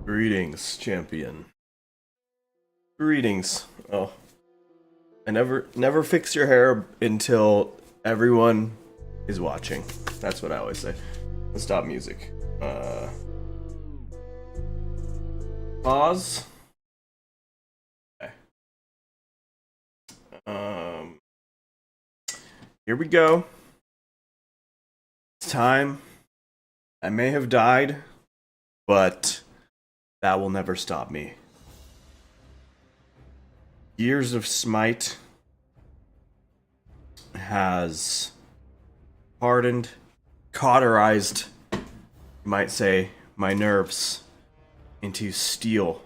Greetings, champion. Greetings. Oh, I never fix your hair until everyone is watching. That's what I always say. Let's stop music. Pause. Okay. Here we go. It's time. I may have died, but that will never stop me. Years of smite has hardened, cauterized, you might say, my nerves into steel.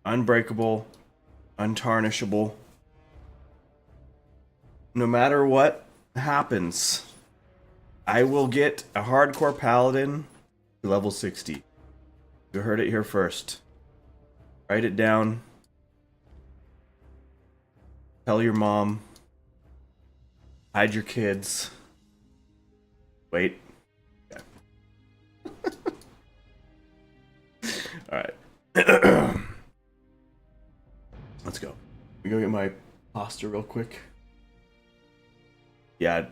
Unbreakable, untarnishable. No matter what happens, I will get a hardcore paladin to level 60. You heard it here first. Write it down. Tell your mom. Hide your kids. Wait. Okay. Alright. Let's go. We go get my pasta real quick. Yeah,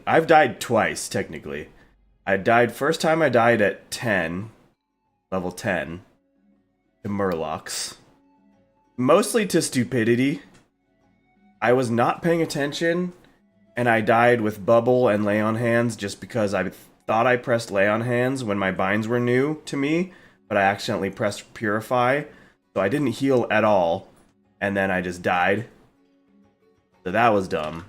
I've died twice, technically. First time I died at 10. Level 10. To Murlocs. Mostly to stupidity. I was not paying attention, and I died with Bubble and Lay on Hands just because I thought I pressed Lay on Hands when my binds were new to me, but I accidentally pressed Purify, so I didn't heal at all, and then I just died. So that was dumb.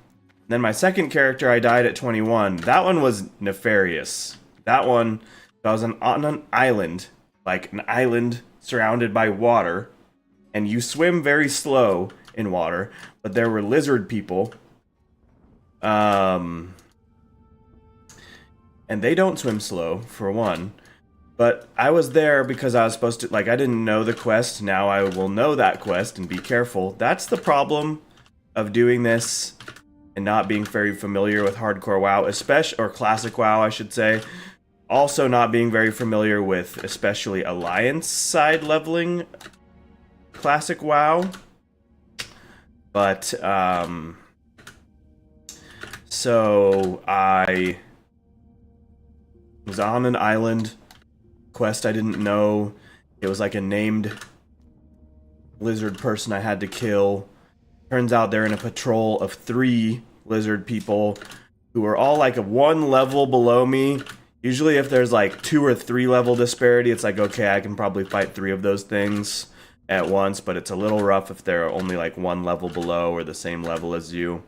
Then my second character, I died at 21. That one was nefarious. That one, I was on an island, like an island surrounded by water, and you swim very slow in water, but there were lizard people, and they don't swim slow, for one. But I was there because I was supposed to, like, I didn't know the quest. Now I will know that quest and be careful. That's the problem of doing this and not being very familiar with hardcore WoW, or classic WoW, I should say. Also not being very familiar with especially Alliance side leveling classic WoW. But, so I was on an island, quest I didn't know. It was like a named lizard person I had to kill. Turns out they're in a patrol of 3 lizard people who are all like 1 level below me. Usually if there's like 2 or 3 level disparity, it's like, okay, I can probably fight 3 of those things at once, but it's a little rough if they're only like 1 level below or the same level as you.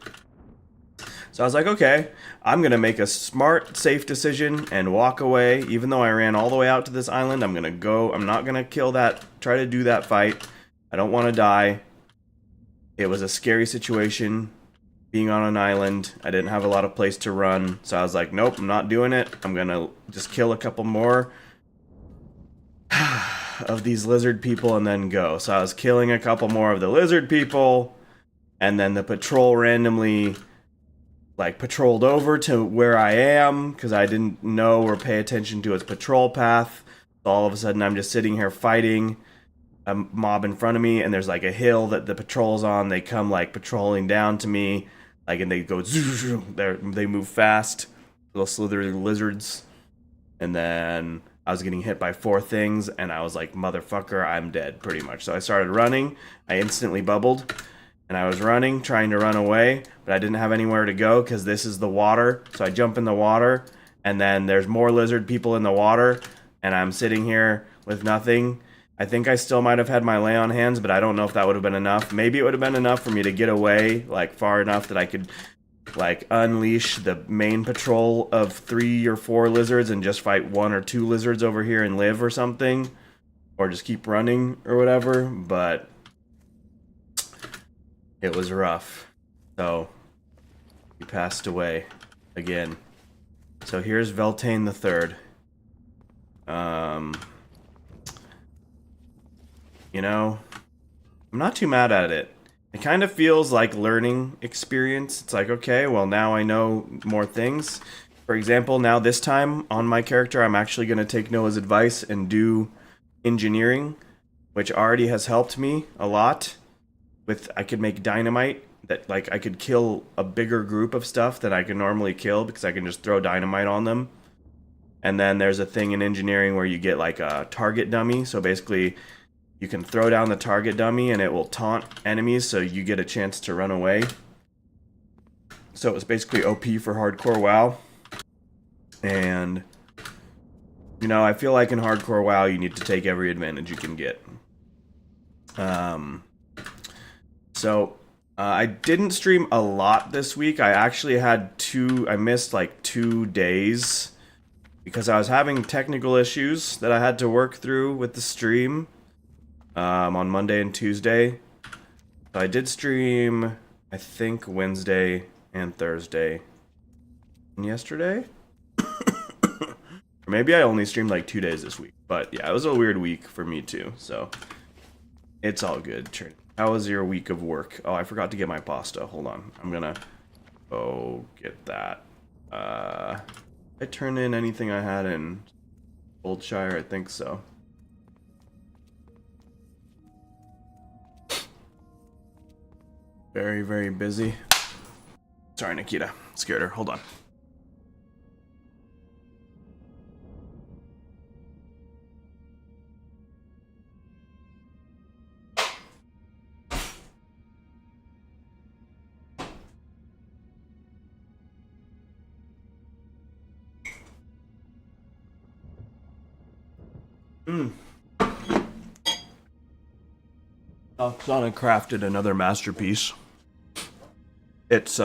So I was like, okay, I'm gonna make a smart, safe decision and walk away. Even though I ran all the way out to this island, I'm not gonna try to do that fight. I don't want to die. It was a scary situation, being on an island. I didn't have a lot of place to run, so I was like, nope, I'm not doing it. I'm gonna just kill a couple more of these lizard people and then go. So I was killing a couple more of the lizard people, and then the patrol randomly like patrolled over to where I am because I didn't know or pay attention to its patrol path. So all of a sudden I'm just sitting here fighting a mob in front of me, and there's like a hill that the patrol's on. They come like patrolling down to me, like, and they go they move fast, little slithery lizards. And then I was getting hit by 4 things, and I was like, motherfucker, I'm dead, pretty much. So I started running. I instantly bubbled, and I was running, trying to run away, but I didn't have anywhere to go because this is the water. So I jump in the water, and then there's more lizard people in the water, and I'm sitting here with nothing. I think I still might have had my Lay on Hands, but I don't know if that would have been enough. Maybe it would have been enough for me to get away, like, far enough that I could, like, unleash the main patrol of 3 or 4 lizards and just fight 1 or 2 lizards over here and live or something. Or just keep running or whatever, but it was rough. So, he passed away again. So here's Veltane III. You know, I'm not too mad at it. It kind of feels like learning experience. It's like, okay, well, now I know more things. For example, now this time on my character, I'm actually going to take Noah's advice and do engineering, which already has helped me a lot. I could make dynamite that, like, I could kill a bigger group of stuff that I can normally kill because I can just throw dynamite on them. And then there's a thing in engineering where you get like a target dummy. So basically, you can throw down the target dummy and it will taunt enemies, so you get a chance to run away. So it's basically OP for hardcore WoW. And, you know, I feel like in hardcore WoW, you need to take every advantage you can get. I didn't stream a lot this week. I actually had I missed like 2 days because I was having technical issues that I had to work through with the stream on Monday and Tuesday. So I did stream, I think, Wednesday and Thursday. And yesterday? Or maybe I only streamed like 2 days this week. But yeah, it was a weird week for me too. So it's all good. How was your week of work? Oh, I forgot to get my pasta. Hold on. I'm gonna go get that. I turned in anything I had in Oldshire? I think so. Very, very busy. Sorry, Nikita. Scared her. Hold on. Sana crafted another masterpiece. It's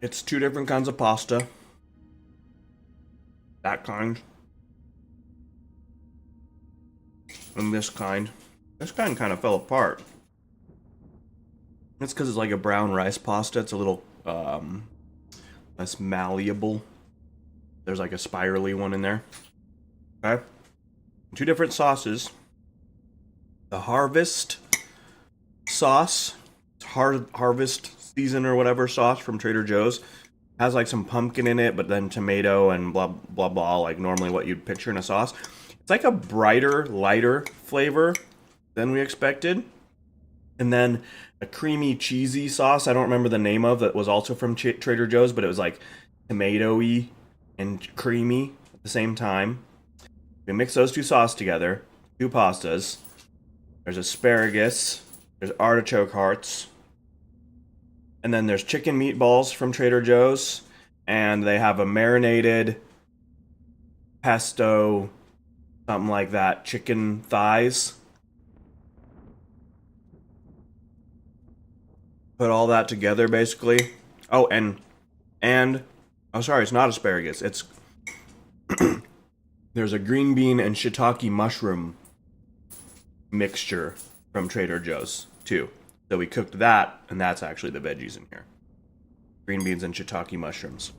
it's 2 different kinds of pasta. That kind. And this kind. This kind of fell apart. It's because it's like a brown rice pasta. It's a little less malleable. There's like a spirally one in there. Okay. 2 different sauces. The Harvest sauce, Harvest season or whatever sauce from Trader Joe's, has like some pumpkin in it, but then tomato and blah blah blah, like normally what you'd picture in a sauce. It's like a brighter, lighter flavor than we expected. And then a creamy, cheesy sauce I don't remember the name of, that was also from Trader Joe's, but it was like tomatoey and creamy at the same time. We mix those 2 sauces together, 2 pastas. There's asparagus, there's artichoke hearts, and then there's chicken meatballs from Trader Joe's, and they have a marinated pesto, something like that, chicken thighs. Put all that together, basically. Oh, and oh, sorry, it's not asparagus. It's there's a green bean and shiitake mushroom mixture from Trader Joe's too. So we cooked that, and that's actually the veggies in here. Green beans and shiitake mushrooms.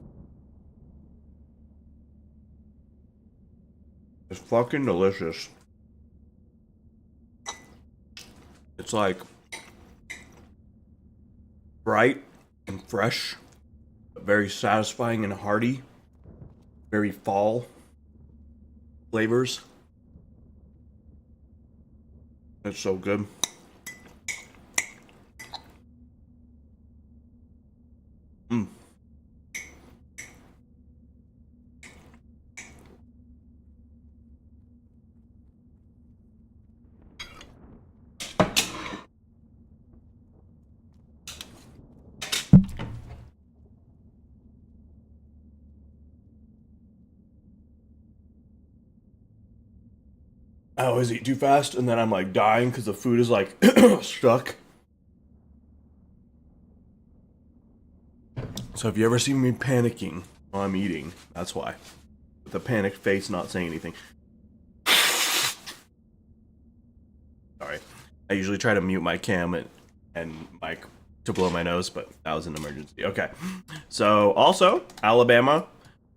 It's fucking delicious. It's like bright and fresh, but very satisfying and hearty. Very fall flavors. It's so good. I always eat too fast, and then I'm like dying because the food is like stuck. So if you ever see me panicking while I'm eating, that's why. With a panicked face, not saying anything. Sorry. I usually try to mute my cam and mic to blow my nose, but that was an emergency. Okay. So also, Alabama,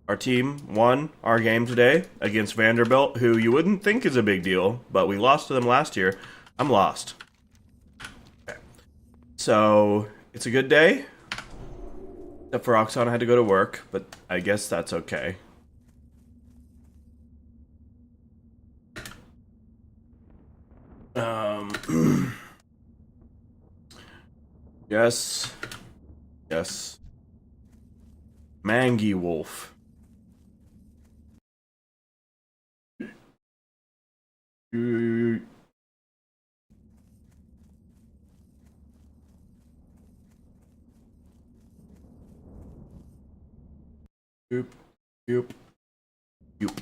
our team won our game today against Vanderbilt, who you wouldn't think is a big deal, but we lost to them last year. I'm lost. Okay. So, it's a good day. Except for Oksana had to go to work, but I guess that's okay. Yes. Yes. Mangy wolf. Yoop. Yoop. Yoop.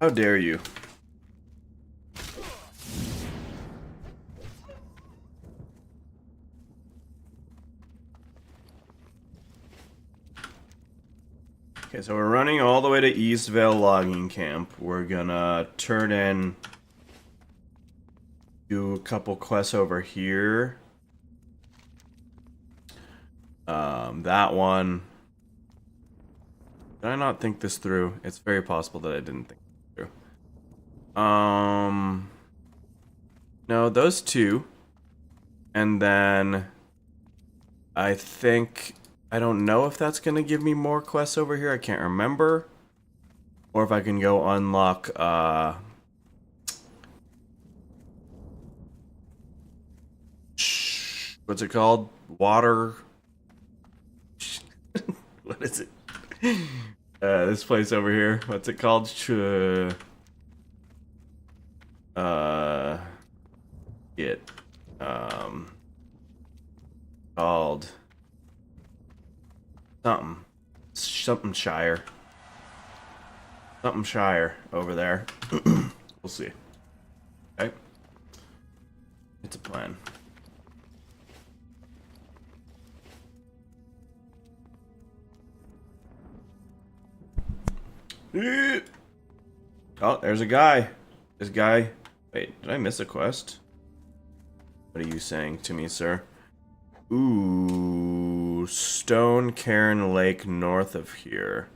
How dare you? Okay, so we're running all the way to Eastvale Logging Camp. We're gonna turn in, do a couple quests over here. That one. Did I not think this through? It's very possible that I didn't think it through. No, those two. And then I think, I don't know if that's gonna give me more quests over here. I can't remember. Or if I can go unlock, what's it called? Water. What is it? This place over here. What's it called? It. Called. Something Shire. Something Shire over there. We'll see. Okay. It's a plan. Oh, there's a guy. This guy. Wait, did I miss a quest? What are you saying to me, sir? Ooh, Stone Cairn Lake north of here.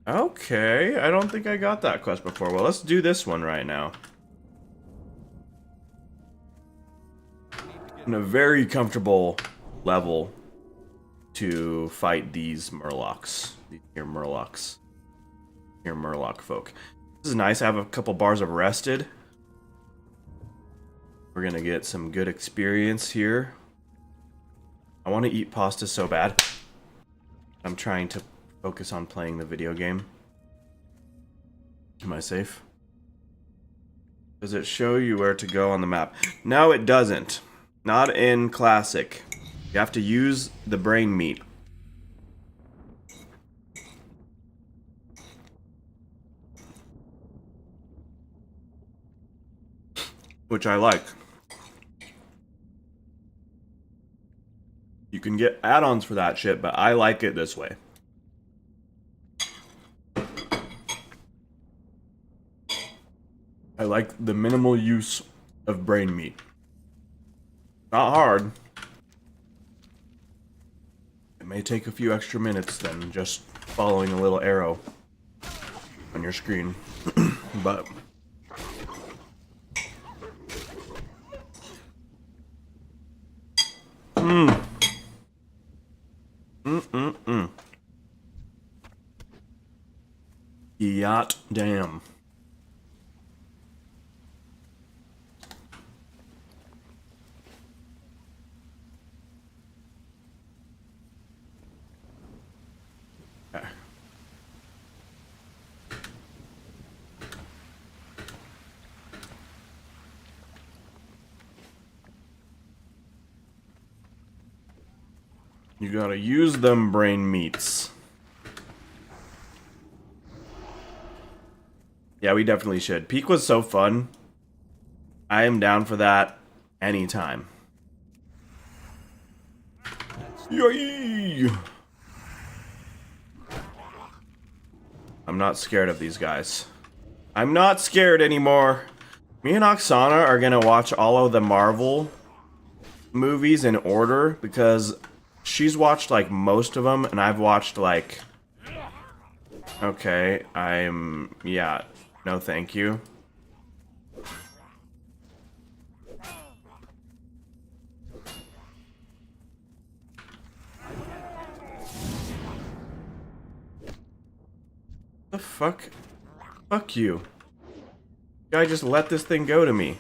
Okay, I don't think I got that quest before. Well, let's do this one right now. In a very comfortable level to fight these Murlocs. These here Murlocs. Here Murloc folk. This is nice. I have a couple bars of rested. We're gonna get some good experience here. I want to eat pasta so bad. I'm trying to focus on playing the video game. Am I safe? Does it show you where to go on the map? No, it doesn't. Not in Classic. You have to use the brain meat. Which I like. You can get add-ons for that shit, but I like it this way. I like the minimal use of brain meat. Not hard. It may take a few extra minutes than just following a little arrow on your screen, but... Yacht damn. Okay. You gotta use them brain meats. Yeah, we definitely should. Peak was so fun. I am down for that anytime. Yay! I'm not scared of these guys. I'm not scared anymore. Me and Oksana are gonna watch all of the Marvel movies in order because she's watched like most of them and I've watched like... Okay, yeah. No, thank you. The fuck? Fuck you. Guy just let this thing go to me.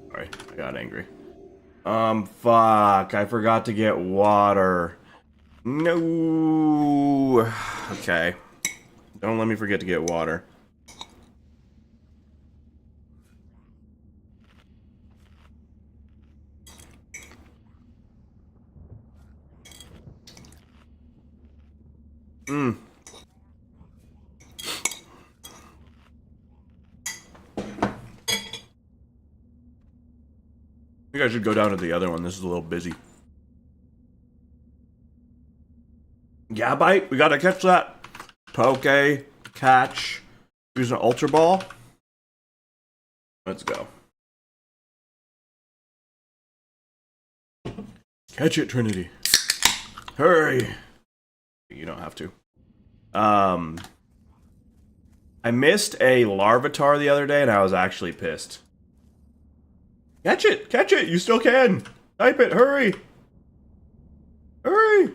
Sorry, I got angry. Fuck. I forgot to get water. No. Okay. Don't let me forget to get water. I think I should go down to the other one. This is a little busy. Yeah, bite. We gotta catch that. Poke, catch. Use an Ultra Ball. Let's go. Catch it, Trinity. Hurry. You don't have to. I missed a Larvitar the other day and I was actually pissed. Catch it! Catch it! You still can! Type it! Hurry! Hurry!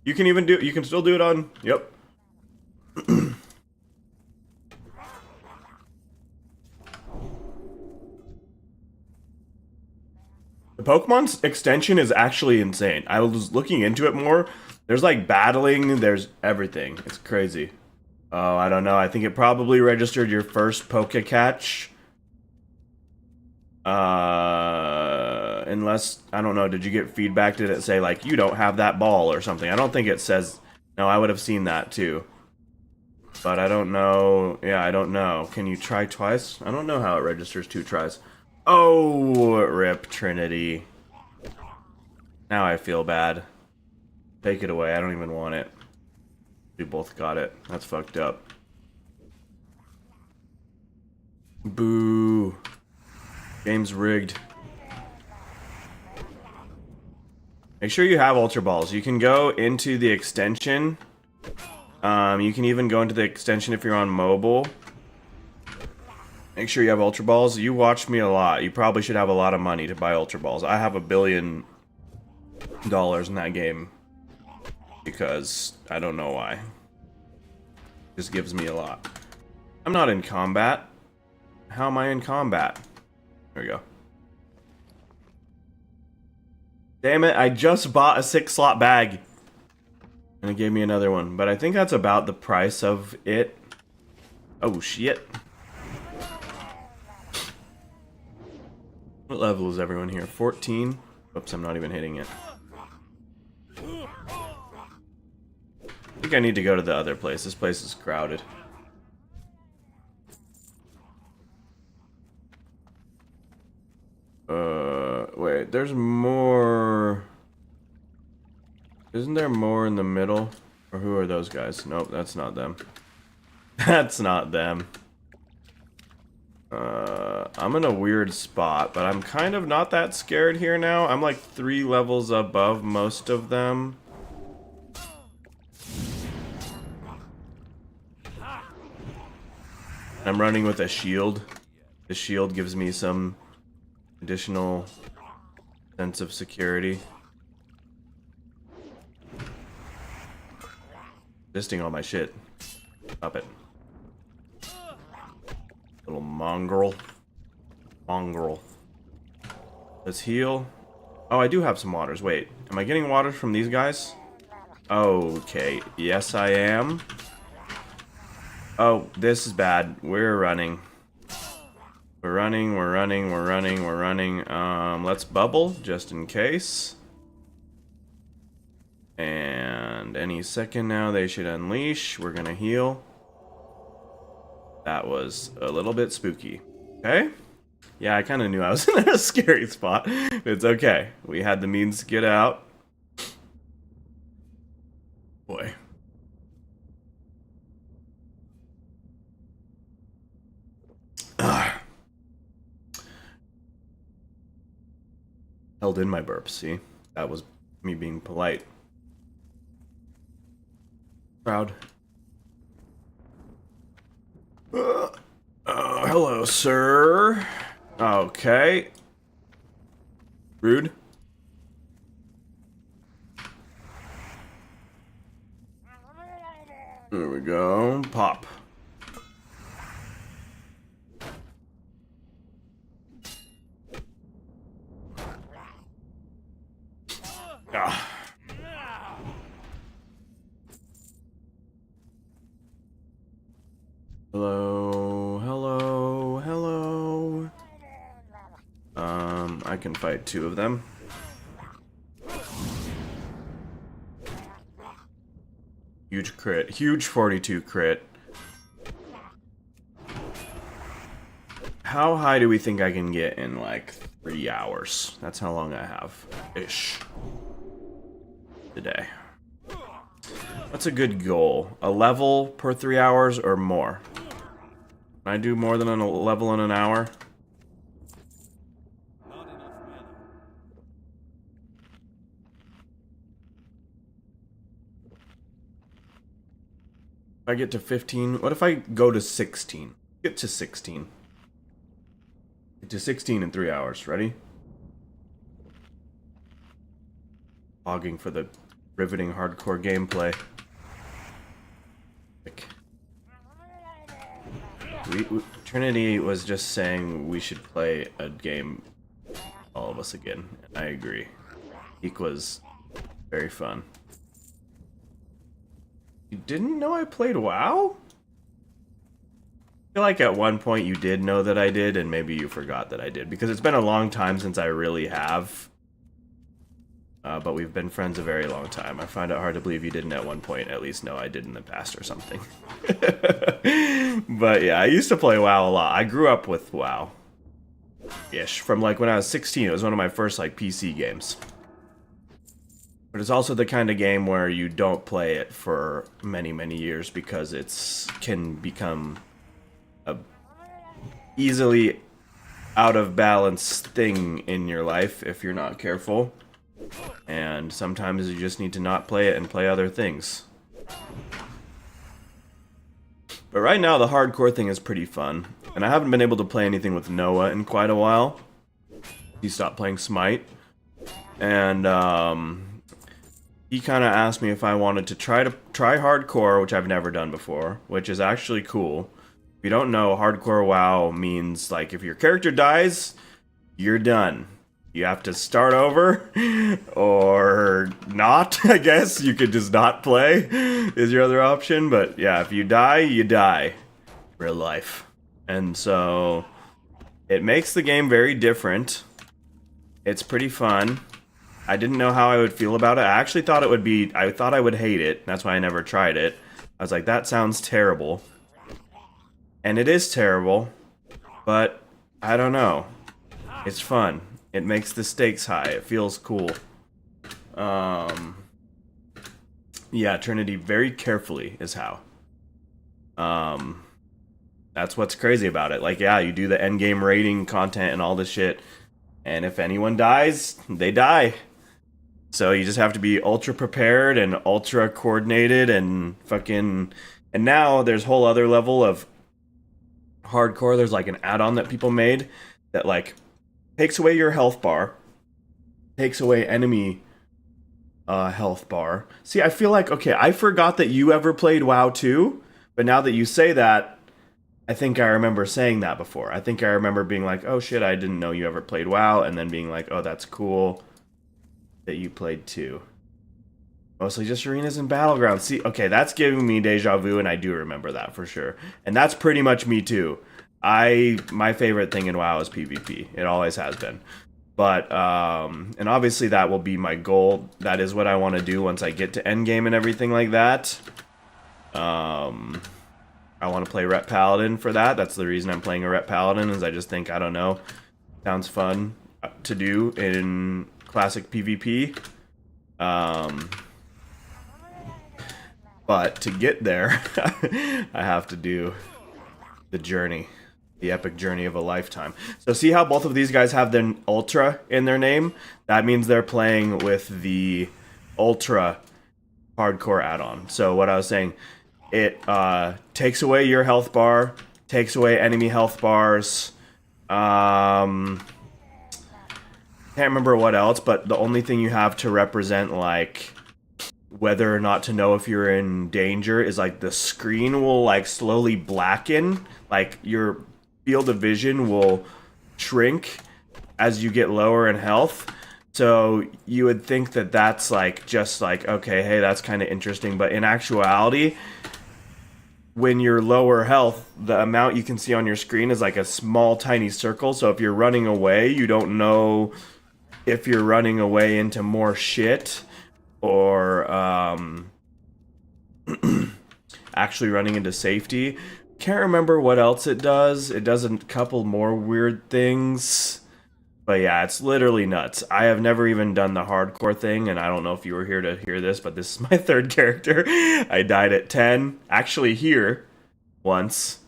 You can even do, you can still do it on, yep. The Pokemon's extension is actually insane. I was looking into it more. There's like battling, there's everything. It's crazy. Oh, I don't know. I think it probably registered your first Poke-catch. Unless, I don't know, did you get feedback? Did it say like, you don't have that ball or something? I don't think it says, no, I would have seen that too. But I don't know. Yeah, I don't know. Can you try twice? I don't know how it registers 2 tries. Oh, rip Trinity. Now I feel bad. Take it away. I don't even want it. We both got it. That's fucked up. Boo. Game's rigged. Make sure you have Ultra Balls. You can go into the extension. You can even go into the extension if you're on mobile. Make sure you have Ultra Balls. You watch me a lot. You probably should have a lot of money to buy Ultra Balls. I have $1 billion in that game. Because I don't know why. Just gives me a lot. I'm not in combat. How am I in combat? There we go. Damn it, I just bought a 6-slot bag. And it gave me another one. But I think that's about the price of it. Oh, shit. What level is everyone here? 14? Oops, I'm not even hitting it. I think I need to go to the other place. This place is crowded. Wait, there's more... Isn't there more in the middle? Or who are those guys? Nope, that's not them. That's not them. I'm in a weird spot, but I'm kind of not that scared here now. I'm like 3 levels above most of them. I'm running with a shield. The shield gives me some additional sense of security. Listing all my shit. Stop it. Little mongrel. Mongrel. Let's heal. Oh, I do have some waters. Wait, am I getting water from these guys? Okay, yes I am. Oh, this is bad. We're running. We're running, we're running, we're running, we're running. Let's bubble, just in case. And any second now, they should unleash. We're gonna heal. That was a little bit spooky. Okay? Yeah, I kind of knew I was in a scary spot. It's okay. We had the means to get out. Boy. Held in my burps, see? That was me being polite. Proud. Hello, sir. Okay. Rude. go. Pop. Ah. Hello, hello, hello. I can fight 2 of them. Huge crit. Huge 42 crit. How high do we think I can get in, like, 3 hours? That's how long I have. Ish. Today. What's a good goal? A level per 3 hours or more? Can I do more than a level in an hour? If I get to 15, what if I go to 16? Get to 16. Get to 16 in 3 hours. Ready? Logging for the riveting hardcore gameplay. Trinity was just saying we should play a game, all of us again. And I agree. Eek was very fun. You didn't know I played WoW? I feel like at one point you did know that I did, and maybe you forgot that I did, because it's been a long time since I really have. But we've been friends a very long time. I find it hard to believe you didn't at one point at least know I did in the past or something. But yeah, I used to play WoW a lot. I grew up with WoW-ish. From like when I was 16, it was one of my first like PC games. But it's also the kind of game where you don't play it for many, many years because it's can become a easily out of balance thing in your life if you're not careful. And sometimes you just need to not play it and play other things. But right now the hardcore thing is pretty fun. And I haven't been able to play anything with Noah in quite a while. He stopped playing Smite. And he kind of asked me if I wanted to try hardcore, which I've never done before, which is actually cool. If you don't know, hardcore WoW means like if your character dies, you're done. You have to start over, or not, I guess. You could just not play, is your other option. But yeah, if you die, you die. Real life. And so, it makes the game very different. It's pretty fun. I didn't know how I would feel about it. I actually thought it would be, I thought I would hate it. That's why I never tried it. I was like, that sounds terrible. And it is terrible, but I don't know. It's fun. It makes the stakes high. It feels cool. Yeah, Trinity, very carefully is how. That's what's crazy about it. Like, yeah, you do the endgame rating content and all this shit, and if anyone dies, they die. So you just have to be ultra prepared and ultra coordinated and fucking... And now there's a whole other level of hardcore. There's like an add-on that people made that like takes away your health bar, takes away enemy health bar. See, I feel like, okay, I forgot that you ever played WoW too, but now that you say that, I think I remember saying that before. I think I remember being like, oh shit, I didn't know you ever played WoW, and then being like, oh, that's cool that you played too. Mostly just arenas and battlegrounds. See, okay, that's giving me deja vu, and I do remember that for sure. And that's pretty much me too. My favorite thing in WoW is PvP. It always has been. But, and obviously that will be my goal. That is what I want to do once I get to endgame and everything like that. I want to play Rep Paladin for that. That's the reason I'm playing a Rep Paladin, is I just think, I don't know, sounds fun to do in classic PvP. But to get there, I have to do the journey. The epic journey of a lifetime. So see how both of these guys have their Ultra in their name? That means they're playing with the Ultra hardcore add-on. So what I was saying, it takes away your health bar, takes away enemy health bars. Can't remember what else, but the only thing you have to represent like whether or not to know if you're in danger is like the screen will like slowly blacken, like your field of vision will shrink as you get lower in health. So you would think that that's like just like, okay, hey, that's kind of interesting, but in actuality, when you're lower health, the amount you can see on your screen is like a small tiny circle. So if you're running away, you don't know if you're running away into more shit or actually running into safety. Can't remember what else it does. It does a couple more weird things. But yeah, it's literally nuts. I have never even done the hardcore thing, and I don't know if you were here to hear this, but this is my third character. I died at 10. Actually here, once,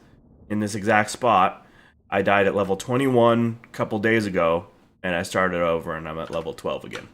in this exact spot. I died at level 21 a couple days ago, and I started over, and I'm at level 12 again.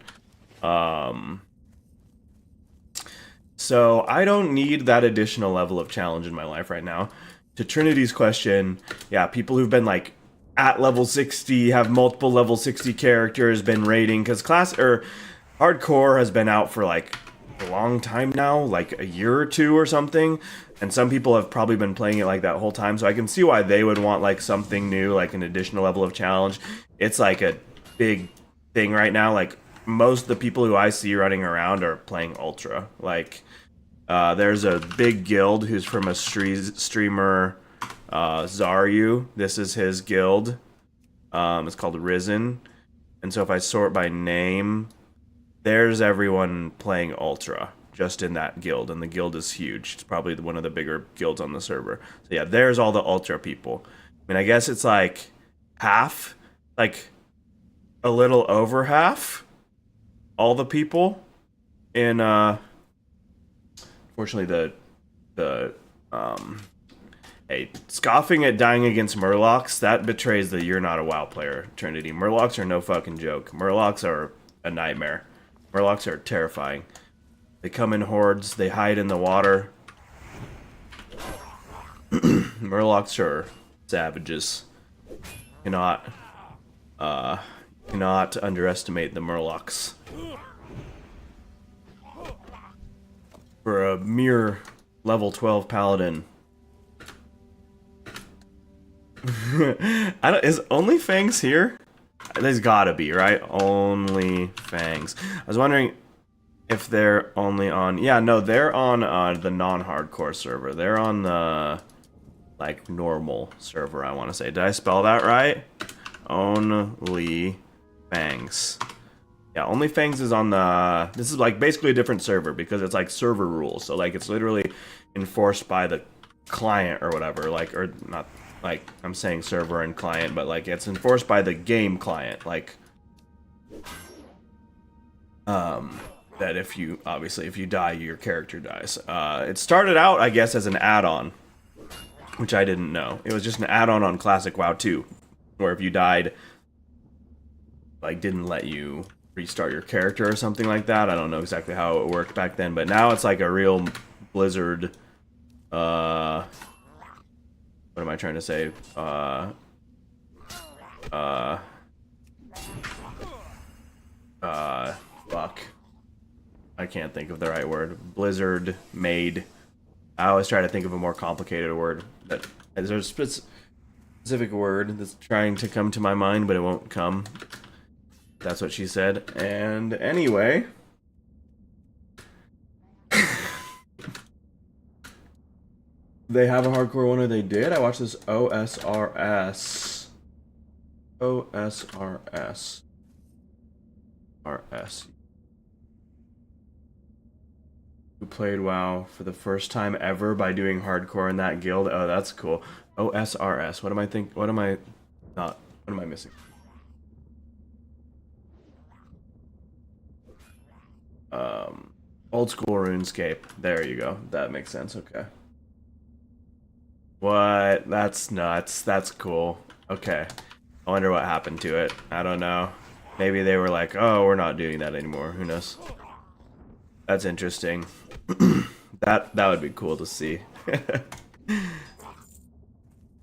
So I don't need that additional level of challenge in my life right now. To Trinity's question, yeah, people who've been like at level 60, have multiple level 60 characters, been raiding, because hardcore has been out for like a long time now, like a year or two or something, and some people have probably been playing it like that whole time, so I can see why they would want like something new, like an additional level of challenge. It's like a big thing right now. Like most of the people who I see running around are playing Ultra. Like there's a big guild who's from a streamer, Zaryu. This is his guild. It's called Risen. And so if I sort by name, there's everyone playing Ultra just in that guild, and the guild is huge. It's probably one of the bigger guilds on the server. So yeah, there's all the Ultra people. I mean, I guess it's like half, like a little over half, all the people in fortunately hey, scoffing at dying against Murlocs, that betrays that you're not a WoW player, Trinity. Murlocs are no fucking joke. Murlocs are a nightmare. Murlocs are terrifying. They come in hordes, they hide in the water. Murlocs are savages. Cannot underestimate the Murlocs. For a mere level 12 paladin. Is OnlyFangs here? There's gotta be, right? OnlyFangs. I was wondering if they're only on... Yeah, no, they're on the non-hardcore server. They're on the, like, normal server, I want to say. Did I spell that right? OnlyFangs. Yeah, OnlyFangs is on the... This is, like, basically a different server because it's, like, server rules. So, like, it's literally enforced by the client or whatever. Like, or not... Like, I'm saying server and client, but, like, it's enforced by the game client. Like, that if you die, your character dies. It started out, I guess, as an add-on, which I didn't know. It was just an add-on on Classic WoW 2, where if you died, like, didn't let you restart your character or something like that. I don't know exactly how it worked back then, but now it's like a real Blizzard, what am I trying to say? Fuck. I can't think of the right word. Blizzard made... I always try to think of a more complicated word. But there's a specific word that's trying to come to my mind, but it won't come. That's what she said. And anyway... They have a hardcore one, or they did? I watched this OSRS. OSRS. RS. Who played WoW for the first time ever by doing hardcore in that guild. Oh, that's cool. OSRS. What am I missing? Old school RuneScape. There you go. That makes sense. Okay. What? That's nuts. That's cool. Okay. I wonder what happened to it. I don't know. Maybe they were like, oh, we're not doing that anymore. Who knows? That's interesting. That would be cool to see.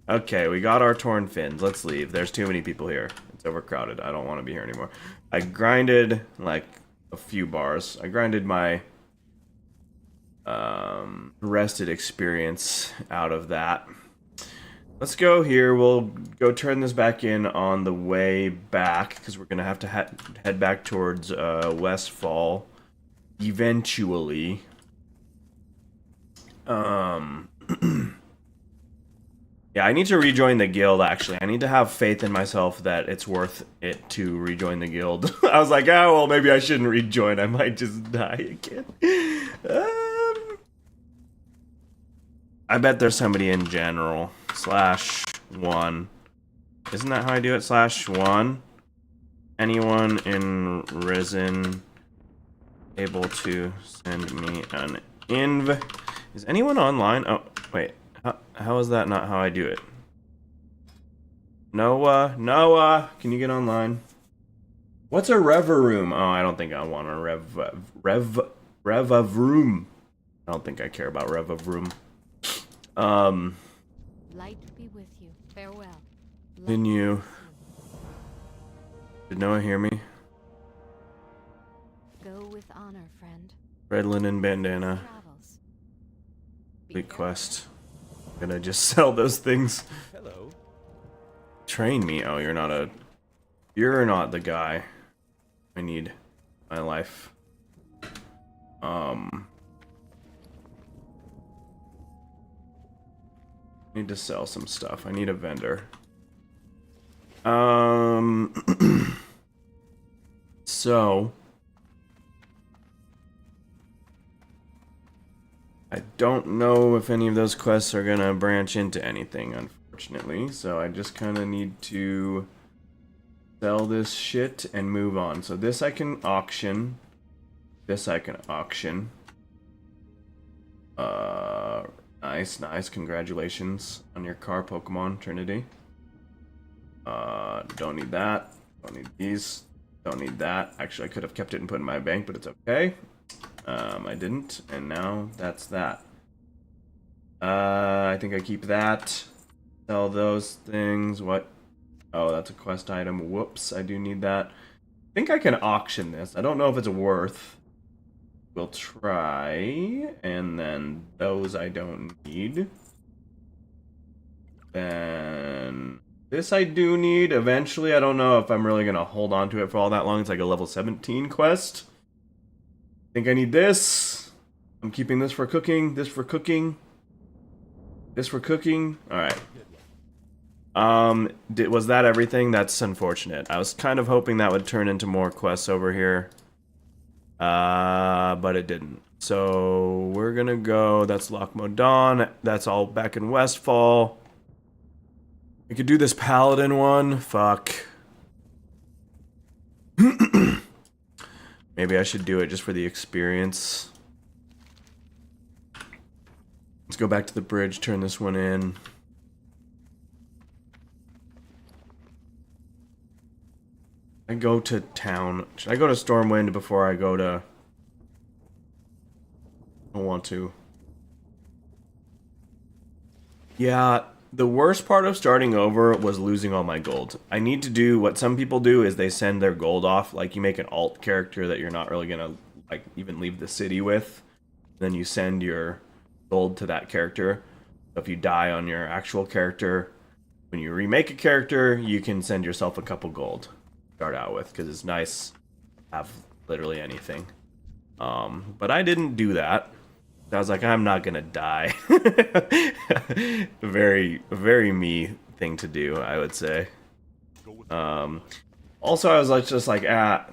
Okay, we got our torn fins. Let's leave. There's too many people here. It's overcrowded. I don't want to be here anymore. I grinded like a few bars. I grinded my rested experience out of that. Let's go here. We'll go turn this back in on the way back because we're gonna have to head back towards Westfall eventually. Yeah, I need to rejoin the guild, actually. I need to have faith in myself that it's worth it to rejoin the guild. I was like, oh, well, maybe I shouldn't rejoin. I might just die again. I bet there's somebody in general. /1. Isn't that how I do it? /1. Anyone in Risen able to send me an inv? Is anyone online? Oh, wait. How is that not how I do it? Noah, can you get online? What's a rever room? Oh, I don't think I want a rev of room. I don't think I care about rev of room. Light be with you. Farewell. Continue. Did Noah hear me? Go with honor, friend. Red linen bandana. Travels. Big quest. Gonna just sell those things. Hello. Train me. Oh, you're not the guy I need in my life. Need to sell some stuff. I need a vendor. So I don't know if any of those quests are gonna branch into anything, unfortunately. So I just kind of need to sell this shit and move on. So this I can auction. This I can auction. Nice. Congratulations on your car, Pokemon Trinity. Don't need that. Don't need these. Don't need that. Actually, I could have kept it and put it in my bank, but it's okay. I didn't, and now that's that. I think I keep that. Sell those things. What? Oh, that's a quest item. Whoops, I do need that. I think I can auction this. I don't know if it's worth. We'll try. And then those I don't need. Then this I do need. Eventually, I don't know if I'm really going to hold on to it for all that long. It's like a level 17 quest. I think I need this. I'm keeping this for cooking. This for cooking. This for cooking. Alright. Was that everything? That's unfortunate. I was kind of hoping that would turn into more quests over here. But it didn't. So we're gonna go. That's Lochmodon. That's all back in Westfall. We could do this Paladin one. Fuck. Maybe I should do it just for the experience. Let's go back to the bridge, turn this one in. I go to town. Should I go to Stormwind before I go to... I don't want to. Yeah, the worst part of starting over was losing all my gold. I need to do what some people do is they send their gold off. Like you make an alt character that you're not really gonna like even leave the city with. Then you send your gold to that character. So if you die on your actual character, when you remake a character, you can send yourself a couple gold. Start out with because it's nice to have literally anything. But I didn't do that. I was like, I'm not gonna die. very me thing to do, I would say. Also, I was like, just like, I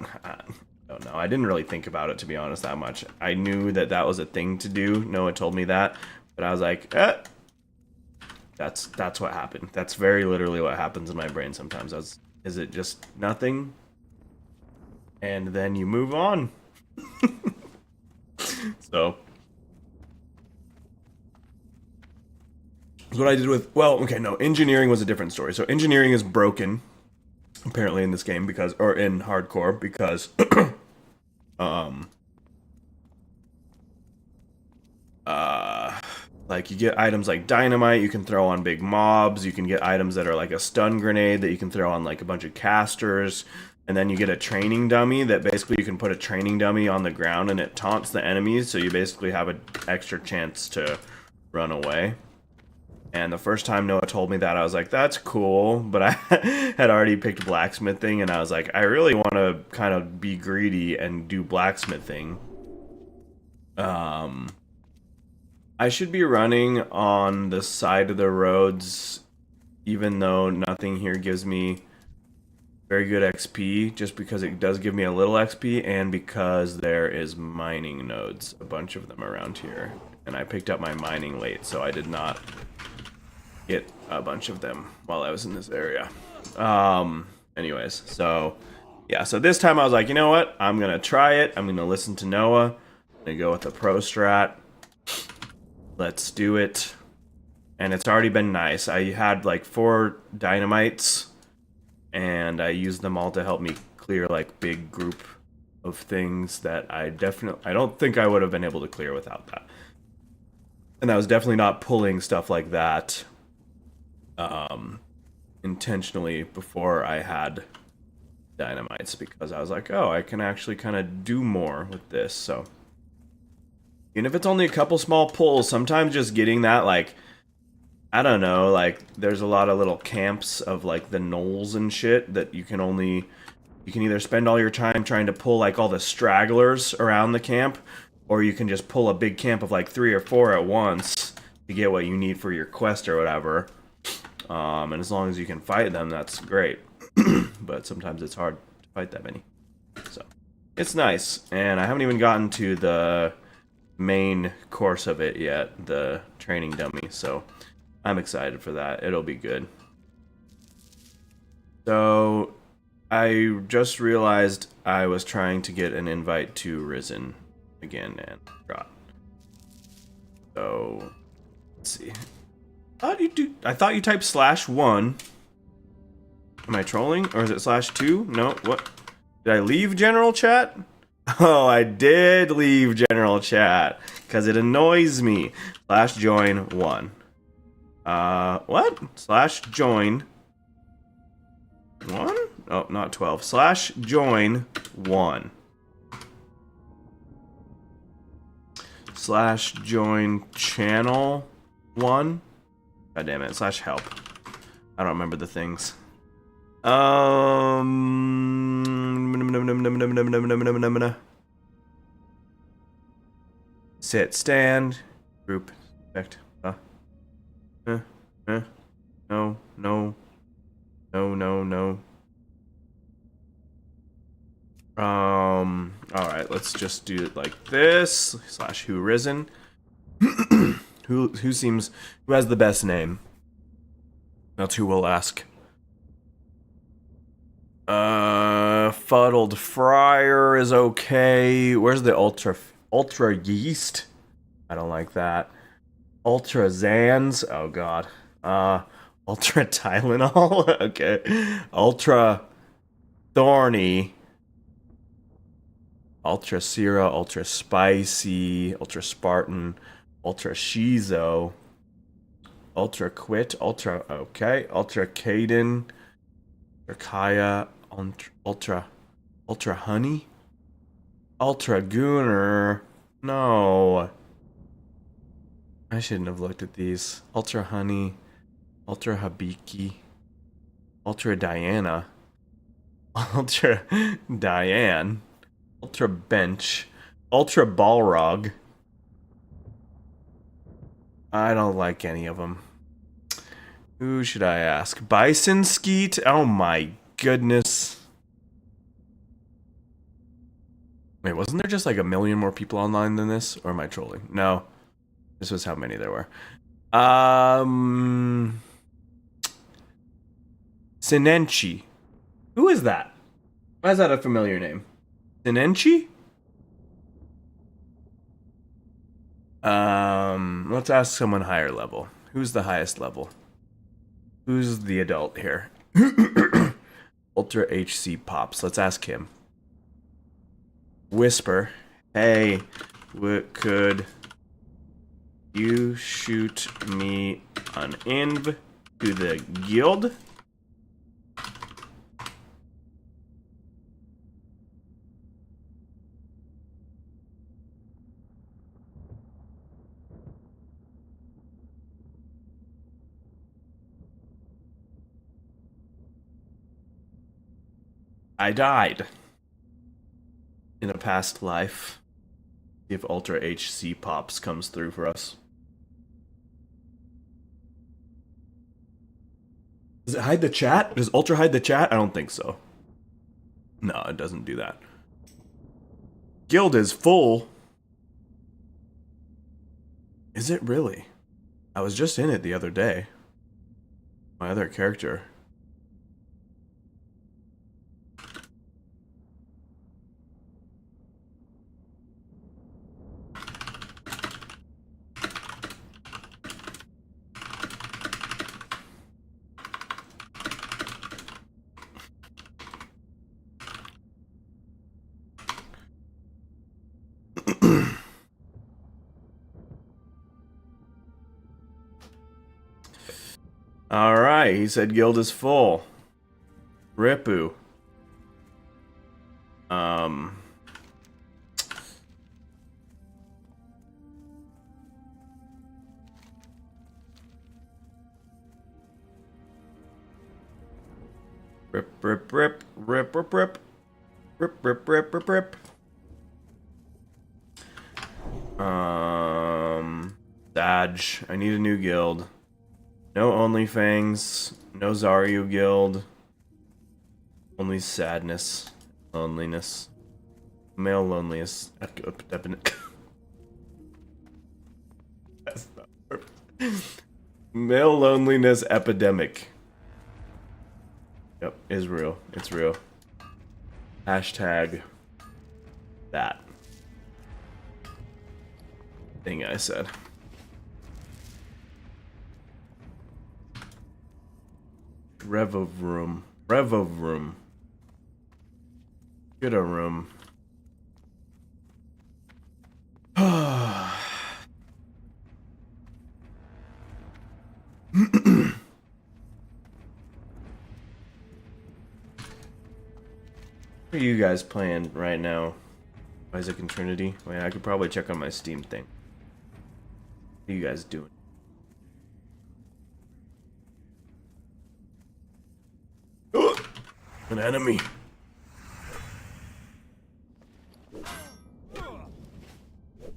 don't know. I didn't really think about it, to be honest, that much. I knew that that was a thing to do. Noah told me that, but I was like, that's what happened. That's very literally what happens in my brain sometimes. Is it just nothing? And then you move on. So that's what I did with, well, okay, no, engineering was a different story. So engineering is broken, apparently, in this game because, or in hardcore, because, like you get items like dynamite you can throw on big mobs. You can get items that are like a stun grenade that you can throw on like a bunch of casters. And then you get a training dummy that basically you can put a training dummy on the ground and it taunts the enemies, so you basically have an extra chance to run away. And the first time Noah told me that, I was like, that's cool, but I had already picked blacksmithing, and I was like, I really want to kind of be greedy and do blacksmithing. I should be running on the side of the roads, even though nothing here gives me very good XP, just because it does give me a little XP, and because there is mining nodes, a bunch of them around here. And I picked up my mining late, so I did not get a bunch of them while I was in this area. Anyways, so yeah, so this time I was like, you know what? I'm gonna try it. I'm gonna listen to Noah. I'm gonna go with the pro strat. Let's do it. And it's already been nice. I had like 4 dynamites, and I used them all to help me clear like big group of things that I don't think I would have been able to clear without that. And I was definitely not pulling stuff like that intentionally before I had dynamites, because I was like, oh, I can actually kind of do more with this. So even if it's only a couple small pulls, sometimes just getting that, like, I don't know, like, there's a lot of little camps of, like, the gnolls and shit that you can either spend all your time trying to pull, like, all the stragglers around the camp, or you can just pull a big camp of, like, 3 or 4 at once to get what you need for your quest or whatever. And as long as you can fight them, that's great. But sometimes it's hard to fight that many. So, it's nice. And I haven't even gotten to the main course of it yet, the training dummy, so I'm excited for that. It'll be good. So I just realized I was trying to get an invite to Risen again and forgot. So let's see. I thought you typed /1. Am I trolling? Or is it /2? No, what? Did I leave general chat? Oh, I did leave general chat, because it annoys me. /join 1. What? /join 1? Oh, not 12. /join 1. /join channel 1. God damn it. /help. I don't remember the things. Sit, stand, group, effect. No. Alright, let's just do it like this. /who risen. Who has the best name? That's who we'll ask. Fuddled Friar is okay. Where's the ultra yeast? I don't like that. Ultra Zans. Oh god. Ultra Tylenol. Okay. Ultra Thorny. Ultra Sierra. Ultra Spicy. Ultra Spartan. Ultra Shizo. Ultra Quit. Ultra. Okay. Ultra Caden. Kaya, Ultra Honey, Ultra Gooner. No, I shouldn't have looked at these. Ultra Honey, Ultra Habiki, Ultra Diana, Ultra Diane, Ultra Bench, Ultra Balrog. I don't like any of them. Who should I ask? Bison Skeet? Oh my goodness. Wait, wasn't there just like 1 million more people online than this? Or am I trolling? No. This was how many there were. Sinenchi. Who is that? Why is that a familiar name? Sinenchi? Let's ask someone higher level. Who's the highest level? Who's the adult here? Ultra HC Pops. Let's ask him. Whisper. Hey, could you shoot me an inv to the guild? I died in a past life. See if Ultra HC Pops comes through for us. Does it hide the chat? Does Ultra hide the chat? I don't think so. No, it doesn't do that. Guild is full. Is it really? I was just in it the other day. My other character. Alright, he said guild is full. Ripu. Rip, rip, rip, rip, rip, rip. Rip, rip, rip, rip, rip. Dodge. I need a new guild. No OnlyFangs. No Zaryu guild. Only sadness. Loneliness. Male loneliest. That's not perfect. Male loneliness epidemic. Yep, is real. It's real. Hashtag that thing I said. Rev of room. Rev of room. Get a room. What are you guys playing right now? Isaac and Trinity? Wait, I could probably check on my Steam thing. What are you guys doing? An enemy.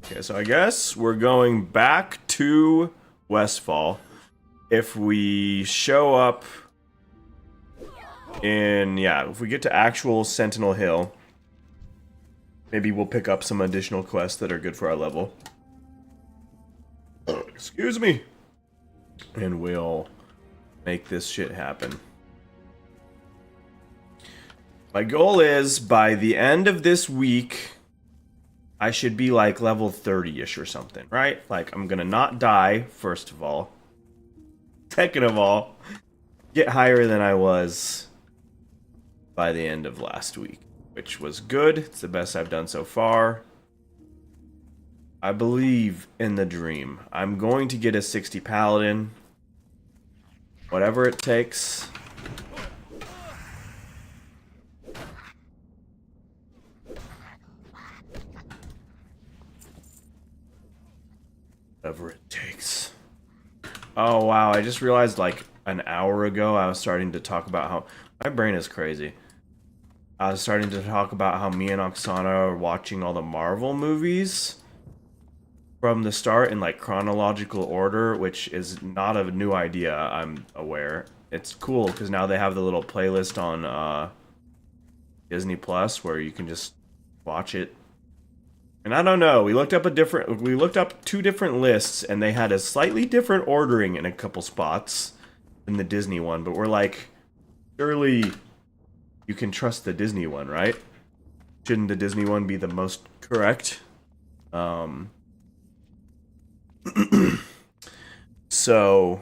Okay, so I guess we're going back to Westfall. If we show up in, yeah, if we get to actual Sentinel Hill, maybe we'll pick up some additional quests that are good for our level. Excuse me. And we'll make this shit happen. My goal is, by the end of this week, I should be like level 30-ish or something, right? Like, I'm gonna not die, first of all. Second of all, get higher than I was by the end of last week, which was good. It's the best I've done so far. I believe in the dream. I'm going to get a 60 paladin. Whatever it takes. Whatever it takes. Oh wow, I just realized like an hour ago I was starting to talk about how... My brain is crazy. I was starting to talk about how me and Oksana are watching all the Marvel movies from the start in like chronological order, which is not a new idea, I'm aware. It's cool because now they have the little playlist on Disney Plus where you can just watch it. And I don't know, we looked up two different lists and they had a slightly different ordering in a couple spots than the Disney one, but we're like, surely you can trust the Disney one, right? Shouldn't the Disney one be the most correct? So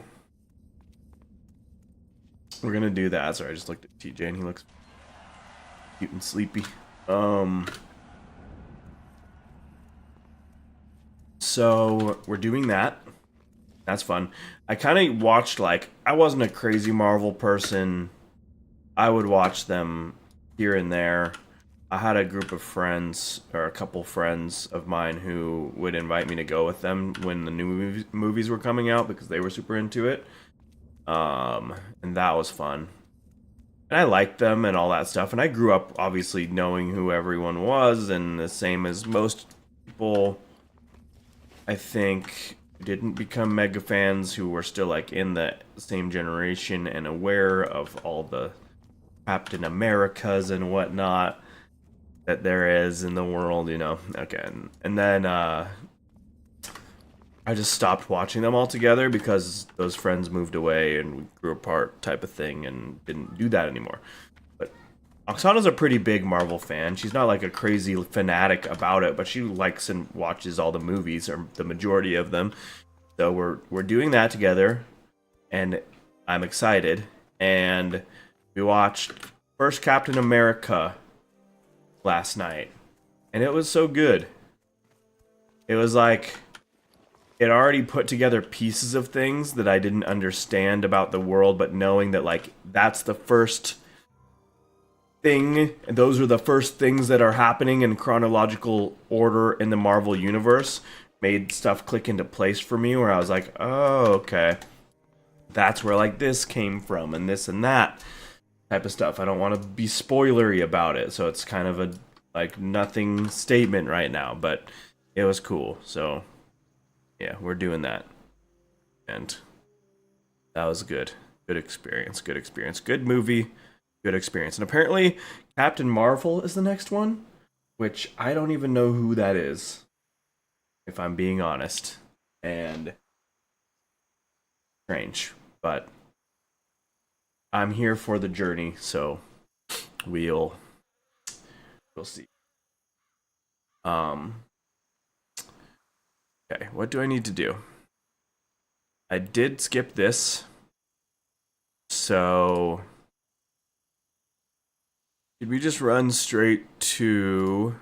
we're gonna do that. Sorry, I just looked at TJ and he looks cute and sleepy. So we're doing that. That's fun. I kind of watched, like, I wasn't a crazy Marvel person. I would watch them here and there. I had a group of friends, or a couple friends of mine, who would invite me to go with them when the new movies were coming out because they were super into it. And that was fun. And I liked them and all that stuff. And I grew up obviously knowing who everyone was, and the same as most people, I think, didn't become mega fans who were still like in the same generation and aware of all the Captain Americas and whatnot that there is in the world, you know. Okay, and then I just stopped watching them altogether because those friends moved away and we grew apart, type of thing, and didn't do that anymore. But Oksana's a pretty big Marvel fan. She's not like a crazy fanatic about it, but she likes and watches all the movies, or the majority of them. So we're doing that together, and I'm excited. And we watched first Captain America last night, and it was so good. It was like it already put together pieces of things that I didn't understand about the world, but knowing that like that's the first thing, and those are the first things that are happening in chronological order in the Marvel universe, made stuff click into place for me, where I was like, oh, okay, that's where like this came from and this and that type of stuff. I don't want to be spoilery about it, so it's kind of a like nothing statement right now, but it was cool. So yeah, we're doing that, and that was good. Good experience. Good movie. Good experience. And apparently Captain Marvel is the next one, which I don't even know who that is, if I'm being honest. And strange, but I'm here for the journey, so we'll see. Okay, what do I need to do? I did skip this, so did we just run straight to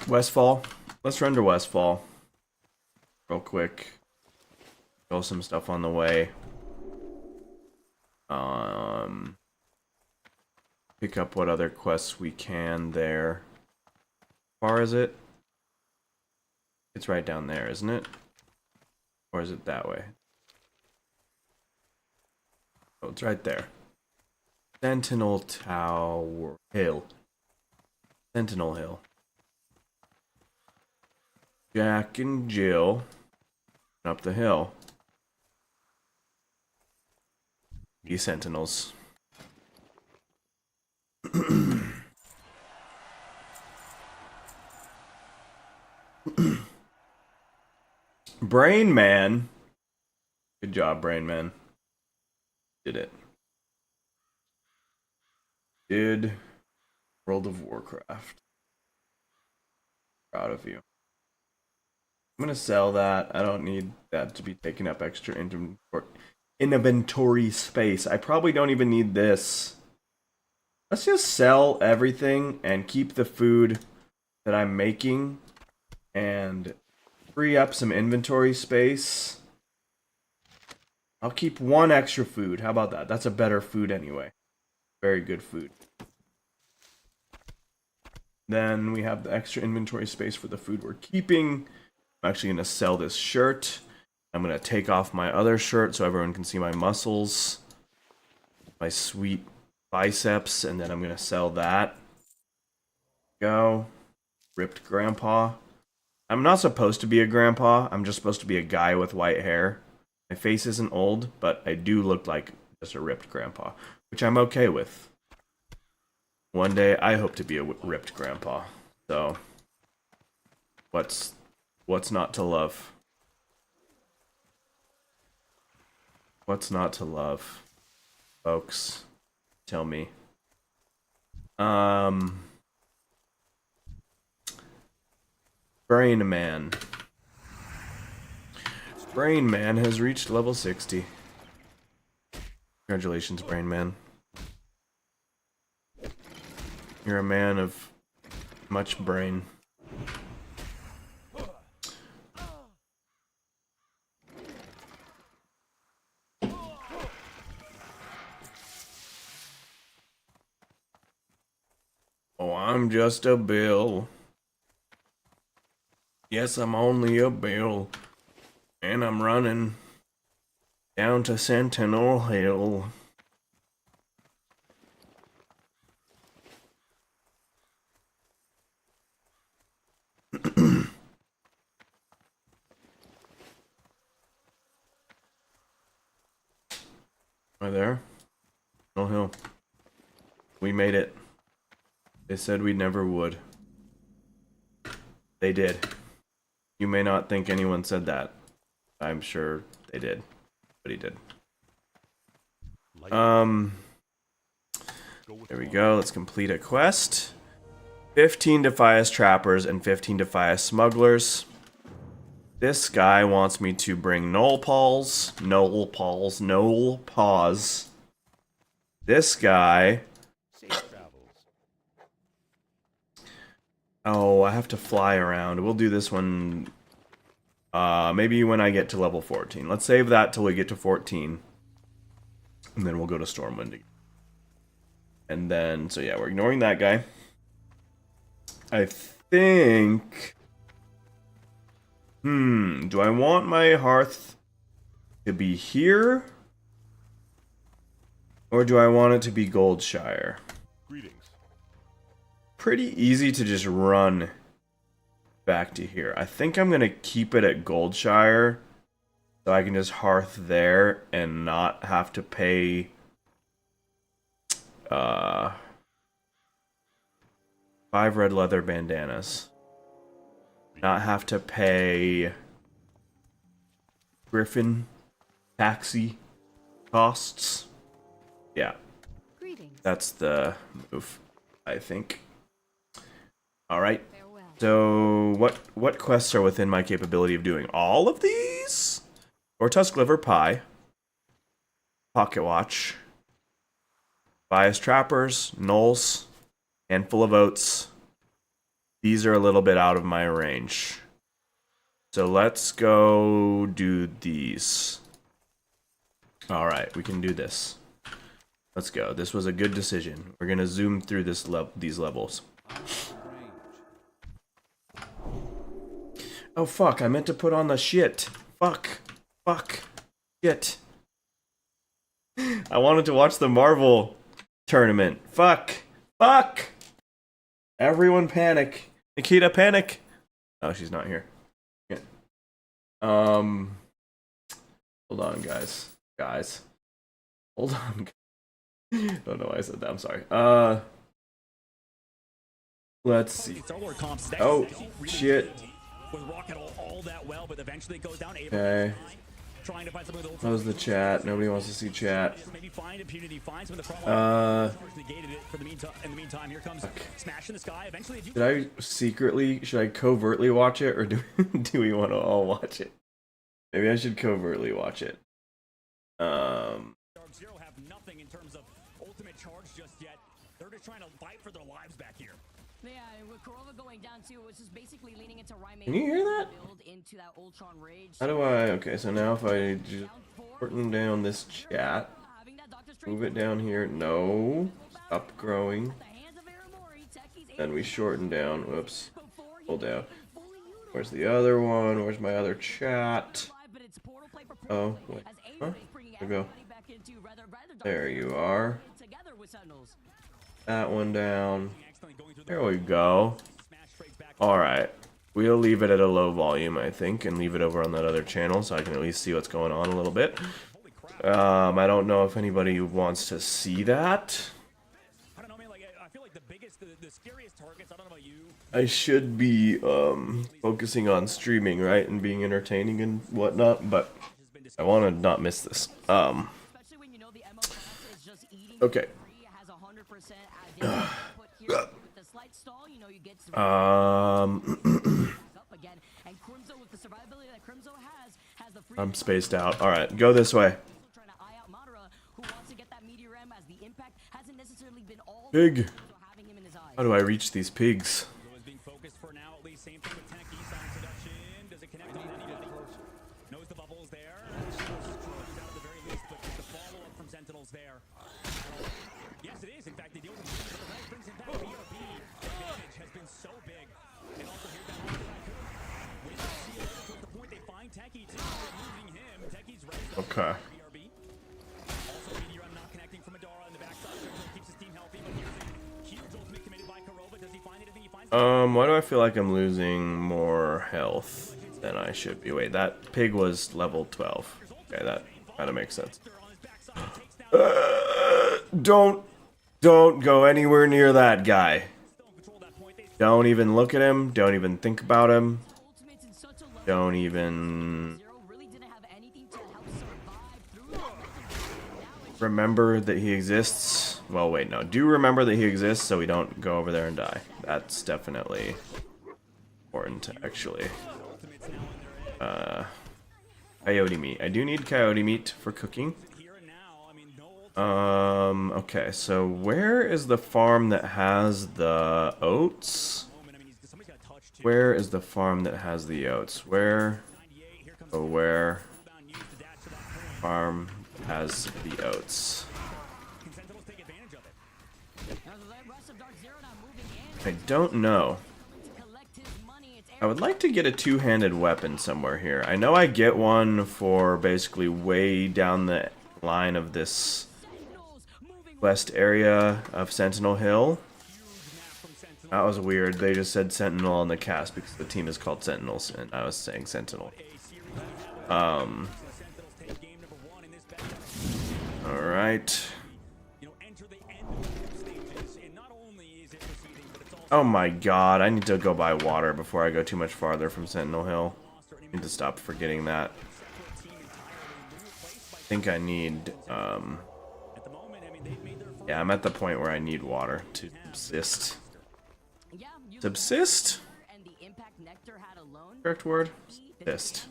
Westfall? Let's run to Westfall real quick. Go some stuff on the way. Pick up what other quests we can there. How far is it? It's right down there, isn't it? Or is it that way? Oh, it's right there. Sentinel Tower Hill. Sentinel Hill. Jack and Jill up the hill. These sentinels. Brain Man. Good job, Brain Man. Did it. Did World of Warcraft. Proud of you. I'm gonna sell that. I don't need that to be taking up extra inventory space. I probably don't even need this. Let's just sell everything and keep the food that I'm making and free up some inventory space. I'll keep one extra food. How about that? That's a better food anyway. Very good food. Then we have the extra inventory space for the food we're keeping. I'm actually going to sell this shirt. I'm going to take off my other shirt so everyone can see my muscles. My sweet biceps. And then I'm going to sell that. Go. Ripped grandpa. I'm not supposed to be a grandpa. I'm just supposed to be a guy with white hair. My face isn't old, but I do look like just a ripped grandpa, which I'm okay with. One day I hope to be a ripped grandpa. So what's not to love? What's not to love, folks? Tell me. Brain Man. Brain Man has reached level 60. Congratulations, Brain Man. You're a man of much brain. Oh, I'm just a bill. Yes, I'm only a bill. And I'm running down to Sentinel Hill. Right there. Oh hill. We made it. They said we never would. They did. You may not think anyone said that. I'm sure they did. But he did. There we go. Let's complete a quest. 15 Defias Trappers and 15 Defias Smugglers. This guy wants me to bring Null Paws. This guy... Oh, I have to fly around. We'll do this one... maybe when I get to level 14. Let's save that till we get to 14. And then we'll go to Stormwind again. And then, so yeah, we're ignoring that guy. I think... do I want my hearth to be here? Or do I want it to be Goldshire? Greetings. Pretty easy to just run back to here. I think I'm going to keep it at Goldshire so I can just hearth there and not have to pay 5 red leather bandanas. Not have to pay Griffin taxi costs. Yeah. Greetings. That's the move, I think. Alright. Farewell. So, what quests are within my capability of doing? All of these? Or Tusk Liver Pie. Pocket Watch. Bias Trappers. Knolls. Handful of Oats. These are a little bit out of my range. So let's go do these. Alright, we can do this. Let's go. This was a good decision. We're gonna zoom through these levels. Oh fuck, I meant to put on the shit. Fuck. Shit. I wanted to watch the Marvel tournament. Fuck. Everyone panic. Nikita, panic. Oh, she's not here. Yeah. Hold on, guys. Hold on. Don't know why I said that. I'm sorry. Let's see. Oh, shit. Okay. How's the chat? Nobody wants to see chat. Should I covertly watch it, or do we want to all watch it? Maybe I should covertly watch it. Zero have nothing in terms of ultimate charge just yet. They're just trying to fight for their lives back here. Yeah, with Corova going down too, it's just basically leaning into Rhyme. Can you hear that? Build into that Ultron rage. How do I? Okay, so now if I just shorten down this chat, move it down here. No, stop growing. Then we shorten down. Whoops. Hold down. Where's the other one? Where's my other chat? Oh, wait. Huh? There we go. There you are. That one down. There we go. Alright. We'll leave it at a low volume, I think, and leave it over on that other channel so I can at least see what's going on a little bit. I don't know if anybody wants to see that. I don't know, man, like, I feel like the scariest targets, I don't know about you. I should be focusing on streaming, right, and being entertaining and whatnot, but I want to not miss this. Okay. I'm spaced out. Alright, go this way. Pig! How do I reach these pigs? Knows the bubbles there. Yes, it is. In fact, the deal brings him back. BRB Okay. Also, Meteor not connecting from Adara on the backside. Keeps his team healthy, but here's a huge ultimate committed by Kurova. Does he find anything? He finds Why do I feel like I'm losing more health than I should be? Wait, that pig was level 12. Okay, that kind of makes sense. Don't go anywhere near that guy. Don't even look at him. Don't even think about him. Ultimates in such a low Don't even Zero really didn't have anything to help survive through that. remember that he exists. Well, wait, no. Do remember that he exists so we don't go over there and die. That's definitely important, actually. Coyote meat. I do need coyote meat for cooking. Okay, so where is the farm that has the oats? Where is the farm that has the oats? Where? Oh, where? Farm has the oats. I don't know. I would like to get a two-handed weapon somewhere here. I know I get one for basically way down the line of this west area of Sentinel Hill. That was weird. They just said Sentinel on the cast because the team is called Sentinels, and I was saying Sentinel. Alright. Oh my god, I need to go buy water before I go too much farther from Sentinel Hill. I need to stop forgetting that. I think I need, yeah, I'm at the point where I need water to subsist. Subsist? Correct word? Subsist.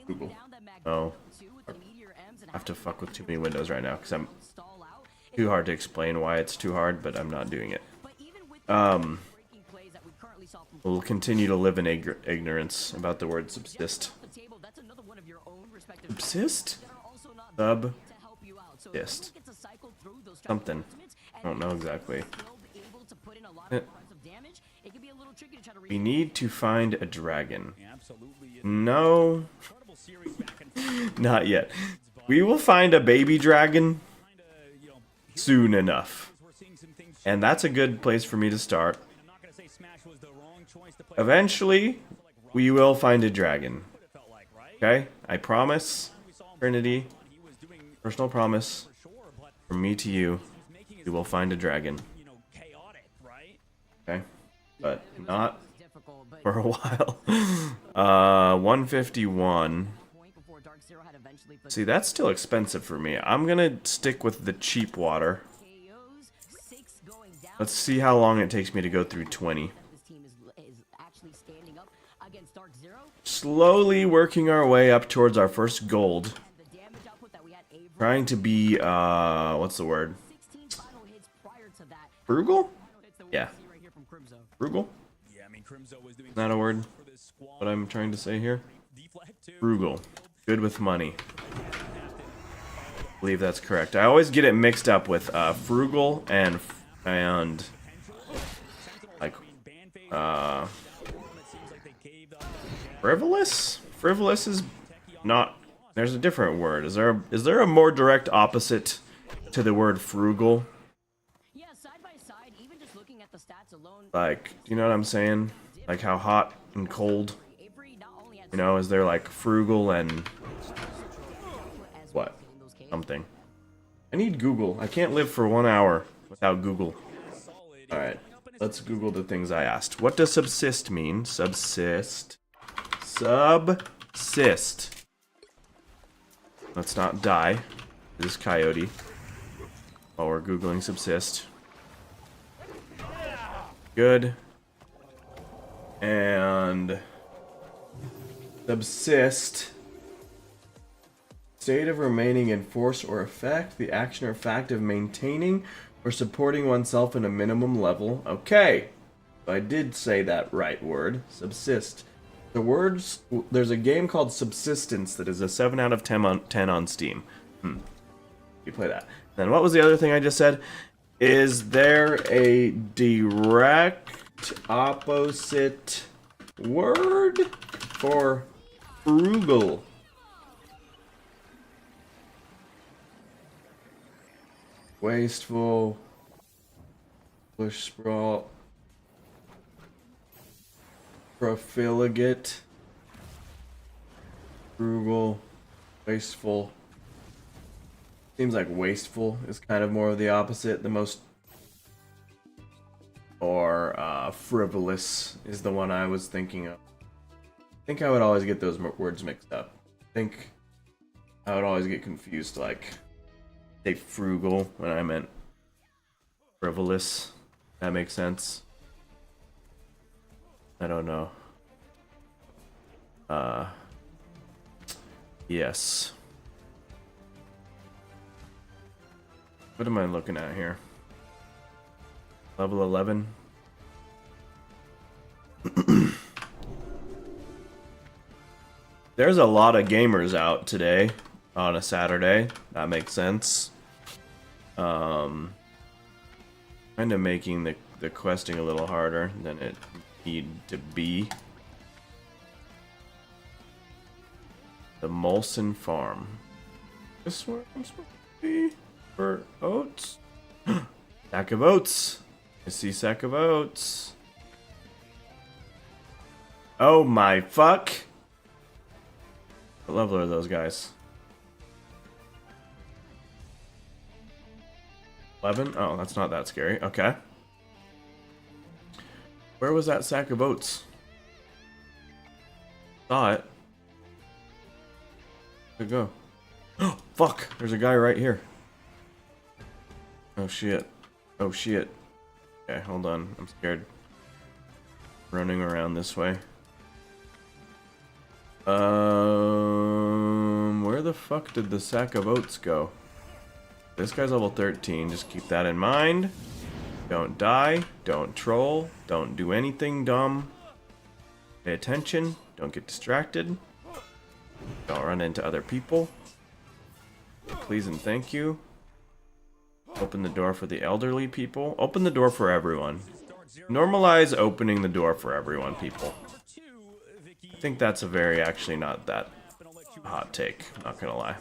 Google. Oh. I have to fuck with too many windows right now because I'm too hard to explain why it's too hard, but I'm not doing it. We'll continue to live in ignorance about the word subsist. Subsist? Subsist. Something. I don't know exactly. We need to find a dragon. No. Not yet. We will find a baby dragon soon enough. And that's a good place for me to start. Eventually, we will find a dragon. Okay? I promise, Trinity, personal promise, from me to you, we will find a dragon. Okay? But not for a while. 151. See, that's still expensive for me. I'm gonna stick with the cheap water. Let's see how long it takes me to go through 20. Slowly working our way up towards our first gold. Trying to be, what's the word? Frugal? Yeah. Frugal? Is that a word? What I'm trying to say here? Frugal. Good with money. I believe that's correct. I always get it mixed up with frugal and like frivolous? Frivolous is not. There's a different word. Is there a more direct opposite to the word frugal? Like, you know what I'm saying? Like how hot and cold. You know, is there like frugal and what? Something. I need Google. I can't live for 1 hour without Google. Alright, let's Google the things I asked. What does subsist mean? Subsist. Subsist. Let's not die. This coyote. While we're Googling subsist. Good. And subsist. State of remaining in force or effect. The action or fact of maintaining or supporting oneself in a minimum level. Okay. I did say that right word. Subsist. The words. There's a game called Subsistence that is a 7 out of 10 on Steam. You play that. Then what was the other thing I just said? Is there a direct opposite word for Frugal. Wasteful. Bush sprawl. Profligate. Frugal. Wasteful. Seems like wasteful is kind of more of the opposite. The most. Or frivolous is the one I was thinking of. I think I would always get those words mixed up. I think I would always get confused, like, say frugal when I meant frivolous. That makes sense. I don't know. Yes. What am I looking at here? Level 11. There's a lot of gamers out today on a Saturday. That makes sense. Kind of making the questing a little harder than it need to be. The Molson Farm. This where I'm supposed to be for oats. Sack of oats. I see sack of oats. Oh my fuck. What level are those guys? 11? Oh, that's not that scary. Okay. Where was that sack of oats? Saw it. Where'd it go? Oh, fuck! There's a guy right here. Oh shit. Oh shit. Okay, hold on. I'm scared. Running around this way. Where the fuck did the sack of oats go? This guy's level 13. Just keep that in mind. Don't die. Don't troll. Don't do anything dumb. Pay attention. Don't get distracted. Don't run into other people. Please and thank you. Open the door for the elderly people. Open the door for everyone. Normalize opening the door for everyone, people. I think that's a very, actually not that hot take. Not gonna lie.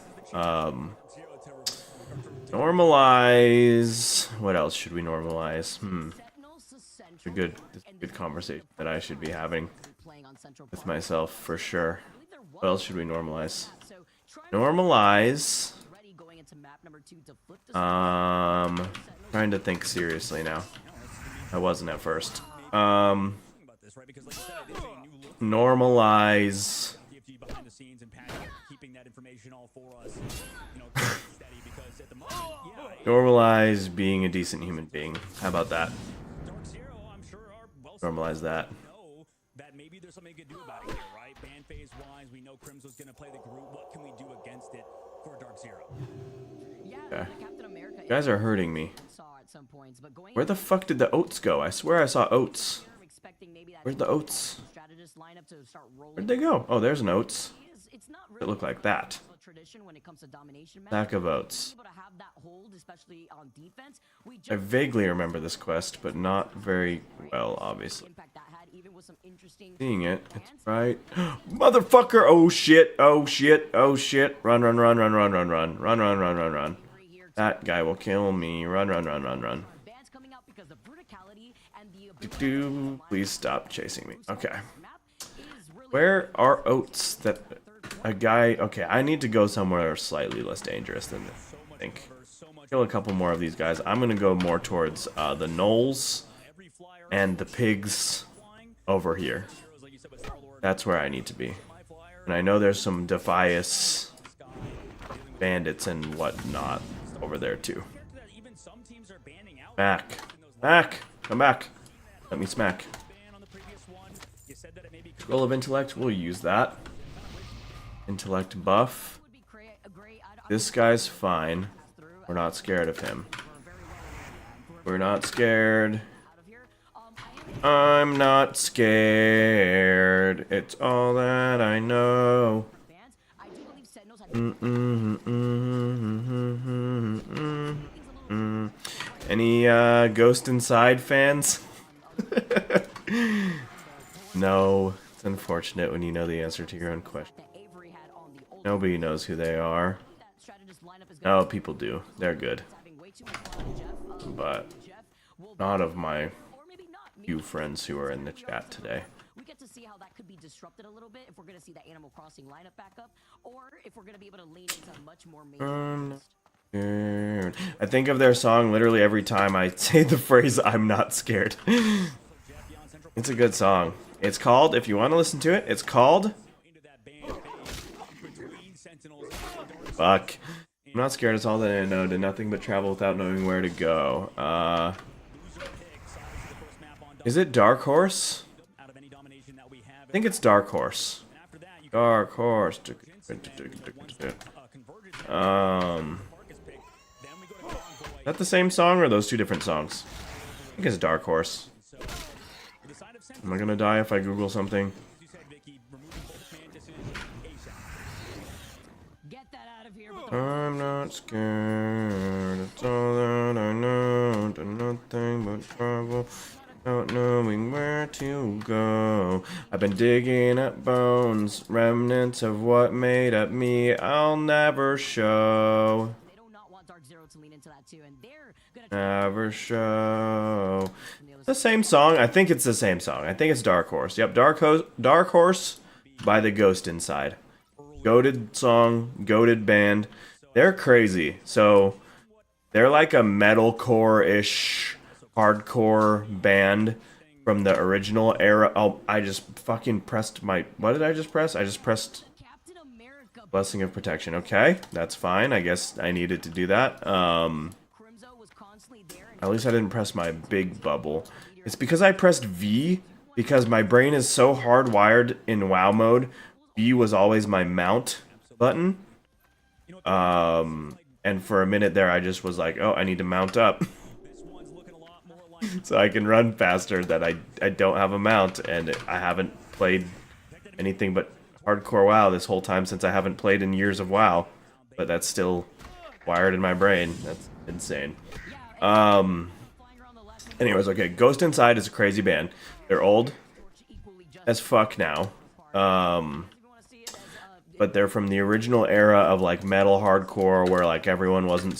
Normalize. What else should we normalize? It's a good conversation that I should be having with myself for sure. What else should we normalize? Normalize. Trying to think seriously now. I wasn't at first. Normalize. Normalize being a decent human being. How about that? Normalize that. That maybe there's something you can do about it here, right? Ban phase wise, we know Crims was gonna play the group. What can we do against it for Dark Zero? Yeah, Okay. You guys are hurting me. Where the fuck did the oats go? I swear I saw oats. Where's the oats? Where'd they go? Oh, there's an oats. It looked like that. Sack of oats. I vaguely remember this quest, but not very well, obviously. Seeing it, it's right. Motherfucker! Oh shit! Oh shit! Oh shit! Run! Run! Run! Run! Run! Run! Run! Run! Run! Run! Run! Run! That guy will kill me. Run! Run! Run! Run! Run! Please stop chasing me. Okay. Where are oats that a guy... Okay, I need to go somewhere slightly less dangerous than this, I think. Kill a couple more of these guys. I'm going to go more towards the gnolls and the pigs over here. That's where I need to be. And I know there's some Defias bandits and whatnot over there too. Back. Back! Come back. Let me smack. Scroll of intellect, we'll use that. Intellect buff. This guy's fine. We're not scared of him. We're not scared. I'm not scared. It's all that I know. Any Ghost Inside fans? No, It's unfortunate when you know the answer to your own question. that Avery had on the old Nobody knows who they are. that strategist lineup is Oh, people do. They're good. having way too much fun with Jeff. But Jeff will not of my or maybe not. few friends who are in the chat today. We get to see how that could be disrupted a little bit if we're going to see that Animal Crossing lineup back up, or if we're going to be able to lean into much more main. I think of their song literally every time I say the phrase "I'm not scared." It's a good song. It's called, if you want to listen to it, it's called Fuck. I'm not scared, it's all that I know. Did nothing but travel without knowing where to go. Is it Dark Horse? I think it's Dark Horse. Dark Horse. Is that the same song or are those two different songs? I think it's Dark Horse. Am I gonna die if I Google something? Get that out of here. I'm not scared. It's all that I know. Do nothing but travel without knowing where to go. I've been digging up bones, remnants of what made up me. I'll never show. They do not want Dark Zero to lean into that too, and they're gonna Never show. The same song? I think it's the same song. I think it's Dark Horse. Yep, Dark Horse by the Ghost Inside. Goated song, goated band. They're crazy. So they're like a metalcore-ish, hardcore band from the original era. Oh, I just fucking pressed my... What did I just press? I just pressed Captain America. Blessing of Protection. Okay, that's fine. I guess I needed to do that. Crimzo was constantly there. And At least I didn't press my big bubble. It's because I pressed V, because my brain is so hardwired in WoW mode. V was always my mount button. And for a minute there, I just was like, oh, I need to mount up. So I can run faster, that I don't have a mount, and I haven't played anything but hardcore WoW this whole time since I haven't played in years of WoW. But that's still wired in my brain. That's insane. Anyways, okay, Ghost Inside is a crazy band. They're old as fuck now. But they're from the original era of like metal hardcore where like everyone wasn't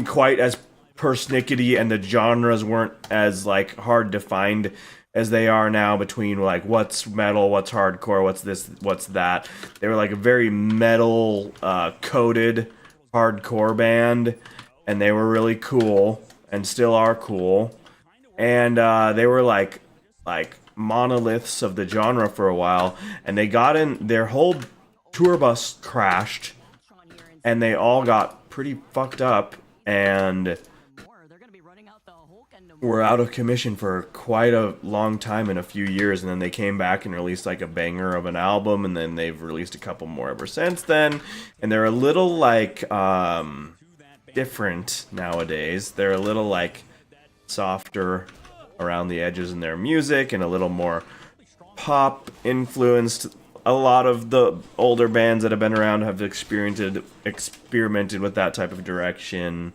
quite as persnickety and the genres weren't as like hard defined as they are now between like what's metal, what's hardcore, what's this, what's that. They were like a very metal coded hardcore band, and they were really cool and still are cool. And they were like monoliths of the genre for a while, and they got in, their whole tour bus crashed and they all got pretty fucked up and they're gonna be running out the Hulk and the were out of commission for quite a long time, in a few years, and then they came back and released like a banger of an album, and then they've released a couple more ever since then, and they're a little like different nowadays. They're a little like softer around the edges in their music and a little more pop influenced. A lot of the older bands that have been around have experimented with that type of direction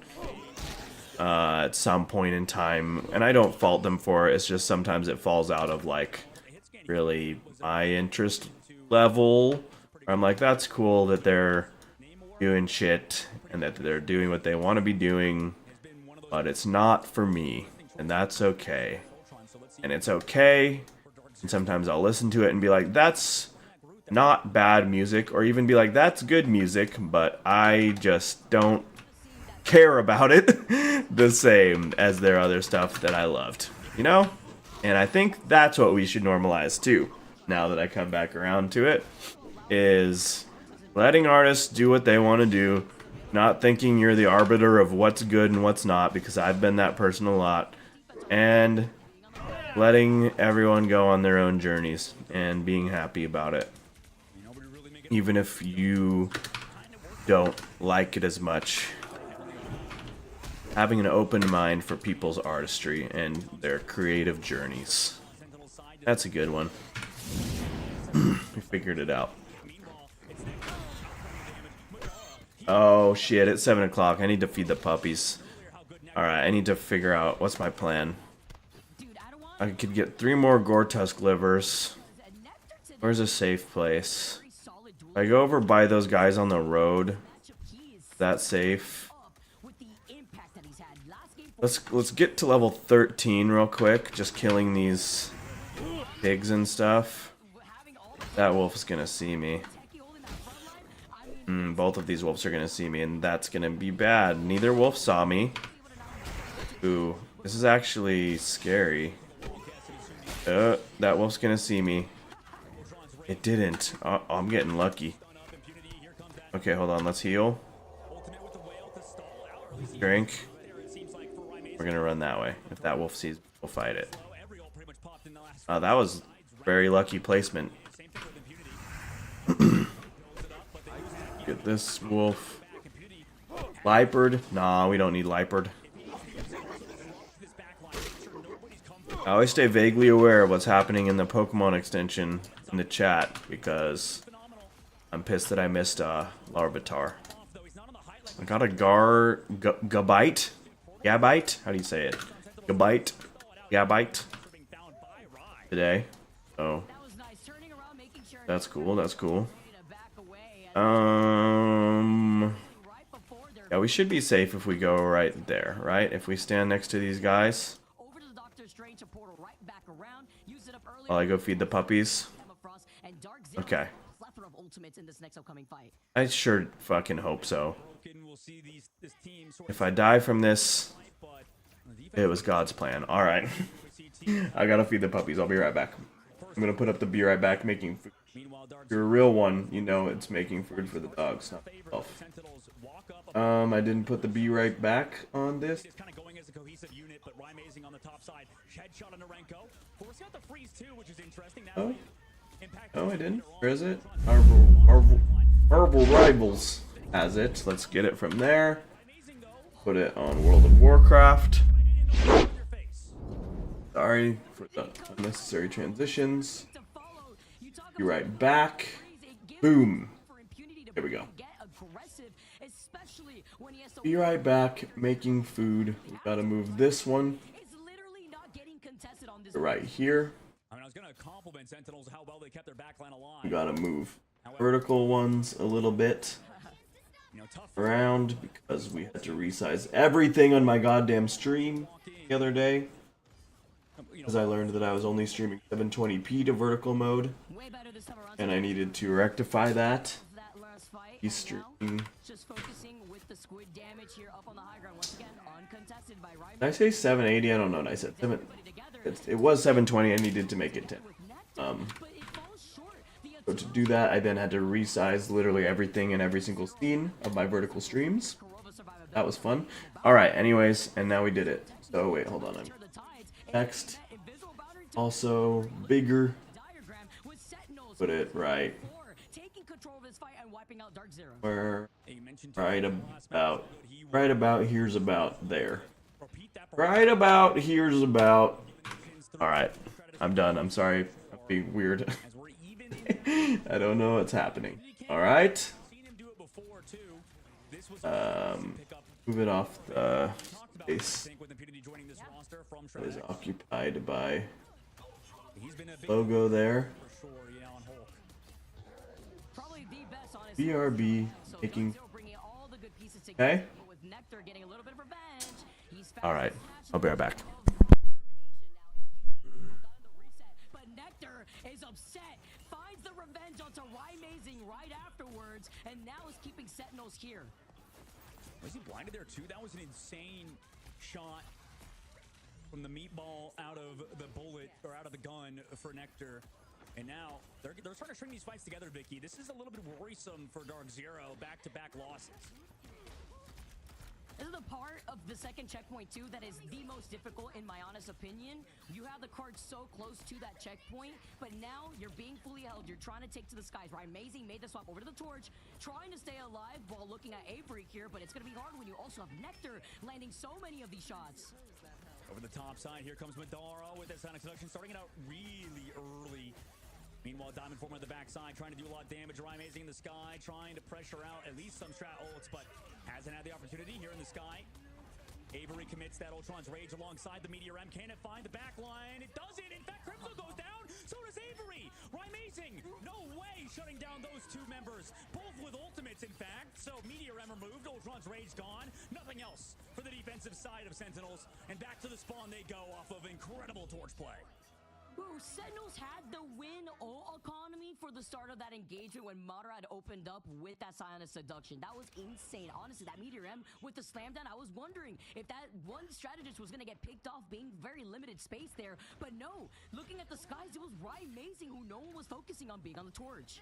at some point in time, and I don't fault them for it. It's just sometimes it falls out of like really my interest level. I'm like, that's cool that they're doing shit and that they're doing what they want to be doing, but it's not for me. And that's okay. And it's okay. And sometimes I'll listen to it and be like, that's not bad music. Or even be like, that's good music. But I just don't care about it the same as their other stuff that I loved. You know? And I think that's what we should normalize too. Now that I come back around to it. Is letting artists do what they want to do. Not thinking you're the arbiter of what's good and what's not. Because I've been that person a lot. And letting everyone go on their own journeys and being happy about it. Even if you don't like it as much. Having an open mind for people's artistry and their creative journeys. That's a good one. We figured it out. Oh shit, it's 7 o'clock. I need to feed the puppies. Alright, I need to figure out what's my plan. dude, I don't want I could get 3 more Gore-Tusk livers. Where's a safe place? If I go over by those guys on the road, is that safe? Let's get to level 13 real quick, just killing these pigs and stuff. That wolf's gonna see me. Both of these wolves are gonna see me, and that's gonna be bad. Neither wolf saw me. Ooh, this is actually scary. That wolf's gonna see me. It didn't. Oh, I'm getting lucky. Okay, hold on. Let's heal. Drink. We're gonna run that way. If that wolf sees, we'll fight it. That was very lucky placement. Get this wolf. Lipard. Nah, we don't need Lipard. I always stay vaguely aware of what's happening in the Pokemon extension in the chat because I'm pissed that I missed Larvitar. I got a Gabite? Gabite? How do you say it? Gabite? Gabite? Today. Oh. That's cool, that's cool. Yeah, we should be safe if we go right there, right? If we stand next to these guys. While I go feed the puppies. Okay. I sure fucking hope so. If I die from this, it was God's plan. Alright. I gotta feed the puppies. I'll be right back. I'm gonna put up the be right back making food. If you're a real one, you know it's making food for the dogs, not myself. I didn't put the be right back on this. Oh, I didn't. Where is it? Marvel Rivals has it. Let's get it from there. Put it on World of Warcraft. Sorry for the unnecessary transitions. Be right back. Boom. There we go. Be right back. Making food. We gotta move this one. Right here. We gotta move vertical ones a little bit around because we had to resize everything on my goddamn stream the other day. Because I learned that I was only streaming 720p to vertical mode, and I needed to rectify that. He's streaming. Did I say 780? I don't know. I said 7. It was 720. I needed to make it 10. So to do that, I then had to resize literally everything in every single scene of my vertical streams. That was fun. Alright, anyways, and now we did it. So wait, hold on. Next. Also, bigger. Put it right. Where? Right about here's about there. Right about here's about. Alright, I'm done. I'm sorry. I'm being weird. I don't know what's happening. Alright. Move it off the space that is occupied by logo there. BRB making. Okay. Alright, I'll be right back. But Nectar is upset, finds the revenge onto Rymazing right afterwards, and now is keeping Sentinels here. Was he blinded there too? That was an insane shot from the meatball out of the bullet, or out of the gun for Nectar. And now, they're trying to string these fights together, Vicky. This is a little bit worrisome for Dark Zero, back-to-back losses. This is the part of the second checkpoint too that is the most difficult in my honest opinion. You have the card so close to that checkpoint, but now you're being fully held. You're trying to take to the skies, right? Amazing made the swap over to the torch, trying to stay alive while looking at a break here, but it's gonna be hard when you also have Nectar landing so many of these shots. Over the top side, here comes Madara with that Sonic Seduction, starting it out really early. Meanwhile, Diamond Form on the backside, trying to do a lot of damage. Rymazing in the sky, trying to pressure out at least some strat ults, but hasn't had the opportunity here in the sky. Avery commits that Ultron's Rage alongside the Meteor M. Can it find the back line? It doesn't. In fact, Crimson goes down. So does Avery. Amazing. No way shutting down those two members. Both with ultimates, in fact. So Meteor M removed. Ultron's Rage gone. Nothing else for the defensive side of Sentinels. And back to the spawn they go off of incredible torch play. Bro, Sentinels had the win all economy for the start of that engagement when Madara had opened up with that Silent Seduction. That was insane. Honestly, that Meteor M with the slam down, I was wondering if that one strategist was going to get picked off, being very limited space there. But no, looking at the skies, it was Amazing, who no one was focusing on being on the torch.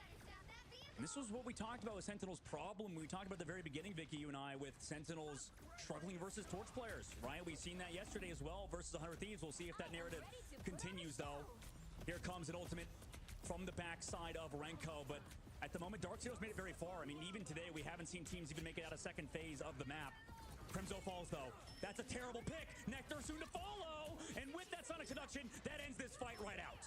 And this was what we talked about with Sentinel's problem. We talked about at the very beginning, Vicky, you and I, with Sentinels struggling versus Torch players, right? We've seen that yesterday as well versus 100 Thieves. We'll see if that narrative continues, though. Here comes an ultimate from the backside of Renko, but at the moment, Dark Zero's made it very far. I mean, even today, we haven't seen teams even make it out of second phase of the map. Crimzo falls, though. That's a terrible pick. Nectar soon to follow. And with that Sonic Seduction, that ends this fight right out.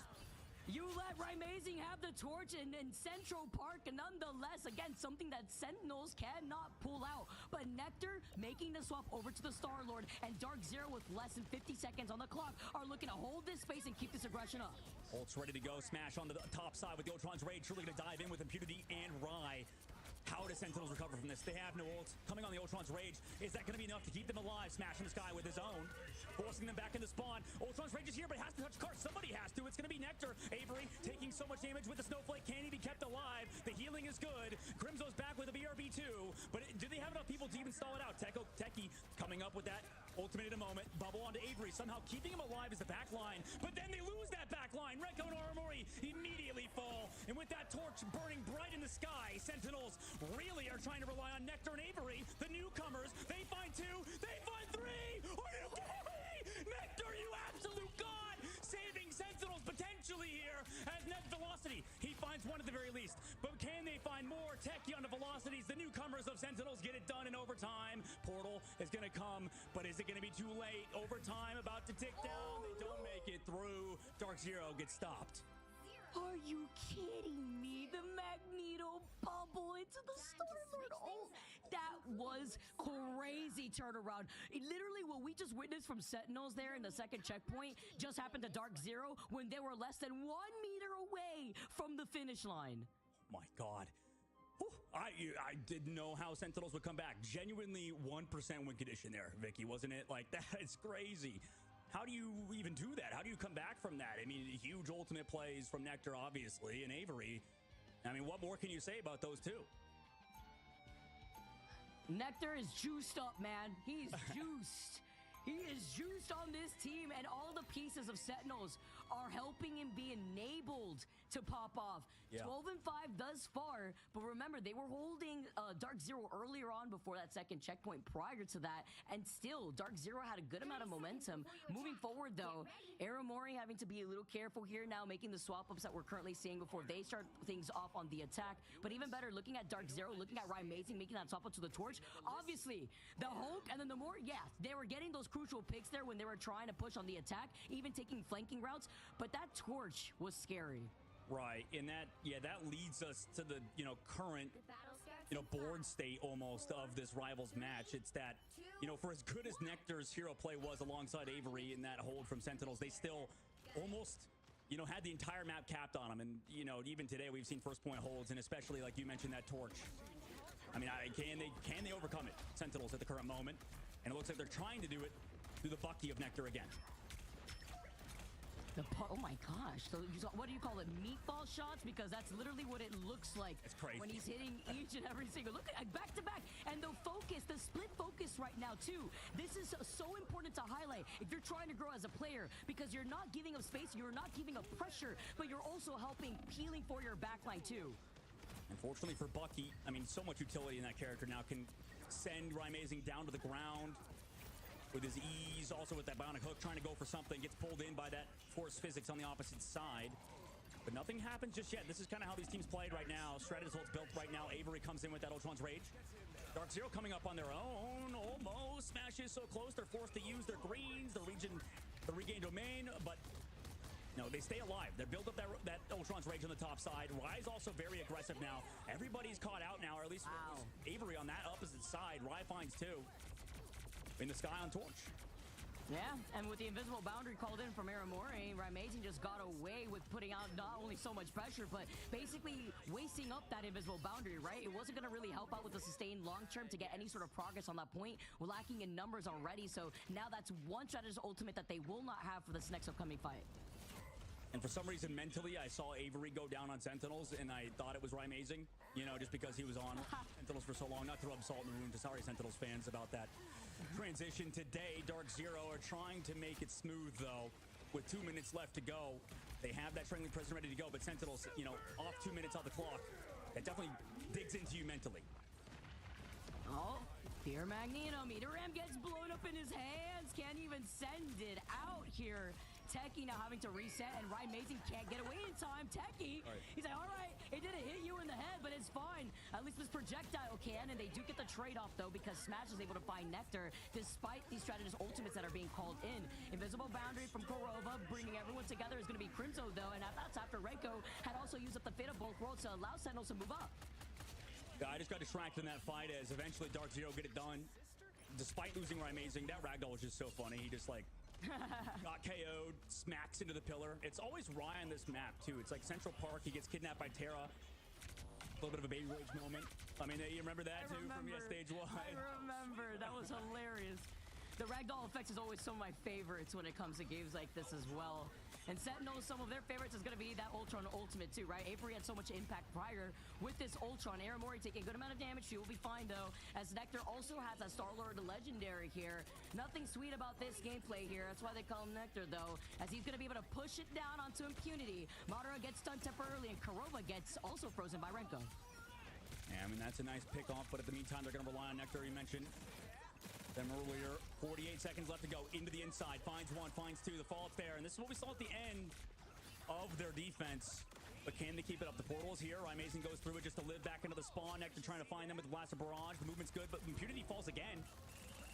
You let Amazing have the torch in Central Park, and nonetheless, again, something that Sentinels cannot pull out. But Nectar making the swap over to the Star-Lord, and Dark Zero with less than 50 seconds on the clock are looking to hold this space and keep this aggression up. Ult's ready to go. Smash on the top side with the Ultron's Rage. Truly going to dive in with Impunity and Rai. How do Sentinels recover from this? They have no ult. Coming on the Ultron's Rage. Is that going to be enough to keep them alive? Smashing the sky with his own. Forcing them back into spawn. Ultron's Rage is here, but has to touch cart. Somebody has to. It's going to be Nectar. Avery taking so much damage with the Snowflake. Can he be kept alive? The healing is good. Crimzo's back with a BRB2. But do they have enough people to even stall it out? Techie coming up with that ultimate in a moment. Bubble onto Avery. Somehow keeping him alive is the back line. But then they lose that back line. Renko and Aramori immediately fall. And with that torch burning bright in the sky, Sentinels really are trying to rely on Nectar and Avery, the newcomers. They find two, they find three. Are you kidding me? Nectar, you absolute god, saving Sentinels potentially here as net velocity. He finds one at the very least, but can they find more? Techie on the velocities. The newcomers of Sentinels get it done in overtime. Portal is going to come, but is it going to be too late? Overtime about to tick down. They don't make it through. Dark Zero gets stopped. Are you kidding me? The Magneto bubble into the Star-Lord. Oh, that was crazy turnaround. Literally, what we just witnessed from Sentinels there in the second checkpoint just happened to Dark Zero when they were less than 1 meter away from the finish line. Oh my God. Whew. I didn't know how Sentinels would come back. Genuinely 1% win condition there, Vicky, wasn't it? Like, that is crazy. How do you even do that? How do you come back from that? I mean, huge ultimate plays from Nectar, obviously, and Avery. I mean, what more can you say about those two? Nectar is juiced up, man. He's juiced. He is juiced on this team, and all the pieces of Sentinels are helping him be enabled to pop off. Yeah. 12-5 thus far, but remember, they were holding Dark Zero earlier on before that second checkpoint prior to that, and still, Dark Zero had a good amount of momentum. Moving forward, though, Aramori having to be a little careful here now, making the swap-ups that we're currently seeing before they start things off on the attack. But even better, looking at Dark Zero, looking at Amazing, making that swap-up to the torch. Obviously, the Hulk, and then the more, yeah, they were getting those crucial picks there when they were trying to push on the attack, even taking flanking routes, but that torch was scary. Right, and that leads us to the current board state almost of this rivals match. It's that for as good as Nectar's hero play was alongside Avery in that hold from Sentinels, they still almost had the entire map capped on them. And even today we've seen first point holds, and especially like you mentioned, that torch. I mean, can they overcome it? Sentinels at the current moment, and it looks like they're trying to do it through the Bucky of Nectar again. Oh my gosh. So what do you call it? Meatball shots? Because that's literally what it looks like. It's crazy. When he's hitting each and every single. Look at back to back. And the focus, the split focus right now too. This is so important to highlight if you're trying to grow as a player, because you're not giving up space, you're not giving up pressure, but you're also helping peeling for your backline too. Unfortunately for Bucky, I mean, so much utility in that character now. Can send Amazing down to the ground with his ease, also with that bionic hook, trying to go for something, gets pulled in by that force physics on the opposite side. But nothing happens just yet. This is kind of how these teams played right now. Stratus ult's built right now. Avery comes in with that Ultron's Rage. Dark Zero coming up on their own, almost. Smashes so close, they're forced to use their greens, the regain domain, but no, they stay alive. They build up that Ultron's Rage on the top side. Rai's also very aggressive now. Everybody's caught out now, or at least Avery on that opposite side. Rai finds two. in the sky on Torch. Yeah, and with the invisible boundary called in from Aramori, Amazing just got away with putting out not only so much pressure, but basically wasting up that invisible boundary, right? It wasn't going to really help out with the sustained long term to get any sort of progress on that point. We're lacking in numbers already, so now that's one strategist ultimate that they will not have for this next upcoming fight. And for some reason, mentally, I saw Avery go down on Sentinels, and I thought it was Amazing, you know, just because he was on Sentinels for so long. Not to rub salt in the wound to sorry Sentinels fans about that transition today. Dark Zero are trying to make it smooth, though, with 2 minutes left to go. They have that Strangling Prison ready to go, but Sentinels, you know, off 2 minutes off the clock. That definitely digs into you mentally. Oh, Fear Magneto. Meter Ram gets blown up in his hands. Can't even send it out here. Techie now having to reset, and Amazing can't get away in time. Techie, he's like, all right, it didn't hit you in the head, but it's fine. At least this projectile can, and they do get the trade-off, though, because Smash is able to find Nectar, despite these strategist ultimates that are being called in. Invisible Boundary from Korova, bringing everyone together is going to be Crimzo, though, and that's after Reiko had also used up the Fate of both worlds to allow Sentinels to move up. I just got distracted in that fight as eventually Dark Zero get it done. Despite losing Amazing, that ragdoll was just so funny. He just, like, got KO'd, smacks into the pillar. It's always Rye on this map, too. It's like Central Park. He gets kidnapped by Terra. A little bit of a Baby Rage moment. I mean, you remember that, too, from Stage 1? I remember. That was hilarious. The ragdoll effects is always some of my favorites when it comes to games like this as well. And Sentinels, some of their favorites is going to be that Ultron ultimate too, right? Avery had so much impact prior with this Ultron. Aramori taking a good amount of damage. She will be fine though, as Nectar also has that Star-Lord legendary here. Nothing sweet about this gameplay here. That's why they call him Nectar though, as he's going to be able to push it down onto impunity. Madara gets stunned temporarily, and Korova gets also frozen by Renko. Yeah, I mean, that's a nice pick off, but at the meantime, they're going to rely on Nectar, you mentioned them earlier. 48 seconds left to go. Into the inside. Finds one, finds two. The follow-up there. And this is what we saw at the end of their defense. But can they keep it up? The portal is here. Amazing goes through it just to live back into the spawn. Nectar trying to find them with the Blast of Barrage. The movement's good, but Impunity falls again.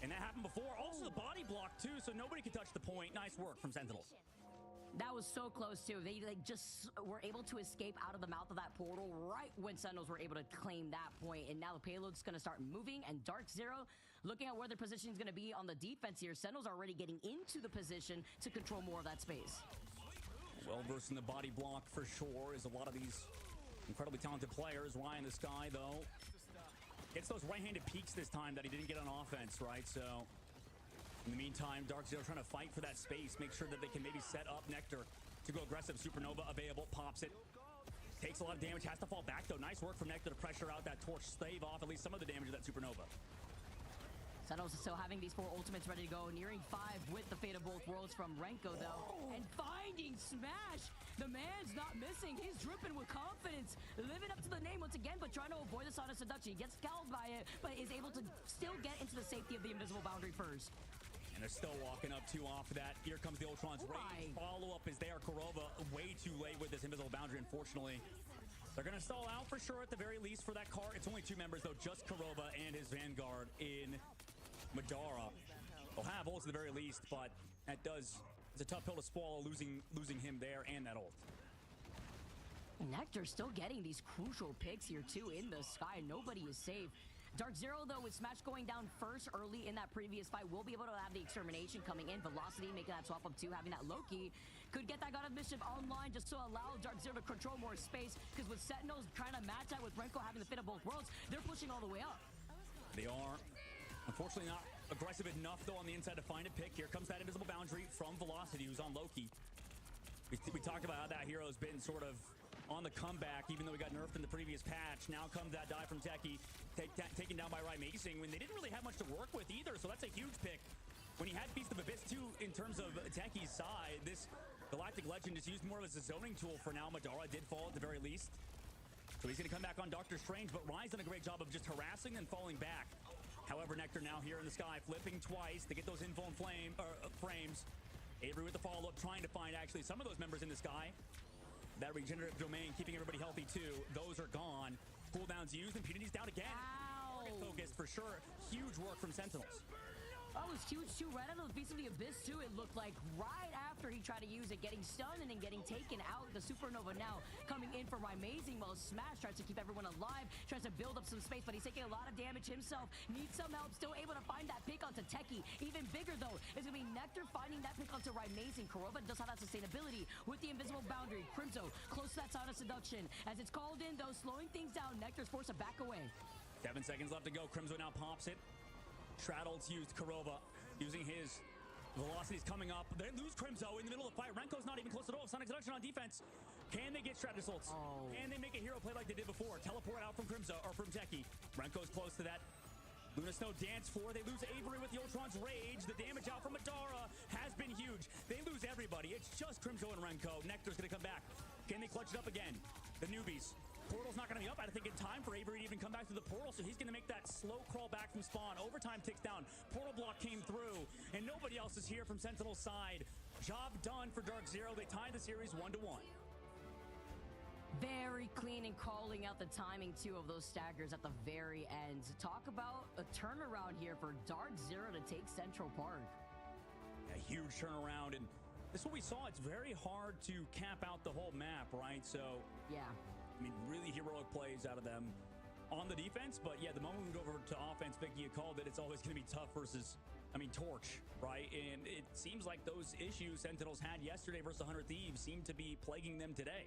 And that happened before. Also the body block, too, so nobody can touch the point. Nice work from Sentinels. That was so close, too. They just were able to escape out of the mouth of that portal right when Sentinels were able to claim that point. And now the payload's going to start moving. And Dark Zero, looking at where their position is going to be on the defense here, Sentinels are already getting into the position to control more of that space. Well versed in the body block for sure, is a lot of these incredibly talented players. Ryan the Sky, though, gets those right-handed peaks this time that he didn't get on offense, right? So in the meantime, Dark Zero trying to fight for that space, make sure that they can maybe set up Nectar to go aggressive. Supernova available, pops it. Takes a lot of damage, has to fall back, though. Nice work from Nectar to pressure out that torch, stave off at least some of the damage of that Supernova. Sentinels still having these 4 ultimates ready to go, nearing 5 with the Fate of both worlds from Renko, though. And finding Smash! The man's not missing. He's dripping with confidence, living up to the name once again, but trying to avoid the Sonic Seduction. He gets scalded by it, but is able to still get into the safety of the invisible boundary first. And they're still walking up 2 off of that. Here comes the Ultron's rage. Follow-up is there. Korova way too late with this invisible boundary, unfortunately. They're going to stall out for sure, at the very least, for that car. It's only 2 members, though, just Korova and his Vanguard in Madara. They'll have ults at the very least, but that it's a tough pill to swallow, losing him there and that ult. Nectar still getting these crucial picks here, too, in the sky. Nobody is safe. Dark Zero, though, with Smash going down first early in that previous fight, will be able to have the Extermination coming in. Velocity making that swap up too, having that Loki. Could get that God of Mischief online just to allow Dark Zero to control more space, because with Sentinels trying to match that with Renko having the Fate of both worlds, they're pushing all the way up. They are. Unfortunately not aggressive enough, though, on the inside to find a pick. Here comes that invisible boundary from Velocity, who's on Loki. We talked about how that hero's been sort of on the comeback, even though we got nerfed in the previous patch. Now comes that dive from Techie, taken down by Amazing, when they didn't really have much to work with either, so that's a huge pick. When he had Feast of Abyss, too, in terms of Techie's side, this Galactic Legend is used more as a zoning tool for now. Madara did fall at the very least, so he's going to come back on Doctor Strange, but Ryan's done a great job of just harassing and falling back. However, Nectar now here in the sky, flipping twice to get those info and frames. Avery with the follow-up, trying to find actually some of those members in the sky. That regenerative domain, keeping everybody healthy too. Those are gone. Cooldowns used, Impunity's down again. Ow. Focused for sure. Huge work from Sentinels. That was huge too, right out of the Beast of the Abyss too. It looked like right after he tried to use it, getting stunned and then getting taken out. The Supernova now coming in for Amazing while Smash tries to keep everyone alive, tries to build up some space, but he's taking a lot of damage himself. Needs some help, still able to find that pick onto Techie. Even bigger though, is gonna be Nectar finding that pick onto Amazing. Kurova does have that sustainability with the invisible boundary. Crimzo close to that sound of seduction. As it's called in though, slowing things down, Nectar's forced to back away. 7 seconds left to go. Crimzo now pops it. Straddles used Kurova using his velocities coming up. They lose Crimzo in the middle of the fight. Renko's not even close at all. Sonic Seduction on defense. Can they get Stratusals? Oh. Can they make a hero play like they did before? Teleport out from Crimzo or from Techie. Renko's close to that. Luna Snow dance for. They lose Avery with the Ultron's Rage. The damage out from Madara has been huge. They lose everybody. It's just Crimzo and Renko. Nectar's going to come back. Can they clutch it up again? The newbies. Portal's not going to be up, I think, in time for Avery to even come back to the portal, so he's going to make that slow crawl back from spawn. Overtime ticks down. Portal block came through, and nobody else is here from Sentinel's side. Job done for Dark Zero. They tied the series 1-1. Very clean and calling out the timing too of those staggers at the very end. Talk about a turnaround here for Dark Zero to take Central Park. A huge turnaround, and this is what we saw. It's very hard to cap out the whole map, right? So yeah, I mean, really heroic plays out of them on the defense. But yeah, the moment we go over to offense, Vicky, you called it. It's always going to be tough versus, I mean, Torch, right? And it seems like those issues Sentinels had yesterday versus 100 Thieves seem to be plaguing them today.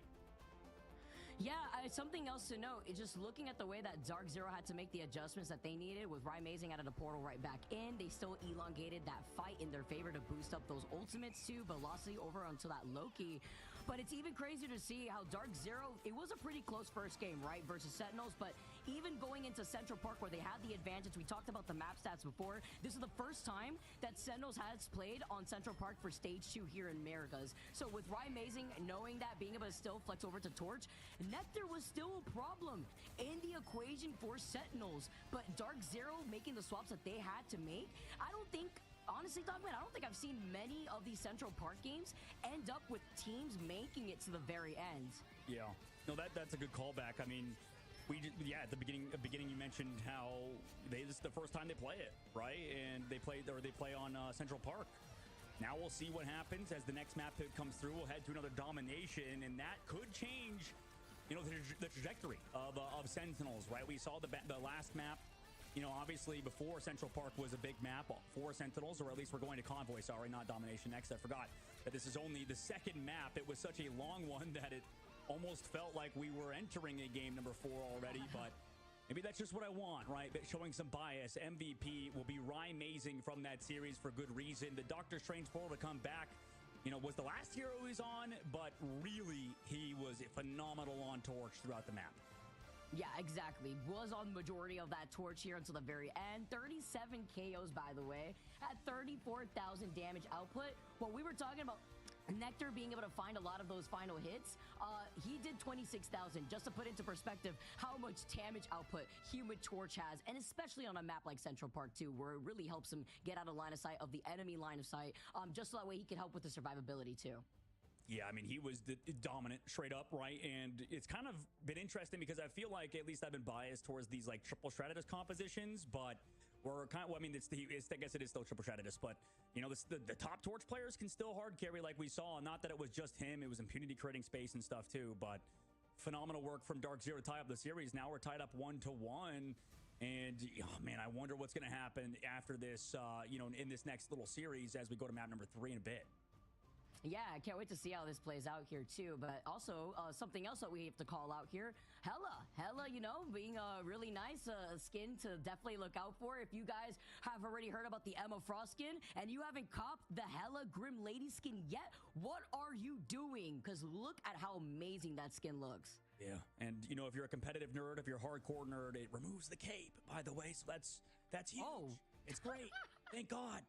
Yeah, something else to note is just looking at the way that Dark Zero had to make the adjustments that they needed with Amazing out of the portal right back in. They still elongated that fight in their favor to boost up those ultimates too, velocity over onto that Loki. But it's even crazier to see how Dark Zero, it was a pretty close first game, right, versus Sentinels, but even going into Central Park where they had the advantage, we talked about the map stats before, this is the first time that Sentinels has played on Central Park for Stage 2 here in Americas. So with Amazing knowing that, being able to still flex over to Torch, Nectar was still a problem in the equation for Sentinels, but Dark Zero making the swaps that they had to make, I don't think, honestly, Dogman, I don't think I've seen many of these Central Park games end up with teams making it to the very end. Yeah, no, that's a good callback. I mean, at the beginning you mentioned how this is the first time they play it, right? And they play on Central Park. Now we'll see what happens as the next map pick comes through. We'll head to another domination, and that could change, you know, the trajectory of Sentinels, right? We saw the last map, you know, obviously before Central Park was a big map for Sentinels, or at least we're going to Convoy, sorry, not Domination next. I forgot that this is only the second map. It was such a long one that it almost felt like we were entering a game number 4 already, but maybe that's just what I want, right? But showing some bias. MVP will be Amazing from that series for good reason. The Doctor Strange portal to come back, you know, was the last hero he's on, but really he was phenomenal on Torch throughout the map. Yeah, exactly. Was on the majority of that Torch here until the very end. 37 KOs, by the way, at 34,000 damage output. What we were talking about, Nectar being able to find a lot of those final hits, he did 26,000, just to put into perspective how much damage output Human Torch has, and especially on a map like Central Park 2, where it really helps him get out of line of sight of the enemy line of sight, just so that way he can help with the survivability too. Yeah, I mean, he was the dominant straight up, right? And it's kind of been interesting because I feel like at least I've been biased towards these like triple Stratus compositions, but we're kind of, well, I mean, I guess it is still triple Stratus, but you know, the top Torch players can still hard carry like we saw. Not that it was just him, it was Impunity creating space and stuff too, but phenomenal work from Dark Zero to tie up the series. Now we're tied up 1-1. And oh man, I wonder what's going to happen after this, you know, in this next little series as we go to map number 3 in a bit. Yeah, I can't wait to see how this plays out here too. But also something else that we have to call out here, Hella, you know, being a really nice skin to definitely look out for. If you guys have already heard about the Emma Frost skin and you haven't copped the Hella Grim Lady skin yet, what are you doing? Because look at how amazing that skin looks. Yeah, and you know, if you're a competitive nerd, if you're a hardcore nerd, it removes the cape, by the way, so that's huge. Oh. It's great. Thank God.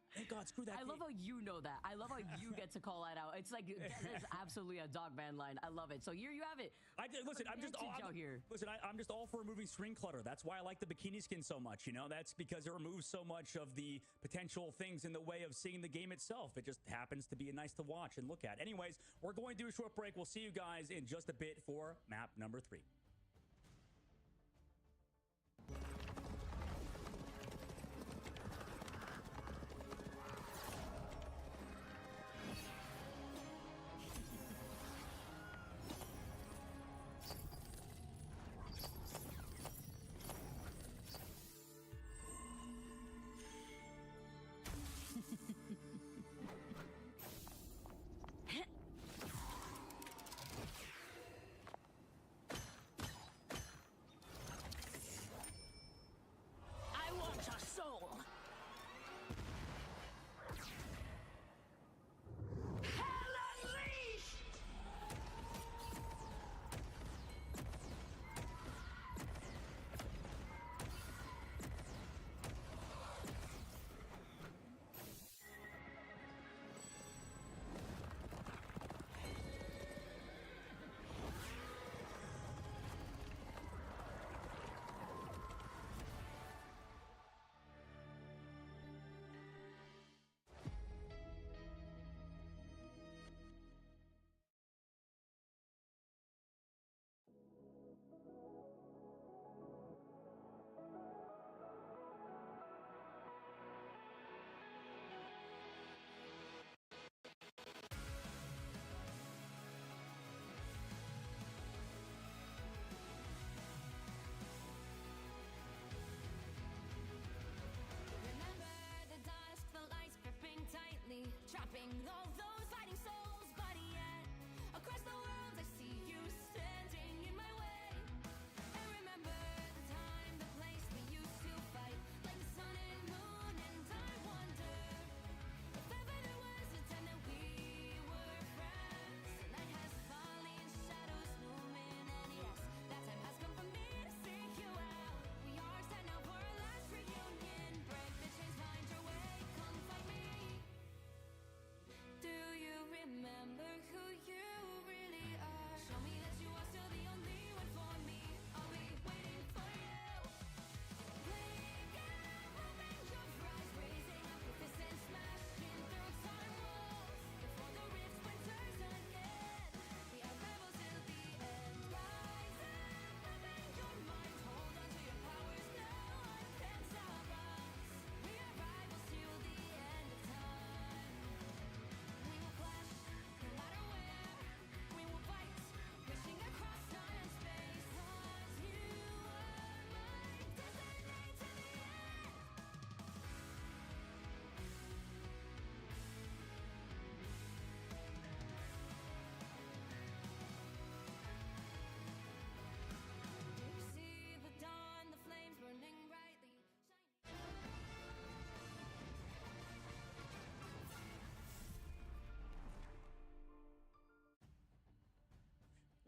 Screw that. I love how you know that. I love how you get to call that out. It's like, that is absolutely a Dogman line. I love it. So here you have it. I'm just all for removing screen clutter. That's why I like the bikini skin so much. You know, that's because it removes so much of the potential things in the way of seeing the game itself. It just happens to be nice to watch and look at. Anyways, we're going to do a short break. We'll see you guys in just a bit for map number 3.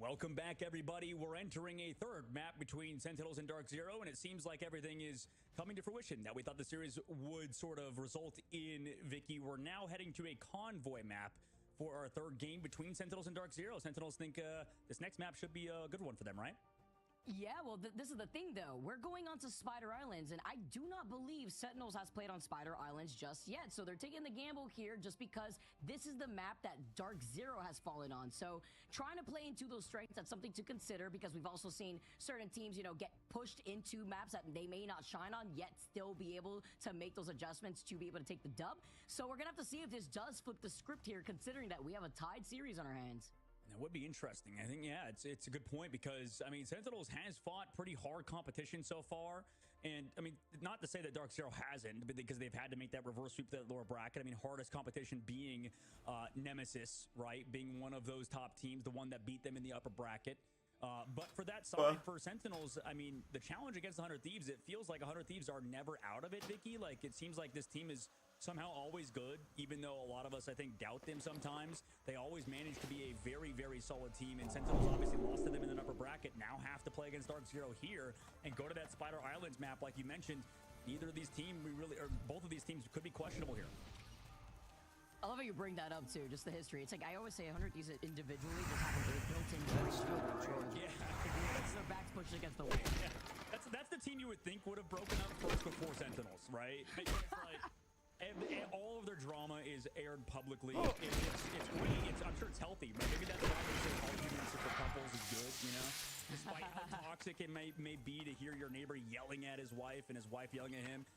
Welcome back, everybody. We're entering a third map between Sentinels and Dark Zero, and it seems like everything is coming to fruition that we thought the series would sort of result in. Vicky, we're now heading to a convoy map for our third game between Sentinels and Dark Zero. Sentinels think this next map should be a good one for them, right? Yeah, well, this is the thing, though. We're going on to Spider Islands, and I do not believe Sentinels has played on Spider Islands just yet. So they're taking the gamble here just because this is the map that Dark Zero has fallen on. So trying to play into those strengths, that's something to consider, because we've also seen certain teams, get pushed into maps that they may not shine on, yet still be able to make those adjustments to be able to take the dub. So we're going to have to see if this does flip the script here, considering that we have a tied series on our hands. That would be interesting. I think, yeah, it's a good point because, I mean, Sentinels has fought pretty hard competition so far. And, I mean, not to say that Dark Zero hasn't, but because they've had to make that reverse sweep to that lower bracket. I mean, hardest competition being Nemesis, right? Being one of those top teams, the one that beat them in the upper bracket. But for that side, for Sentinels, I mean, the challenge against the 100 Thieves, it feels like 100 Thieves are never out of it, Vicky. Like, it seems like this team is somehow always good, even though a lot of us, I think, doubt them sometimes. They always manage to be a very, very solid team, and Sentinels obviously lost to them in the upper bracket, now have to play against Dark Zero here and go to that Spider Islands map, like you mentioned. Neither of these teams, or both of these teams could be questionable here. I love how you bring that up, too, just the history. It's like, I always say 100 Thieves individually just have a built-in control. Yeah. That's their backs pushed against the wall. Yeah. That's the team you would think would have broken up first before Sentinels, right? It's like, and all of their drama is aired publicly. It's great. I'm sure it's healthy, but maybe that's why they say arguments for couples is good, Despite how toxic it may be to hear your neighbor yelling at his wife and his wife yelling at him.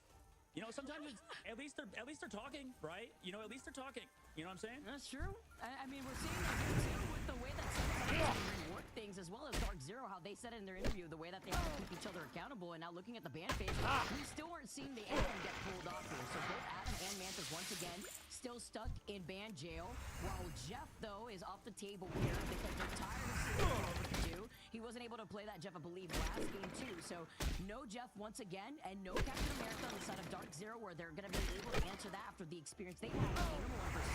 Sometimes it's, at least they're talking, right? At least they're talking. You know what I'm saying? That's true. I mean, we're seeing that here too with the way that Sentinels reward things, as well as Dark Zero, how they said in their interview, the way that they have to keep each other accountable. And now looking at the ban phase, we still aren't seeing the anthem get pulled off here. So both Adam and Mantis once again still stuck in ban jail, while Jeff though is off the table here because they're tired of seeing what he can do. He wasn't able to play that Jeff, I believe, last game too. So no Jeff once again, and no Captain America on the side of Dark Zero, where they're going to be able to answer that after the experience they had in Kingdom One versus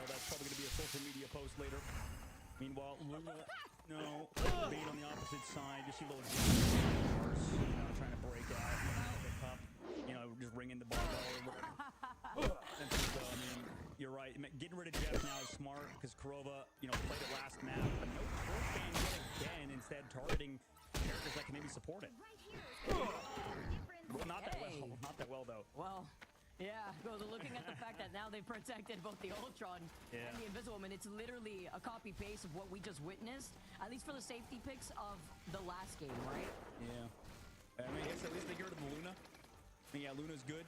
That's probably going to be a social media post later. Meanwhile, Luna, being on the opposite side, just see little trying to break out, pick up, just ringing the barbell. I mean, you're right. Getting rid of Jeff now is smart because Kurova, played it last map, but no torch ban yet again. Instead, targeting characters that can maybe support it. Well, not that well though. Well, yeah. Well, looking at the fact that now they've protected both the Ultron and the Invisible Man, it's literally a copy paste of what we just witnessed, at least for the safety picks of the last game, right? Yeah. I mean, I guess at least they get rid of the Luna. I mean, yeah, Luna's good.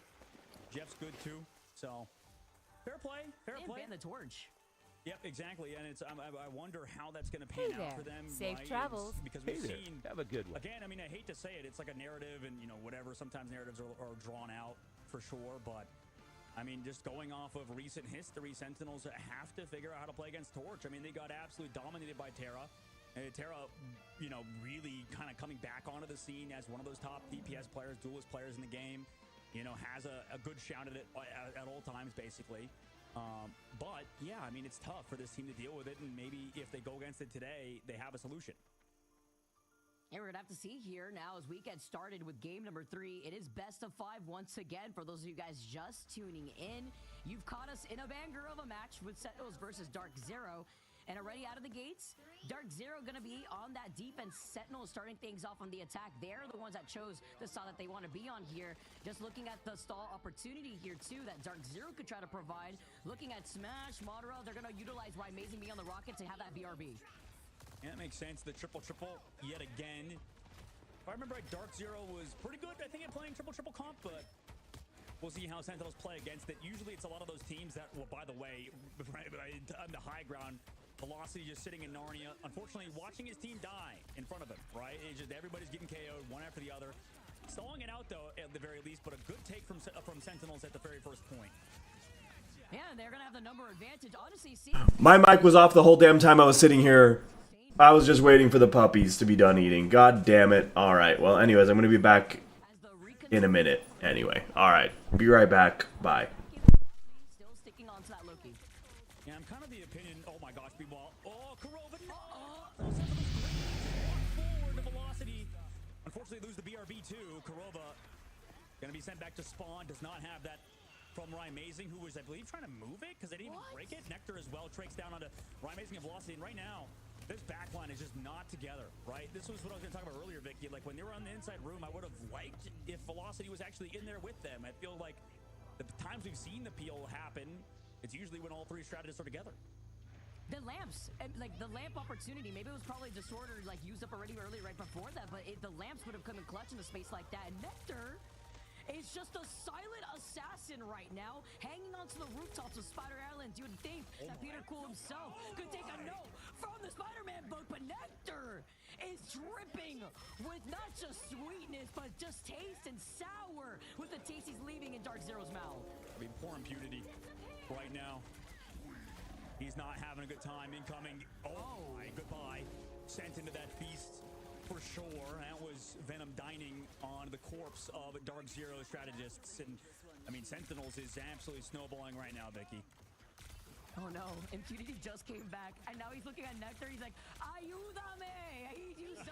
Jeff's good too. So, fair play. Fair play. And ban the torch. Yep, exactly, and I wonder how that's going to pan out for them. Safe travels. Because we've seen, have a good one. Again, I mean, I hate to say it, it's like a narrative, and whatever. Sometimes narratives are drawn out for sure, but I mean, just going off of recent history, Sentinels have to figure out how to play against Torch. I mean, they got absolutely dominated by Terra. Terra, really kind of coming back onto the scene as one of those top DPS players, duelist players in the game. Has a good shout at it at all times, basically. But yeah, I mean, it's tough for this team to deal with it, and maybe if they go against it today, they have a solution. And we're gonna have to see here now as we get started with game number 3. It is best of 5 once again. For those of you guys just tuning in, you've caught us in a banger of a match with Sentinels versus Dark Zero. And already out of the gates, Dark Zero gonna be on that defense. Sentinels starting things off on the attack. They're the ones that chose the style that they want to be on here. Just looking at the stall opportunity here too that Dark Zero could try to provide. Looking at Smash, Madara, they're gonna utilize Why Amazing Me on the Rocket to have that BRB. Yeah, that makes sense. The triple yet again. If I remember right, Dark Zero was pretty good, I think, at playing triple comp, but we'll see how Sentinels play against it. Usually it's a lot of those teams that, well, by the way, on the high ground, Velocity just sitting in Narnia, unfortunately watching his team die in front of him, right? It's just everybody's getting KO'd one after the other. Stalling it out, though, at the very least, but a good take from Sentinels at the very first point. Yeah, they're going to have the number advantage. Honestly, see... My mic was off the whole damn time I was sitting here. I was just waiting for the puppies to be done eating. God damn it. Alright, well, anyways, I'm going to be back in a minute. Anyway, alright. Be right back. Bye. Still sticking on to that Loki. Yeah, I'm kind of the opinion... Oh, my gosh, people... Oh, Kurova, no! 2. Kurova gonna be sent back to spawn. Does not have that from Amazing, who was, I believe, trying to move it because they didn't even break it. Nectar as well tracks down onto Amazing and Velocity. And right now, this backline is just not together, right? This was what I was going to talk about earlier, Vicky. Like, when they were on the inside room, I would have liked if Velocity was actually in there with them. I feel like the times we've seen the peel happen, it's usually when all three strategists are together. The lamps, like the lamp opportunity, maybe it was probably disorder, like used up already early right before that, but the lamps would have come in clutch in a space like that. And Nectar is just a silent assassin right now, hanging onto the rooftops of Spider Island. You would think that Peter Cool himself could take a note from the Spider-Man book, but Nectar is dripping with not just sweetness, but just taste and sour with the taste he's leaving in Dark Zero's mouth. I mean, poor Impunity right now. He's not having a good time incoming. Oh my, goodbye. Sent into that feast for sure. That was Venom dining on the corpse of Dark Zero strategists. And I mean, Sentinels is absolutely snowballing right now, Vicky. Oh no, Impunity just came back, and now he's looking at Nectar. He's like, "Ayúdame!" He used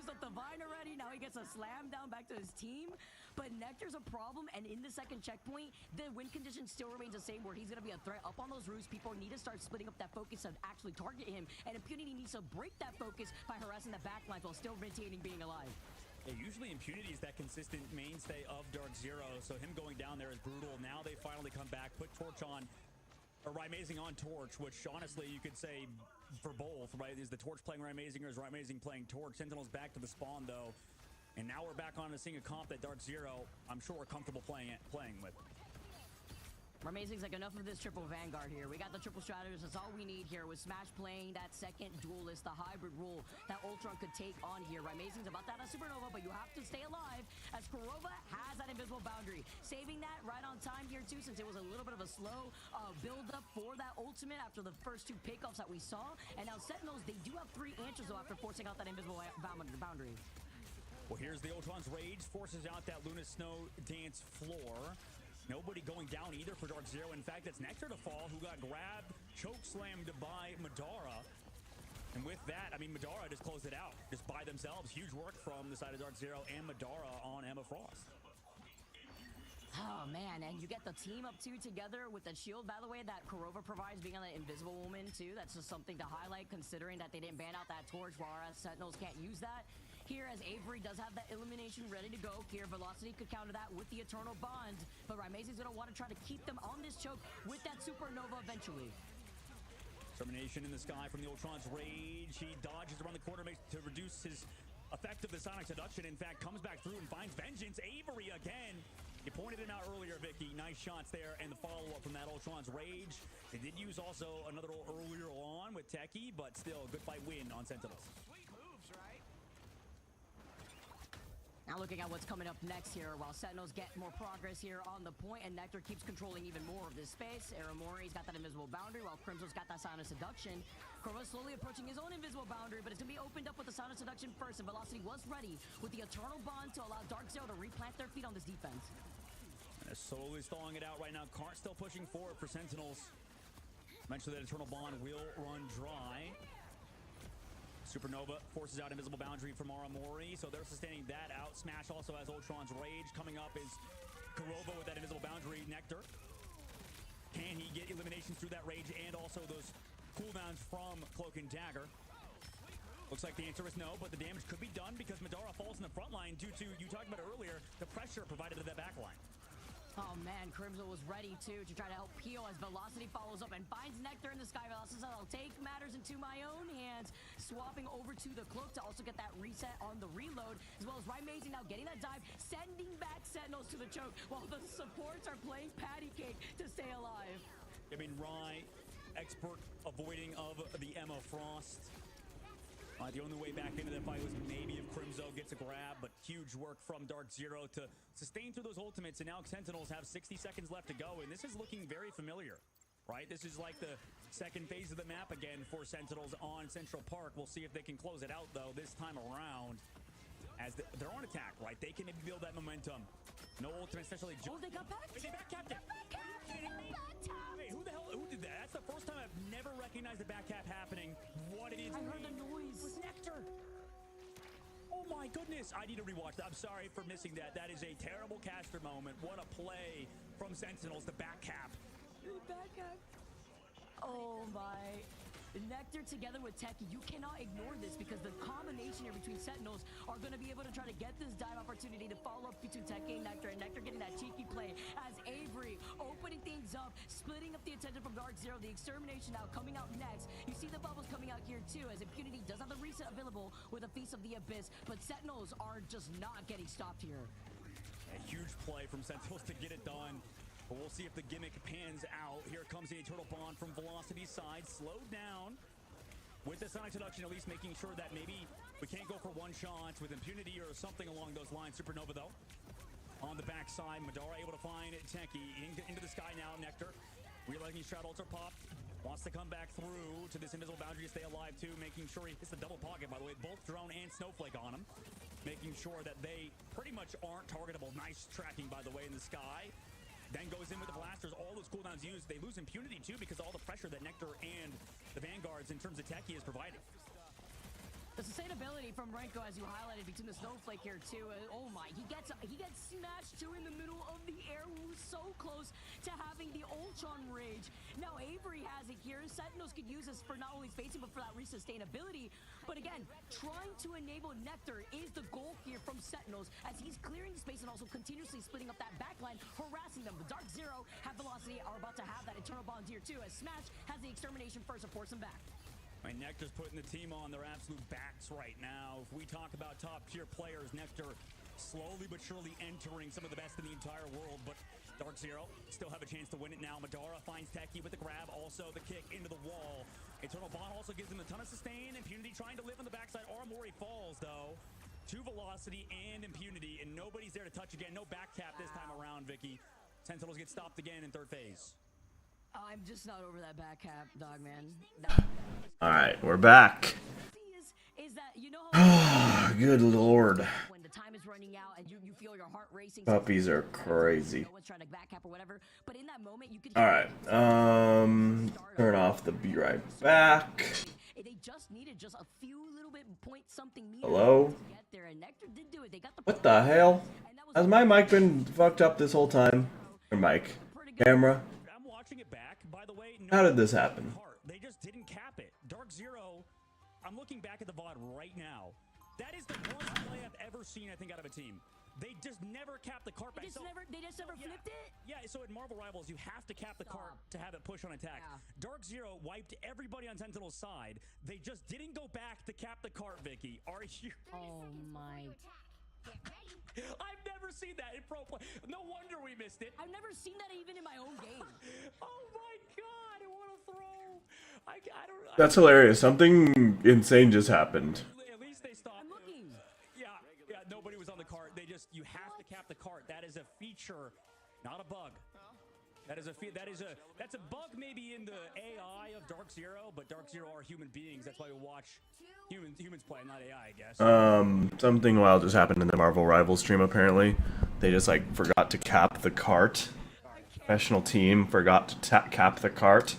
up the vine already. Now he gets a slam down back to his team. But Nectar's a problem, and in the second checkpoint, the win condition still remains the same, where he's gonna be a threat up on those roofs. People need to start splitting up that focus and actually target him. And Impunity needs to break that focus by harassing the backlines while still retaining being alive. Yeah, usually Impunity is that consistent mainstay of Dark Zero, so him going down there is brutal. Now they finally come back, put Torch on. Or Amazing on Torch, which honestly you could say for both, right? Is the Torch playing Amazing or is Amazing playing Torch? Sentinel's back to the spawn though, and now we're back on to seeing a comp that Dark Zero, I'm sure we're comfortable playing with. Amazing's like, enough of this triple Vanguard here. We got the triple strategist. That's all we need here. With Smash playing that second duelist, the hybrid role that Ultron could take on here. Amazing's about that as Supernova, but you have to stay alive as Kurova has that invisible boundary. Saving that right on time here too, since it was a little bit of a slow build up for that ultimate after the first two pickoffs that we saw. And now Sentinels, they do have 3 answers though after forcing out that invisible boundary. Well, here's the Ultron's Rage, forces out that Luna Snow dance floor. Nobody going down either for Dark Zero. In fact, it's Nectar to fall, who got grabbed, choke slammed by Madara. And with that, I mean, Madara just closed it out, just by themselves. Huge work from the side of Dark Zero and Madara on Emma Frost. Oh man, and you get the team up two together with the shield, by the way, that Kurova provides, being on the Invisible Woman too. That's just something to highlight, considering that they didn't ban out that torch, whereas Sentinels can't use that. Here, as Avery does have that elimination ready to go, here Velocity could counter that with the Eternal Bond, but Amazing's gonna want to try to keep them on this choke with that Supernova eventually. Termination in the sky from the Ultron's Rage. He dodges around the corner to reduce his effect of the Sonic Seduction. In fact, comes back through and finds Vengeance. Avery again. You pointed him out earlier, Vicky. Nice shots there, and the follow-up from that Ultron's Rage. They did use also another earlier on with Techie, but still, good fight win on Sentinels. Sweet moves, right? Now looking at what's coming up next here, while Sentinels get more progress here on the point, and Nectar keeps controlling even more of this space. Aramori's got that invisible boundary, while Crimson's got that Sonic Seduction. Kurva's slowly approaching his own invisible boundary, but it's going to be opened up with the Sonic Seduction first, and Velocity was ready with the Eternal Bond to allow Dark Zero to replant their feet on this defense. And they're slowly stalling it out right now. Cart still pushing forward for Sentinels. Eventually that Eternal Bond will run dry. Supernova forces out invisible boundary from Aramori, so they're sustaining that out. Smash also has Ultron's Rage. Coming up is Kurova with that invisible boundary. Nectar, can he get eliminations through that Rage and also those cooldowns from Cloak and Dagger? Looks like the answer is no, but the damage could be done because Madara falls in the front line due to, you talked about it earlier, the pressure provided to that back line. Oh man, Crimson was ready too to try to help peel as Velocity follows up and finds Nectar in the sky. Velocity says, "I'll take matters into my own hands," swapping over to the Cloak to also get that reset on the reload, as well as Amazing now getting that dive, sending back Sentinels to the choke, while the supports are playing patty cake to stay alive. I mean, Rai, expert avoiding of the Emma Frost. The only way back into that fight was maybe if Crimzo gets a grab, but huge work from Dark Zero to sustain through those ultimates, and now Sentinels have 60 seconds left to go, and this is looking very familiar, right? This is like the second phase of the map again for Sentinels on Central Park. We'll see if they can close it out, though, this time around, as they're on attack, right? They can maybe build that momentum. No ultimate, especially... Oh, they got back! Wait, they back capped it! Are you kidding me? Wait, who the hell, who did that? That's the first time I've never recognized the back cap happening. What it is. I heard the noise. It was Nectar. Oh my goodness. I need to rewatch that. I'm sorry for missing that. That is a terrible caster moment. What a play from Sentinels. The back cap. Back up. Oh my. Nectar together with Techie, you cannot ignore this because the combination here between Sentinels are going to be able to try to get this dive opportunity to follow up between Techie and Nectar getting that cheeky play as Avery opening things up, splitting up the attention from Dark Zero, the extermination now coming out next. You see the bubbles coming out here too as Impunity does have the reset available with a Feast of the Abyss, but Sentinels are just not getting stopped here. A huge play from Sentinels to get it done. But we'll see if the gimmick pans out. Here comes the Eternal Bond from Velocity's side. Slowed down with the Sonic Seduction, at least making sure that maybe we can't go for one shot with Impunity or something along those lines. Supernova, though, on the backside. Madara able to find Techie into the sky now. Nectar realizing Shroud Ultra popped. Wants to come back through to this invisible boundary to stay alive, too. Making sure he hits the double pocket, by the way. Both Drone and Snowflake on him. Making sure that they pretty much aren't targetable. Nice tracking, by the way, in the sky. Then goes in with the blasters, all those cooldowns used. They lose Impunity too because of all the pressure that Nectar and the Vanguards in terms of Techie is providing. The sustainability from Renko, as you highlighted, between the Snowflake here too. Oh my, he gets smashed too in the middle of the air. Who's so close to having the Ultron Rage. Now Avery has it here. Sentinels could use this for not only spacing but for that resustainability. But again, trying to enable Nectar is the goal here from Sentinels as he's clearing the space and also continuously splitting up that backline, harassing them. The Dark Zero have Velocity, are about to have that Eternal Bond here too, as Smash has the extermination first and force him back. And Nectar's putting the team on their absolute backs right now. If we talk about top-tier players, Nectar slowly but surely entering some of the best in the entire world. But Dark Zero still have a chance to win it now. Madara finds Techie with the grab, also the kick into the wall. Eternal Bond also gives him a ton of sustain. Impunity trying to live on the backside. Armory falls, though, to Velocity and Impunity, and nobody's there to touch again. No back cap this time around, Vicky. Sentinels get stopped again in third phase. I'm just not over that back cap, dog man. All right, we're back. Is that, you know how Good lord. when the time is running out and you feel your heart racing. Puppies are crazy. No one's trying to back cap or whatever, but in that moment you could. All right. Turn off the be right back. They just needed just a few little bit point something meters Hello? to get there, and Nectar did do it. They got the What the hell? and that was Has my mic been fucked up this whole time? Or mic? Camera? I'm watching it back, by the way. How did this happen? They just didn't cap it. Dark Zero, I'm looking back at the VOD right now. That is the worst play I've ever seen, I think, out of a team. They just never capped the cart back. they just never flipped it. Yeah, so in Marvel Rivals, you have to cap the cart to have it push on attack. Yeah. Dark Zero wiped everybody on Sentinel's side. They just didn't go back to cap the cart, Vicky. Are you? Oh my. I've never seen that in pro play. No wonder we missed it. I've never seen that even in my own game. Oh my god, what a throw. I don't. That's hilarious. Something insane just happened. At least they stopped. I'm looking. Yeah, nobody was on the cart. You have to cap the cart. That is a feature, not a bug. That's a bug maybe in the AI of Dark Zero, but Dark Zero are human beings. That's why we watch humans play, not AI, I guess. Something wild just happened in the Marvel Rivals stream, apparently. They just, like, forgot to cap the cart. Professional team forgot to cap the cart.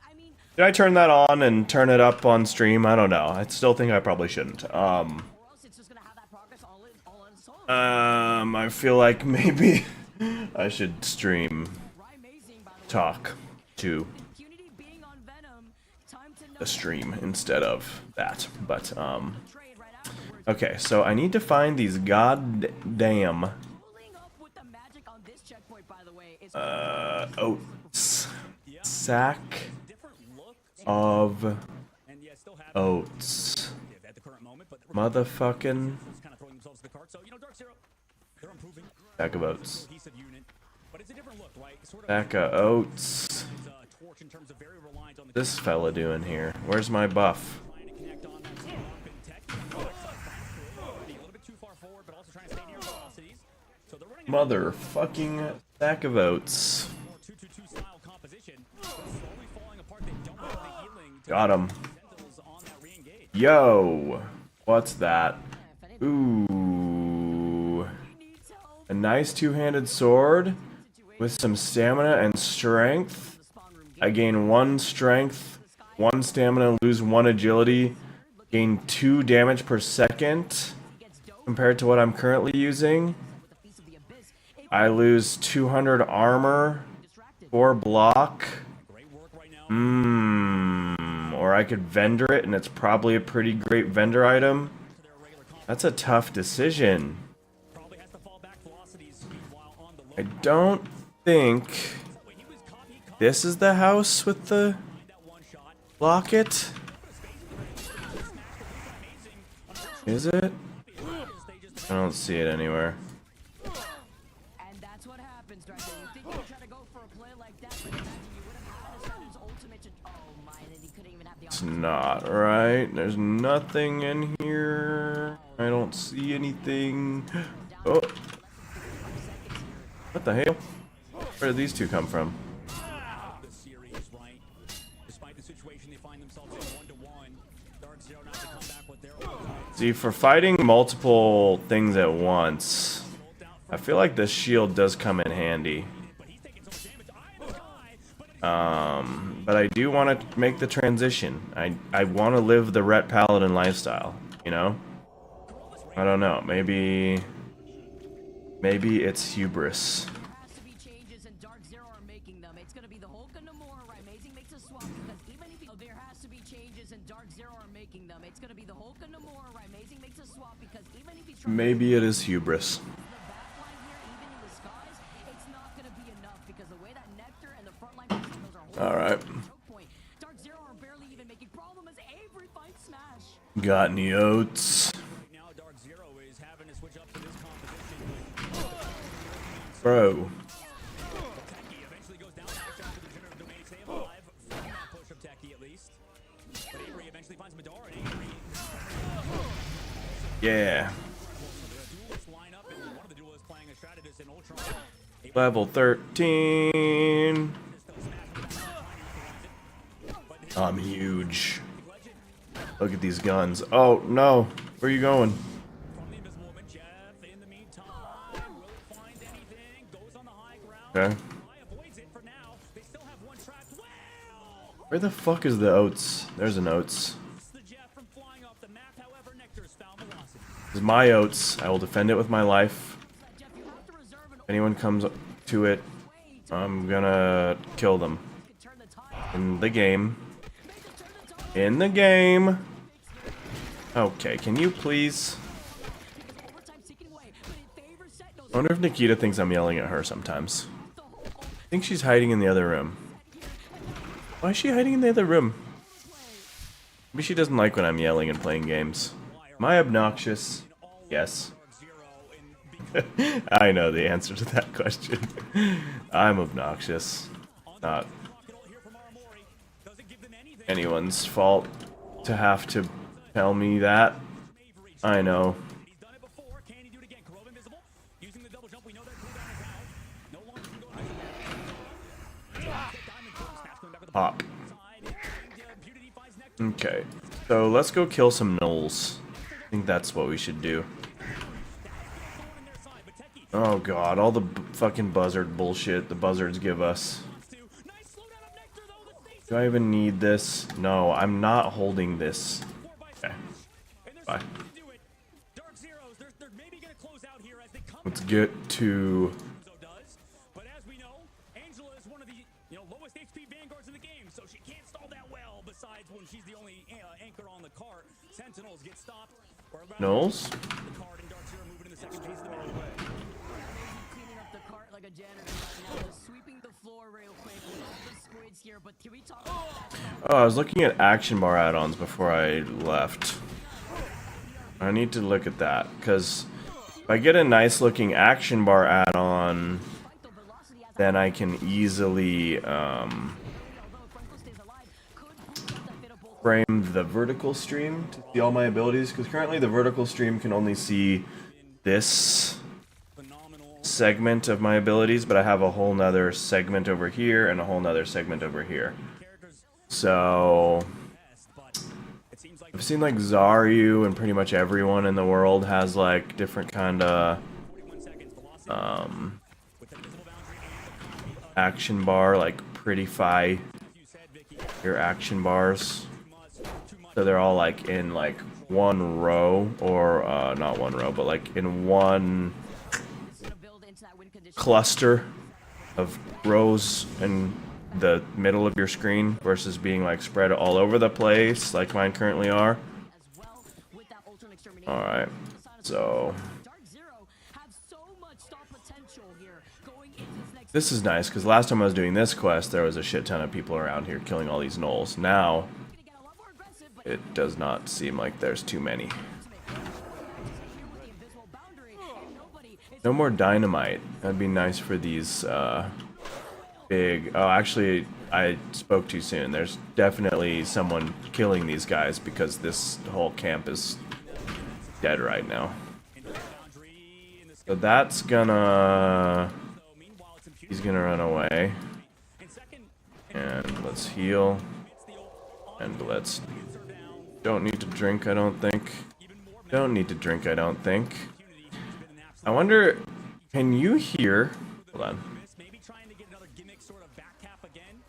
I mean, Did I turn that on and turn it up on stream? I don't know. I still think I probably shouldn't. or else it's just gonna have that progress all on its own. I feel like maybe I should stream Amazing, by the way. talk to Impunity being on Venom. Time to know the stream instead of that. But, trade right afterwards. okay, so I need to find these goddamn, Pulling up with the magic on this checkpoint, by the way, is oats. Sack Different look, of and yeah, still have oats. at the current moment, but Motherfucking kind of throwing themselves to the cart. So Dark Zero, they're improving. sack of oats. Cohesive unit, but it's a different look, right? Sort of Sack of oats. torch in terms of very reliant on the This fella doing here? Where's my buff? trying to connect on that swap and tech. A little bit too far forward, but also trying to stay near velocities. So they're running a Motherfucking sack of oats. more 2-2-2 style composition, but slowly falling apart. They don't have the healing to Got him. Sentinels on that re-engage. Yo, what's that? if anything Ooh, needs help. a nice two-handed sword with some stamina and strength. The spawn room I gain 1 strength, 1 stamina, lose 1 agility, gain 2 damage per second. gets dove compared to what I'm currently using. I lose 200 armor, 4 block. Or I could vendor it, and it's probably a pretty great vendor item. That's a tough decision. I don't think this is the house with the locket. Is it? I don't see it anywhere. And that's what happens, right there. You think you try to go for a play like that, but imagine you would have had Assassin's ultimate to... Oh my, and he couldn't even have the It's not right. There's nothing in here. I don't see anything. Oh. What the hell? Where did these two come from? The series, right? Despite the situation they find themselves in 1-1, Dark Zero not to come back with their See, for fighting multiple things at once, I feel like this shield does come in handy. But I do want to make the transition. I want to live the Ret Paladin lifestyle, you know? I don't know. Maybe it's hubris. has to be changes, and Dark Zero are making them. It's gonna be the Hulk and Namor, right? Amazing makes a swap because even if there has to be changes, and Dark Zero are making them. It's gonna be the Hulk and Namor, right? Amazing makes a swap because even if he's trying Maybe it is hubris. the backline here, even in the skies, it's not gonna be enough because the way that Nectar and the frontline those are All right. choke point. Dark Zero are barely even making problem as Avery finds Smash. Got any oats? now Dark Zero is having to switch up to this composition. Bro. Techie eventually goes down back after the generative domain stay alive. From that push of Techie at least. But Avery eventually finds Madara, and Avery Yeah. duelists line up, and one of the duelists playing a strategist in Ultron. Level 13. I'm huge. Look at these guns. Oh, no. Where are you going? From the Invisible Woman, Jeff, in the meantime, will find anything, goes on the high ground. Okay. I avoids it for now. They still have one trapped. Well, Where the fuck is the oats? There's an oats. it's the Jeff from flying off the map. However, Nectar's found velocity. This is my oats. I will defend it with my life. Jeff, you have to reserve an If anyone comes to it, I'm gonna kill them. turn the tide. In the game. In the game. Okay, can you please? Overtime seeking away, but it favors Sentinels. I wonder if Nikita thinks I'm yelling at her sometimes. I think she's hiding in the other room. Why is she hiding in the other room? Maybe she doesn't like when I'm yelling and playing games. Am I obnoxious? Yes. I know the answer to that question. I'm obnoxious. Not anyone's fault to have to tell me that. I know. He's done it before. Can he do it again? Kurova invisible. Using the double jump. We know that cooldown is out. No longer can go invisible. Pop. Okay. So let's go kill some gnolls. I think that's what we should do. Oh god, all the fucking buzzard bullshit the buzzards give us. Do I even need this? No, I'm not holding this. Okay. Bye. Let's get to... But as we know, Angela is one of the lowest HP vanguards in the game, so she can't stall that well. Besides, when she's the only anchor on the cart, Sentinels get stopped. Gnolls? The card and Dark Zero moving in the second phase of the way. Cleaning up the cart like a janitor right now. Sweeping the floor real quick with all the squids here, but can we talk about that? Oh, I was looking at action bar add-ons before I left. I need to look at that, because if I get a nice looking action bar add-on, then I can easily frame the vertical stream to see all my abilities, because currently the vertical stream can only see this segment of my abilities, but I have a whole nother segment over here and a whole nother segment over here. So I've seen like Zaryu and pretty much everyone in the world has like different kind of action bar, like Prettify your action bars. So they're all like in like one row, or not one row, but like in one cluster of rows in the middle of your screen versus being like spread all over the place like mine currently are. Alright, so this is nice because last time I was doing this quest there was a shit ton of people around here killing all these gnolls. Now it does not seem like there's too many. No more dynamite. That'd be nice for these big... Oh, actually, I spoke too soon. There's definitely someone killing these guys because this whole camp is dead right now. So that's gonna... He's gonna run away. And let's heal. And let's... Don't need to drink, I don't think. Don't need to drink, I don't think. I wonder, can you hear? Hold on. Maybe trying to get another gimmick sort of back cap again.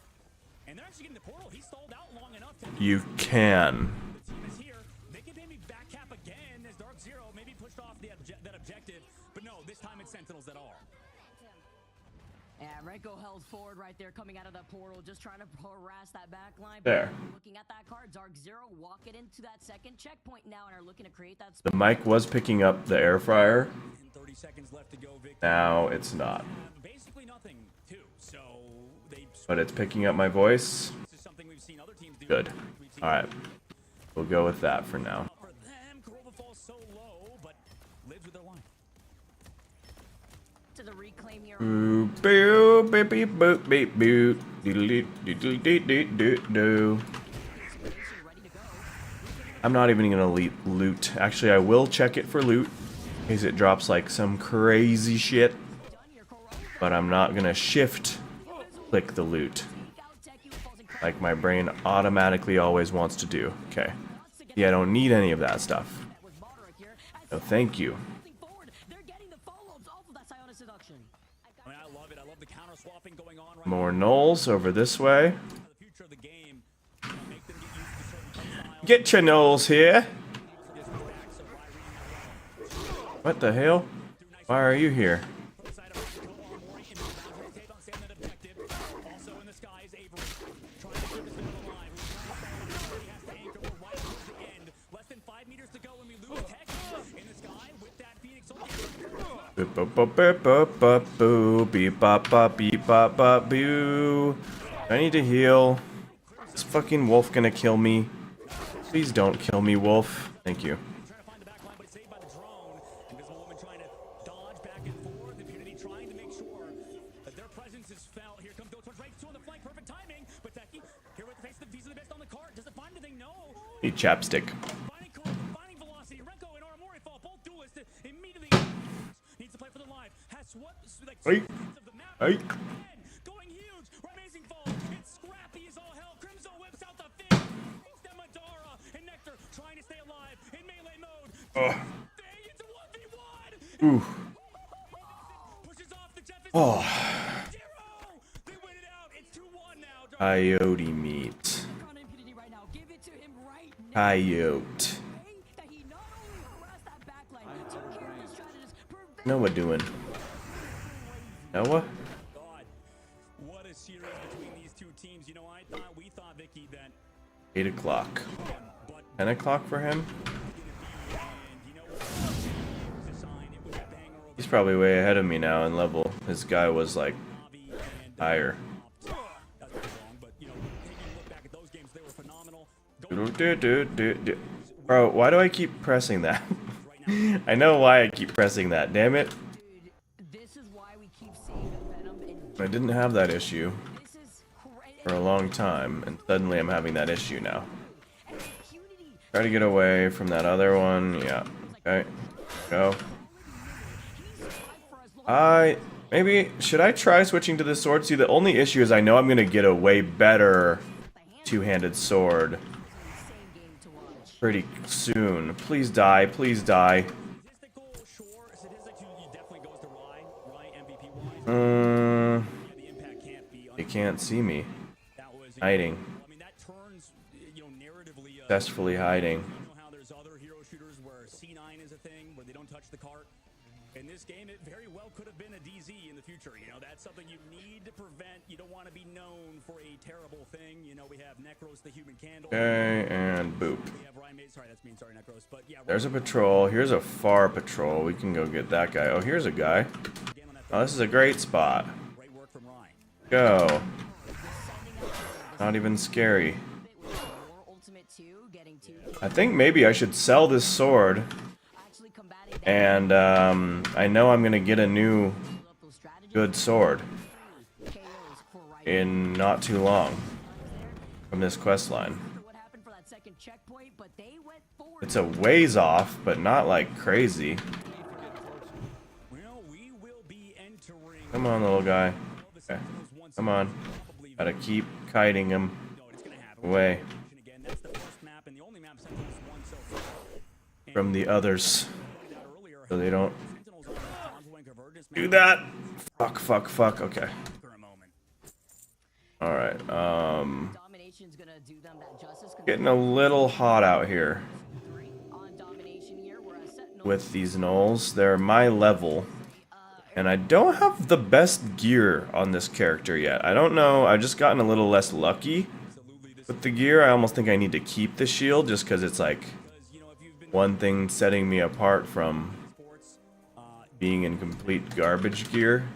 And they're actually getting the portal. He stalled out long enough to... You can. The team is here. They can maybe back cap again as Dark Zero maybe pushed off that objective. But no, this time it's Sentinels that are. Yeah, Renko held forward right there, coming out of that portal, just trying to harass that back line. There. Looking at that card, Dark Zero walk it into that second checkpoint now and are looking to create that. The mic was picking up the air fryer. 30 seconds left to go, Victor. Now it's not. Basically nothing, too. So they... But it's picking up my voice. This is something we've seen other teams do. Good. Alright. We'll go with that for now. For them, Corova falls so low, but lives with their life. To the reclaim here. Boo, boo, beep, beep, boop, beep, boop. Doodle, doodle, doodle, doodle. I'm not even gonna loot. Actually, I will check it for loot. In case it drops like some crazy shit. But I'm not gonna shift click the loot. Like my brain automatically always wants to do. Okay. Yeah, I don't need any of that stuff. No, thank you. More gnolls over this way. Get your gnolls here. What the hell? Why are you here? Boop boop boop boop boop boop boo beep bop bop beep bop bop boo. I need to heal. Is fucking wolf gonna kill me? Please don't kill me, wolf. Thank you. Need chapstick. Hey. Hey. Going huge. Amazing fall. It's scrappy as all hell. Crimzo whips out the fin. Instead Madara and Nectar trying to stay alive in melee mode. It's a 1v1. Ooh. Pushes off the deficit. Oh. Zero. They win it out. It's 2-1 now. Coyote meat. Coyote. Noah doing? Noah? God, what a series between these two teams. You know, we thought, Vicky, that 8 o'clock. 10 o'clock for him? He's probably way ahead of me now in level. His guy was like higher. Bro, why do I keep pressing that? I know why I keep pressing that, damn it. I didn't have that issue for a long time, and suddenly I'm having that issue now. Try to get away from that other one. Yeah. Okay. Go. Maybe, should I try switching to this sword? See, the only issue is I know I'm gonna get a way better two-handed sword pretty soon. Please die, please die. They can't see me. Hiding. Successfully hiding. thing where they don't touch the cart. In this game, it very well could have been a DZ in the future. You know, that's something you need to prevent. You don't want to be known for a terrible thing. You know, we have Necros, the human candle. Okay, and boop. We have Ryan Sorry, that's mean. Sorry, Necros. But yeah, There's a patrol. Here's a far patrol. We can go get that guy. Oh, here's a guy. Oh, this is a great spot. Great work from Ryan. Go. Not even scary. I think maybe I should sell this sword. And I know I'm gonna get a new good sword in not too long from this quest line. It's a ways off, but not like crazy. Come on, little guy. Okay. Come on. Gotta keep kiting him away from the others, so they don't do that. Fuck, fuck, fuck. Okay. Alright, getting a little hot out here with these gnolls. They're my level, and I don't have the best gear on this character yet. I don't know, I've just gotten a little less lucky with the gear. I almost think I need to keep the shield just because it's like one thing setting me apart from being in complete garbage gear.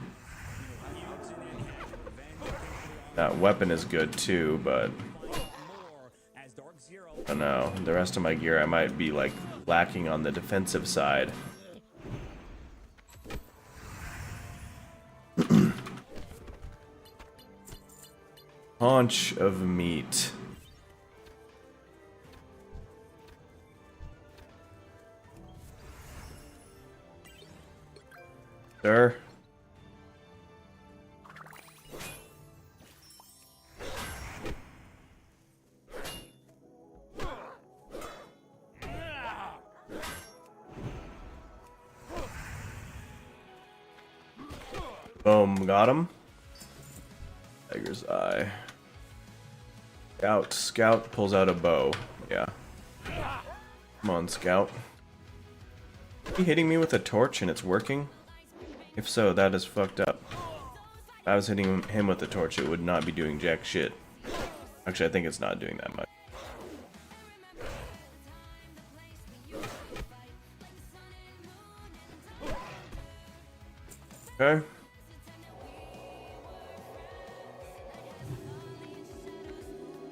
That weapon is good too, but I don't know. The rest of my gear I might be like lacking on the defensive side. Haunch of meat. Sir? Boom, got him. Tiger's eye. Scout pulls out a bow. Yeah. Come on, Scout. Is he hitting me with a torch and it's working? If so, that is fucked up. If I was hitting him with the torch, it would not be doing jack shit. Actually, I think it's not doing that much. Okay.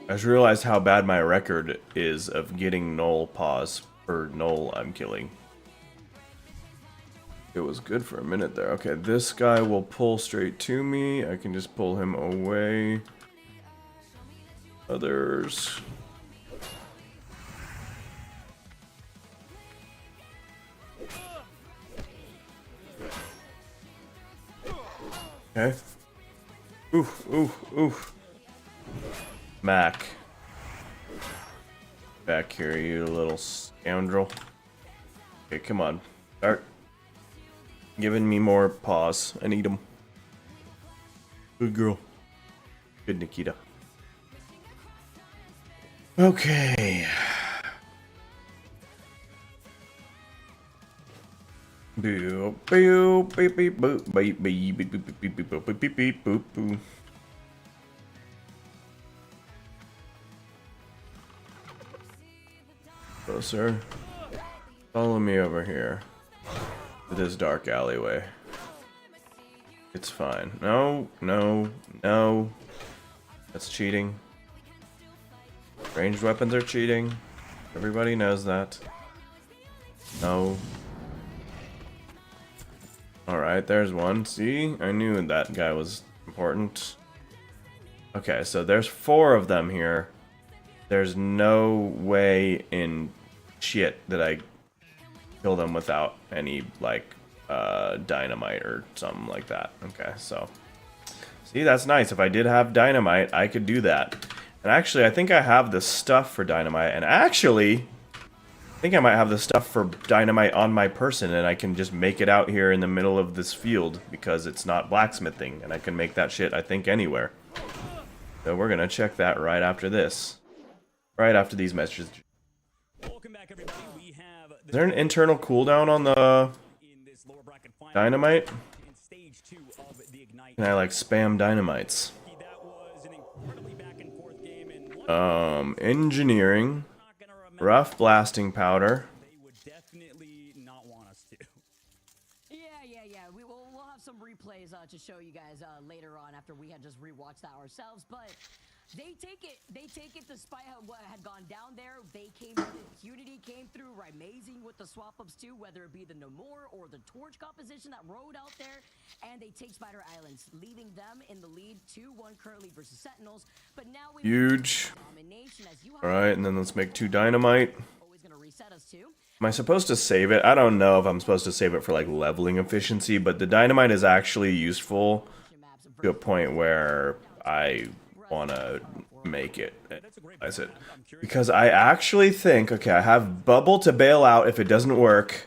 I just realized how bad my record is of getting gnoll paws per gnoll I'm killing. It was good for a minute there. Okay, this guy will pull straight to me. I can just pull him away. Others. Okay. Oof, oof, oof. Mac. Back here, you little scoundrel. Okay, come on. Start giving me more paws. I need them. Good girl. Good Nikita. Okay. Boo, boo, beep, beep, boop, beep, beep, beep, beep, beep, beep, beep, beep, beep, beep, boop, boop. Hello, sir. Follow me over here to this dark alleyway. It's fine. No, no, no. That's cheating. Ranged weapons are cheating. Everybody knows that. No. Alright, there's one. See? I knew that guy was important. Okay, so there's 4 of them here. There's no way in shit that I kill them without any, like, dynamite or something like that. Okay, so. See, that's nice. If I did have dynamite, I could do that. And actually, I think I have the stuff for dynamite. And actually, I think I might have the stuff for dynamite on my person, and I can just make it out here in the middle of this field because it's not blacksmithing, and I can make that shit, I think, anywhere. So we're gonna check that right after this. Right after these messages. Welcome back, everybody. We have Is there an internal cooldown on the in this lower bracket final. dynamite? In stage 2 of the Ignite. Can I like spam dynamites? That was an incredibly back and forth game, and Engineering, not gonna remember. rough blasting powder. They would definitely not want us to. Yeah. We'll have some replays to show you guys later on after we had just rewatched that ourselves. But they take it despite what had gone down there. They came through. Unity came through. Amazing with the swap ups too, whether it be the No More or the Torch composition that rode out there. And they take Spider Islands, leaving them in the lead 2-1 currently versus Sentinels. But now we Huge. domination as you have Alright, and then let's make 2 dynamite. always gonna reset us too. Am I supposed to save it? I don't know if I'm supposed to save it for like leveling efficiency, but the dynamite is actually useful to a point where I want to make it. That's it. Because I actually think, okay, I have bubble to bail out if it doesn't work.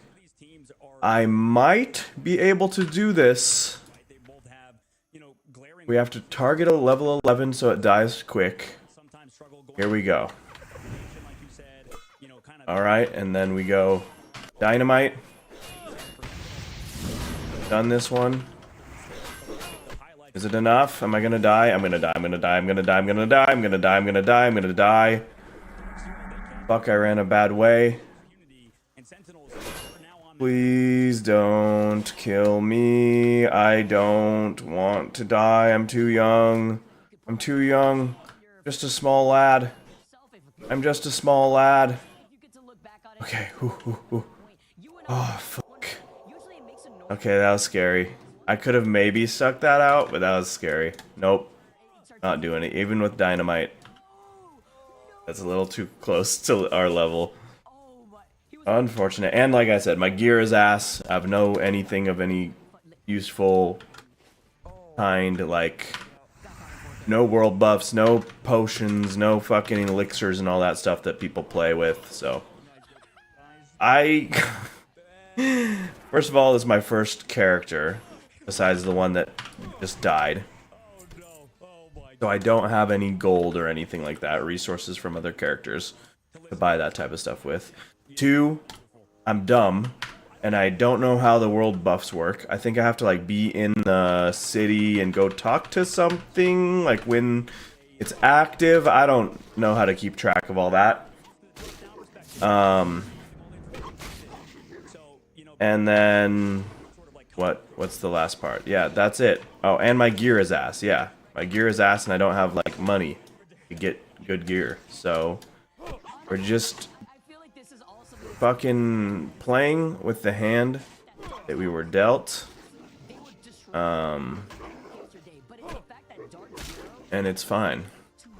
I might be able to do this. They both have, glaring. We have to target a level 11 so it dies quick. Sometimes struggle going. Here we go. Like you said, kind of. Alright, and then we go dynamite. Done this one. Is it enough? Am I gonna die? I'm gonna die, I'm gonna die, I'm gonna die, I'm gonna die, I'm gonna die, I'm gonna die, I'm gonna die. Fuck, I ran a bad way. Please don't kill me. I don't want to die. I'm too young. I'm too young. Just a small lad. I'm just a small lad. Okay. Oh, fuck. Okay, that was scary. I could have maybe sucked that out, but that was scary. Nope. Not doing it. Even with dynamite. That's a little too close to our level. Unfortunate. And like I said, my gear is ass. I have no anything of any useful kind, like no world buffs, no potions, no fucking elixirs and all that stuff that people play with, so first of all, this is my first character besides the one that just died. So I don't have any gold or anything like that, resources from other characters to buy that type of stuff with. 2, I'm dumb, and I don't know how the world buffs work. I think I have to like be in the city and go talk to something, like when it's active. I don't know how to keep track of all that. And then, what's the last part? Yeah, that's it. Oh, and my gear is ass, yeah. My gear is ass, and I don't have, like, money to get good gear. So, we're just fucking playing with the hand that we were dealt. And it's fine.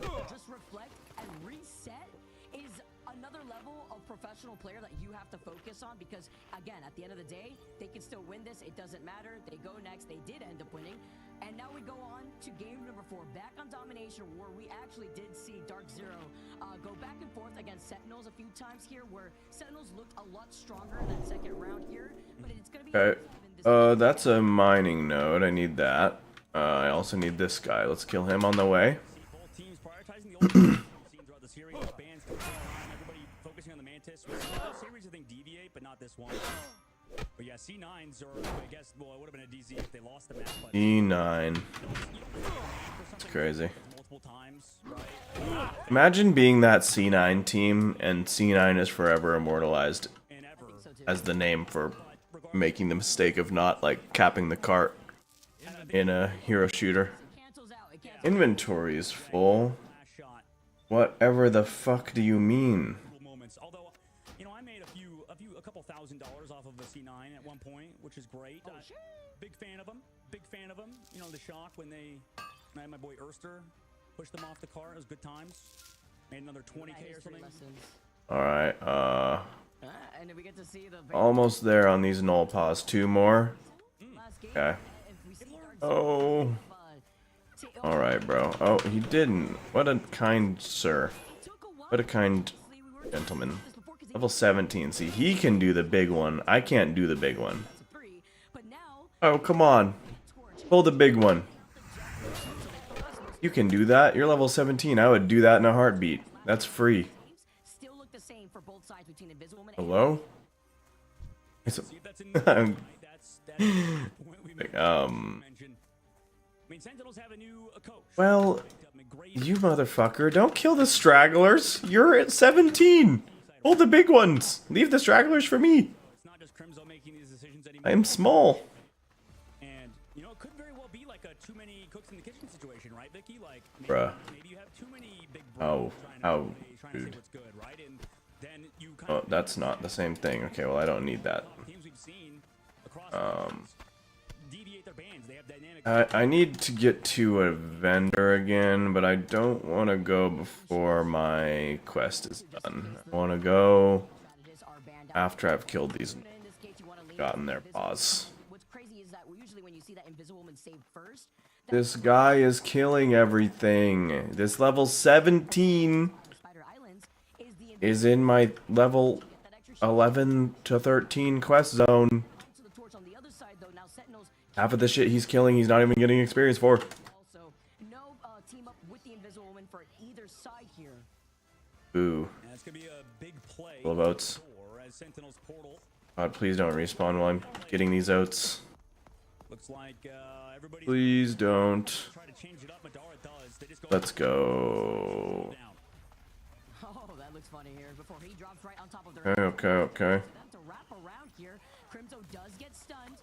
Just reflect and reset is another level of professional player that you have to focus on, because again, at the end of the day, they can still win this. It doesn't matter. They go next. They did end up winning. And now we go on to game number 4, back on domination, where we actually did see Dark Zero go back and forth against Sentinels a few times here, where Sentinels looked a lot stronger in that second round here, but it's going to be... Okay. That's a mining node. I need that. I also need this guy. Let's kill him on the way. Both teams prioritizing the ultimate throughout the series. Bands everybody focusing on the Mantis. Series, I think, deviate, but not this one. But yeah, C9s, or I guess, well, it would have been a DZ if they lost the map. But E9. It's crazy. multiple times, right? Imagine being that C9 team, and C9 is forever immortalized And ever. as the name for making the mistake of not, like, capping the cart in a hero shooter. Inventory is full. Last shot. Whatever the fuck do you mean? Moments. Although, I made a couple $1,000s off of a C9 at one point, which is great. Big fan of them. Big fan of them. The shock when I had my boy Erster push them off the car. It was good times. Made another 20K or something. Alright, and we get to see the almost there on these null paws. 2 more. Okay. Oh. Alright, bro. Oh, he didn't. What a kind sir. What a kind gentleman. Level 17. See, he can do the big one. I can't do the big one. Oh, come on. Pull the big one. You can do that. You're level 17. I would do that in a heartbeat. That's free. Hello? It's See if that's in the right? That's we mentioned. I mean, Sentinels have a new coach. well, you motherfucker, don't kill the stragglers. You're at 17. Hold the big ones. Leave the stragglers for me. It's not just Crimzo making these decisions anymore. I am small. And you know, it could very well be like a too many cooks in the kitchen situation, right, Vicky? Like Bruh. maybe you have too many big Oh, trying to dude. say what's good, right? And then you kind Oh, of that's not the same thing. Okay, well, I don't need that. teams we've seen across deviate their bands. They have dynamic. I need to get to a vendor again, but I don't want to go before my quest is done. I want to go after I've killed these and gotten their boss. What's crazy is that usually when you see that Invisible Woman saved first, This guy is killing everything. This level 17 Spider Islands is the is in my level 11 to 13 quest zone. to the torch on the other side though. Now Sentinels Half of the shit he's killing, he's not even getting experience for. also no team up with the Invisible Woman for either side here. Ooh. And it's gonna be a big play. Full of oats. As Sentinel's portal God, please don't respawn while I'm getting these oats. looks like everybody's Please don't. try to change it up. Madara does. They just go Let's go. down. Oh, that looks funny here. Before he drops right on top of their Okay. them to wrap around here. Crimzo does get stunned.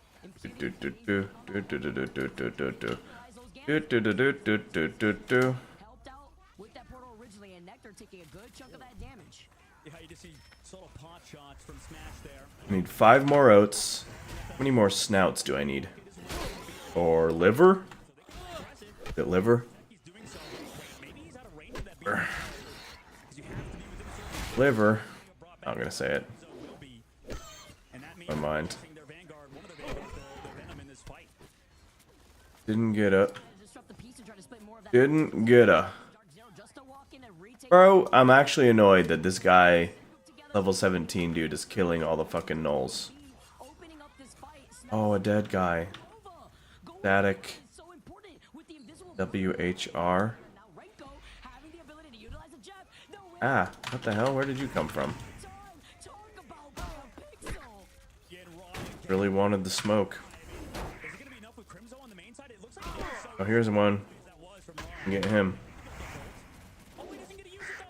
Helped out with that portal originally, and Nectar taking a good chunk of that damage. Yeah, you just see subtle pot shots from Smash there. I need 5 more oats. How many more snouts do I need? Or liver? Is it liver? He's doing so. Maybe he's out of range of that beam. 'Cause you have to be within a certain Liver. Not gonna say it. zone will be. And that means Never mind. their Vanguard, one of their Vanguards, the Venom in this fight. Didn't get a. Disrupt the piece and try to split more of that. Didn't get a. Dark Zero just to walk in and retake. Bro, I'm actually annoyed that this guy, level 17 dude, is killing all the fucking gnolls. Opening up this fight. Oh, a dead guy. Go Static. so important with the Invisible WHR. Now Renko having the ability to utilize a jab. No way. Ah, what the hell? Where did you come from? Time. Talk about a pixel. Getting raw again. Really wanted the smoke. Is it gonna be enough with Crimzo on the main side? It looks like it is. So Oh, here's one. that was from Raw. Get him. Oh, he doesn't get to use it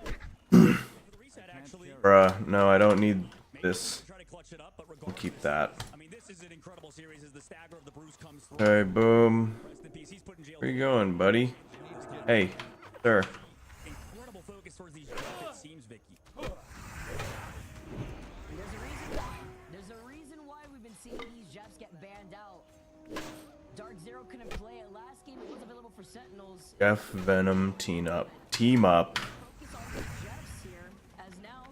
though. For the reset, actually. Bruh, no, I don't need this. Try to clutch it up, but We'll regardless. keep that. I mean, this is an incredible series as the stagger of the bruise comes through. Okay, boom. Rest in peace. He's put in jail. Where you going, buddy? Hey, sir. Incredible focus towards these jumps, it seems, Vicky. There's a reason why we've been seeing these jabs get banned out. Dark Zero couldn't play it last game. It was available for Sentinels. Jeff Venom team up. Team up. Focus on these jabs here, as now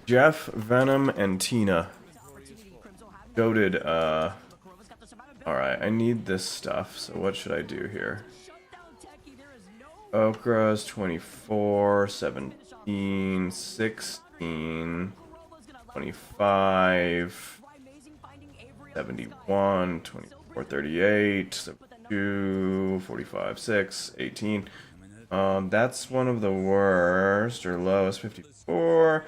Jeff, Venom, and Tina. opportunity Crimzo having Goated, Kurova's got the survivor build. alright, I need this stuff, so what should I do here? Shut down Techie. There is no Okra's 24, 17, 16, Kurova's gonna allow 25, amazing finding Avery up 71, 24, 38, 72, 45, 6, 18. That's one of the worst or lowest, 54.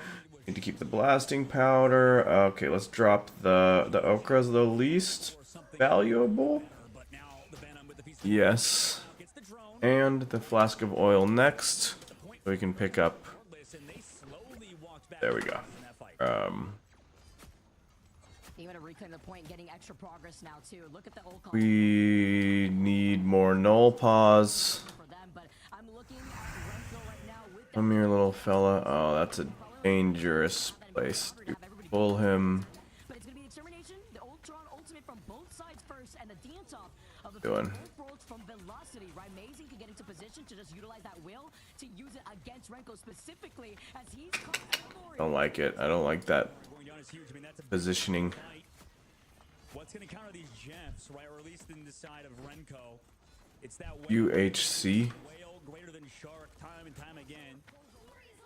Need to keep the blasting powder. Okay, let's drop the Okra's the least valuable. But now the Venom with the piece Yes. gets the drone. And the flask of oil next. So we can pick up. And they slowly walked back There we go. in that fight. Even to reclaim the point, getting extra progress now too. Look at the old We need more null pause. for them, but I'm looking at Renko right now with Come here, little fella. Oh, that's a dangerous place to pull him. But it's gonna be extermination, the Ultron ultimate from both sides first, and the D on top of the Doing. approach from Velocity. Right, Amazing can get into position to just utilize that will to use it against Renko specifically as he's caught I don't like it. I don't like that Going down is huge. I mean, that's a big positioning. fight. What's going to counter these gems, right? Or at least in the side of Renko. It's that UHC. whale greater than shark time and time again.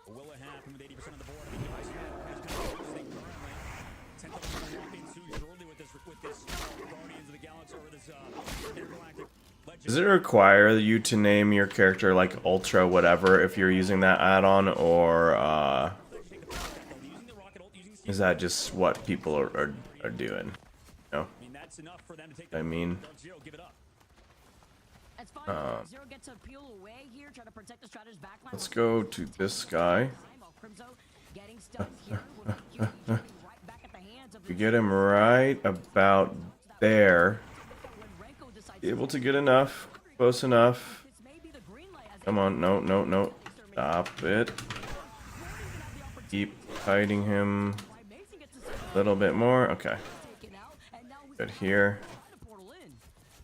Will it happen with 80% of the board? I mean, guys, that's kind of interesting currently. Sentinel's going to walk in too surely with this Guardians of the Galaxy or this intergalactic legend. Does it require you to name your character like Ultra whatever if you're using that add-on, or Using the rocket ult, using is that just what people are are doing. No, I mean, that's enough for them to take I mean, Dark Zero, give it up. It's fine. Dark Zero gets to peel away here, try to protect the Strider's backline. let's go to this guy. Getting stunned here will make you right back at the hands of We get him right about there. when Renko decides Able to get enough, close enough. this may be the green light as Come on, no, no, no. Stop it. Keep fighting him Mason gets to a little bit more. Okay, taken out, and now we good here. find a portal in.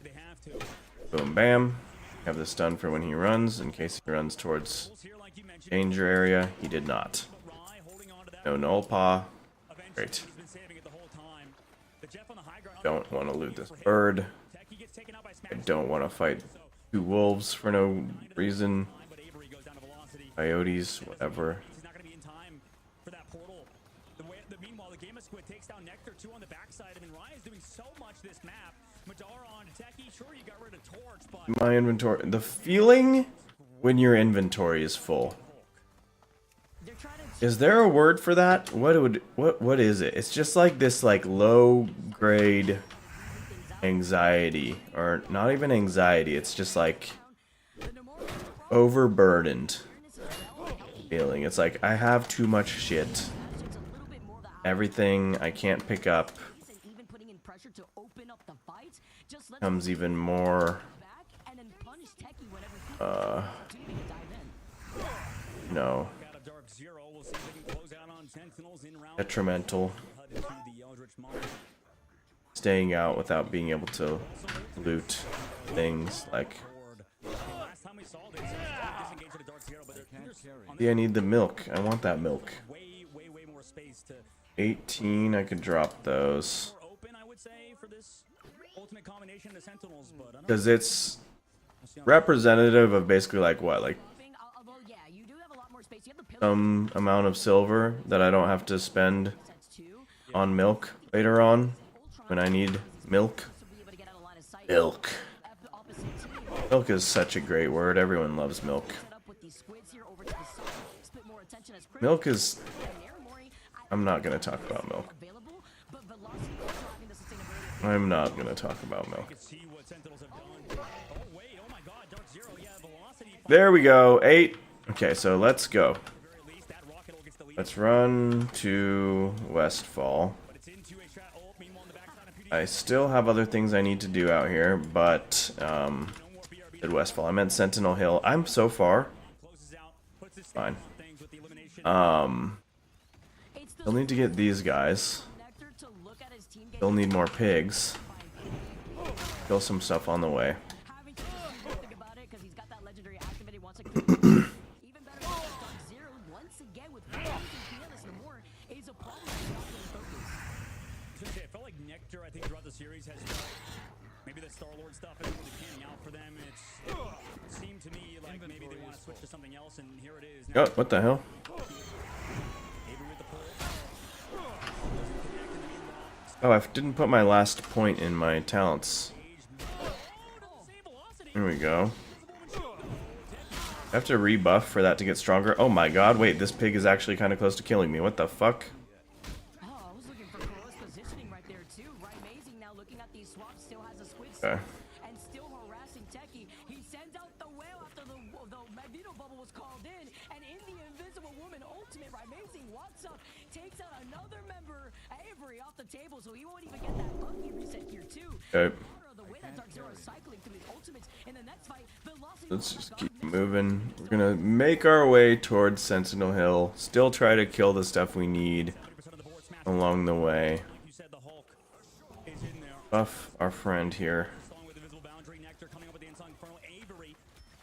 They have to. Boom, bam. Have the stun for when he runs, in case he runs towards Here, like you mentioned, danger area. He did not. Rye holding on to that. No null paw. Eventually, Great. he's been saving it the whole time. The Jeff on the high ground. Don't want to loot this bird. Techie gets taken out by I Smash. don't want to fight two wolves for no reason. But Avery goes down to velocity. Coyotes, whatever. He's not going to be in time for that portal. Meanwhile, the Game of Squid takes down Nectar 2 on the backside. I mean, Ryan's doing so much this map. Madara on Techie. Sure, you got rid of Torch, but My inventory. The feeling when your inventory is full. They're trying to Is there a word for that? What is it? It's just like this like low grade anxiety, or not even anxiety. It's just like overburdened feeling. It's like I have too much shit. Everything I can't pick up and even putting in pressure to open up the fight. Just let becomes even more back and then punish Techie whenever he dive in. no got a Dark Zero. We'll see if they can close out on Sentinels in round detrimental. HUD into the Eldritch Mine. Staying out without being able to loot things like. Last time we saw this, disengaged to the Dark Zero, but they're on Yeah, I need the milk. I want that milk. way more space to 18. I could drop those more open, I would say, for this ultimate combination of the Sentinels, but I don't because it's representative of basically like what, like Although, yeah, you do have a lot more space. You have the pillar some amount of silver that I don't have to spend sets too. on milk later on when I need milk. To be able to get out of line of sight. Milk. Opposite team. Milk is such a great word. Everyone loves milk. Set up with these squids here over to the side. Split more attention as Milk is. Mori I'm not gonna talk about milk. available, but velocity is driving the sustainability. I'm not gonna talk about milk. see what Sentinels have done. Oh, wait, oh my god, Dark Zero, yeah, velocity. There we go. 8. Okay, so let's go. At the very least, that rocket will get the lead, Let's run to Westfall. but it's into a strat ult. Meanwhile, on the backside of PD, I still have other things I need to do out here, but no more BRB did Westfall. I meant Sentinel Hill. I'm so far. closes out, puts his Fine. stamp on things with the elimination. It's the Still need to get these guys. Nectar to look at his team get Still need more pigs. Kill some stuff on the way. having to think about it because he's got that legendary activated once again. Even better than Dark Zero once again with Fearless no more is a problem that's not going to focus. I was gonna say, I felt like Nectar, I think, throughout the series has maybe the Star-Lord stuff isn't really panning out for them. It seemed to me like maybe they want to switch to something else, and here it is. Now, Oh, what the hell? Avery with the pull. Oh, I didn't put my last point in my talents. There we go. I have to rebuff for that to get stronger. Oh my god, wait, this pig is actually kind of close to killing me. What the fuck? Oh, I was looking for close positioning right there too. Right, amazing. Now looking at these swaps, still has a squid Okay. and still harassing Techie. He sends out the whale after the Magneto bubble was called in, and in the Invisible Woman ultimate, right, amazing walks up, takes out another member, Avery, off the table, so he won't even get that monkey reset here too. Okay. The way that Dark Zero is cycling through his ultimates in the next fight, velocity. Let's just keep moving. We're gonna make our way towards Sentinel Hill. Still try to kill the stuff we need 70% of the board smashed. along the way. Like you said, the Hulk is in there. Buff our friend here. Song with Invisible Boundary. Nectar coming up with the Inside Inferno. Avery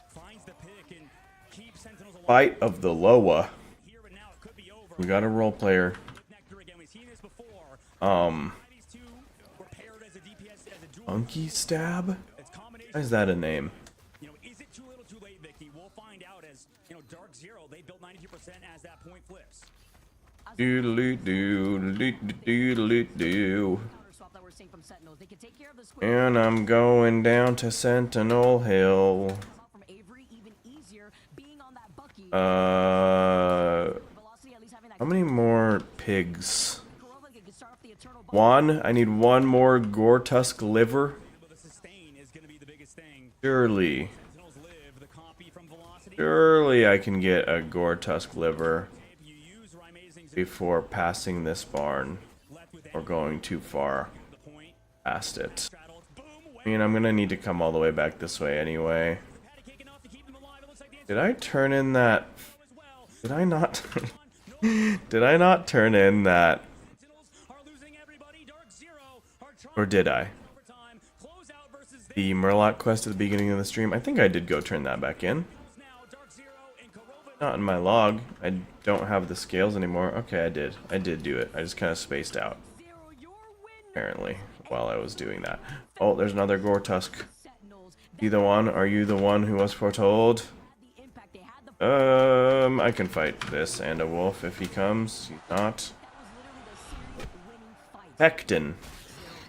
finds the pick and keeps Sentinels alive Fight of the Loa. here, but now it could be over. We got a role player. With Nectar again. We've seen this before. These two were paired as a DPS, as a dual. Monkey Stab? It's combination. Why is that a name? You know, is it too little, too late, Vicky? We'll find out as, you know, Dark Zero, they built 92% as that point flips. Doodly doo, doodly doo. Counter swap that we're seeing from Sentinels. They can take care of the squid. And I'm going down to Sentinel Hill. Out from Avery, even easier being on that Bucky. Uh, Velocity at least having that how many more pigs Corova can start off the eternal One. I need one more Gore Tusk liver. The sustain is going to be the biggest thing. Surely. Sentinels live. The copy from Velocity. Surely I can get a Gore Tusk liver If you use Rymazing's before passing this barn. left with Or going too far the point. past it. Straddles. Boom. I mean, I'm gonna need to come all the way back this way anyway. Had a kick enough to keep them alive. It looks like the Did I turn in that? as well. Did I not? Did I not turn in that? Sentinels are losing everybody. Dark Zero are trying Or did I? overtime. Close out versus The Murloc quest at the beginning of the stream? I think I did go turn that back in. now. Dark Zero and Korova. Not in my log. I don't have the scales anymore. Okay, I did. I did do it. I just kind of spaced out. Zero, your win. Apparently, while I was doing that. Oh, there's another Gore Tusk. Sentinels. You the one? Are you the one who was foretold? The impact they had. The I can fight this and a wolf if he comes. He's not. that was literally the series winning fight. Pectin.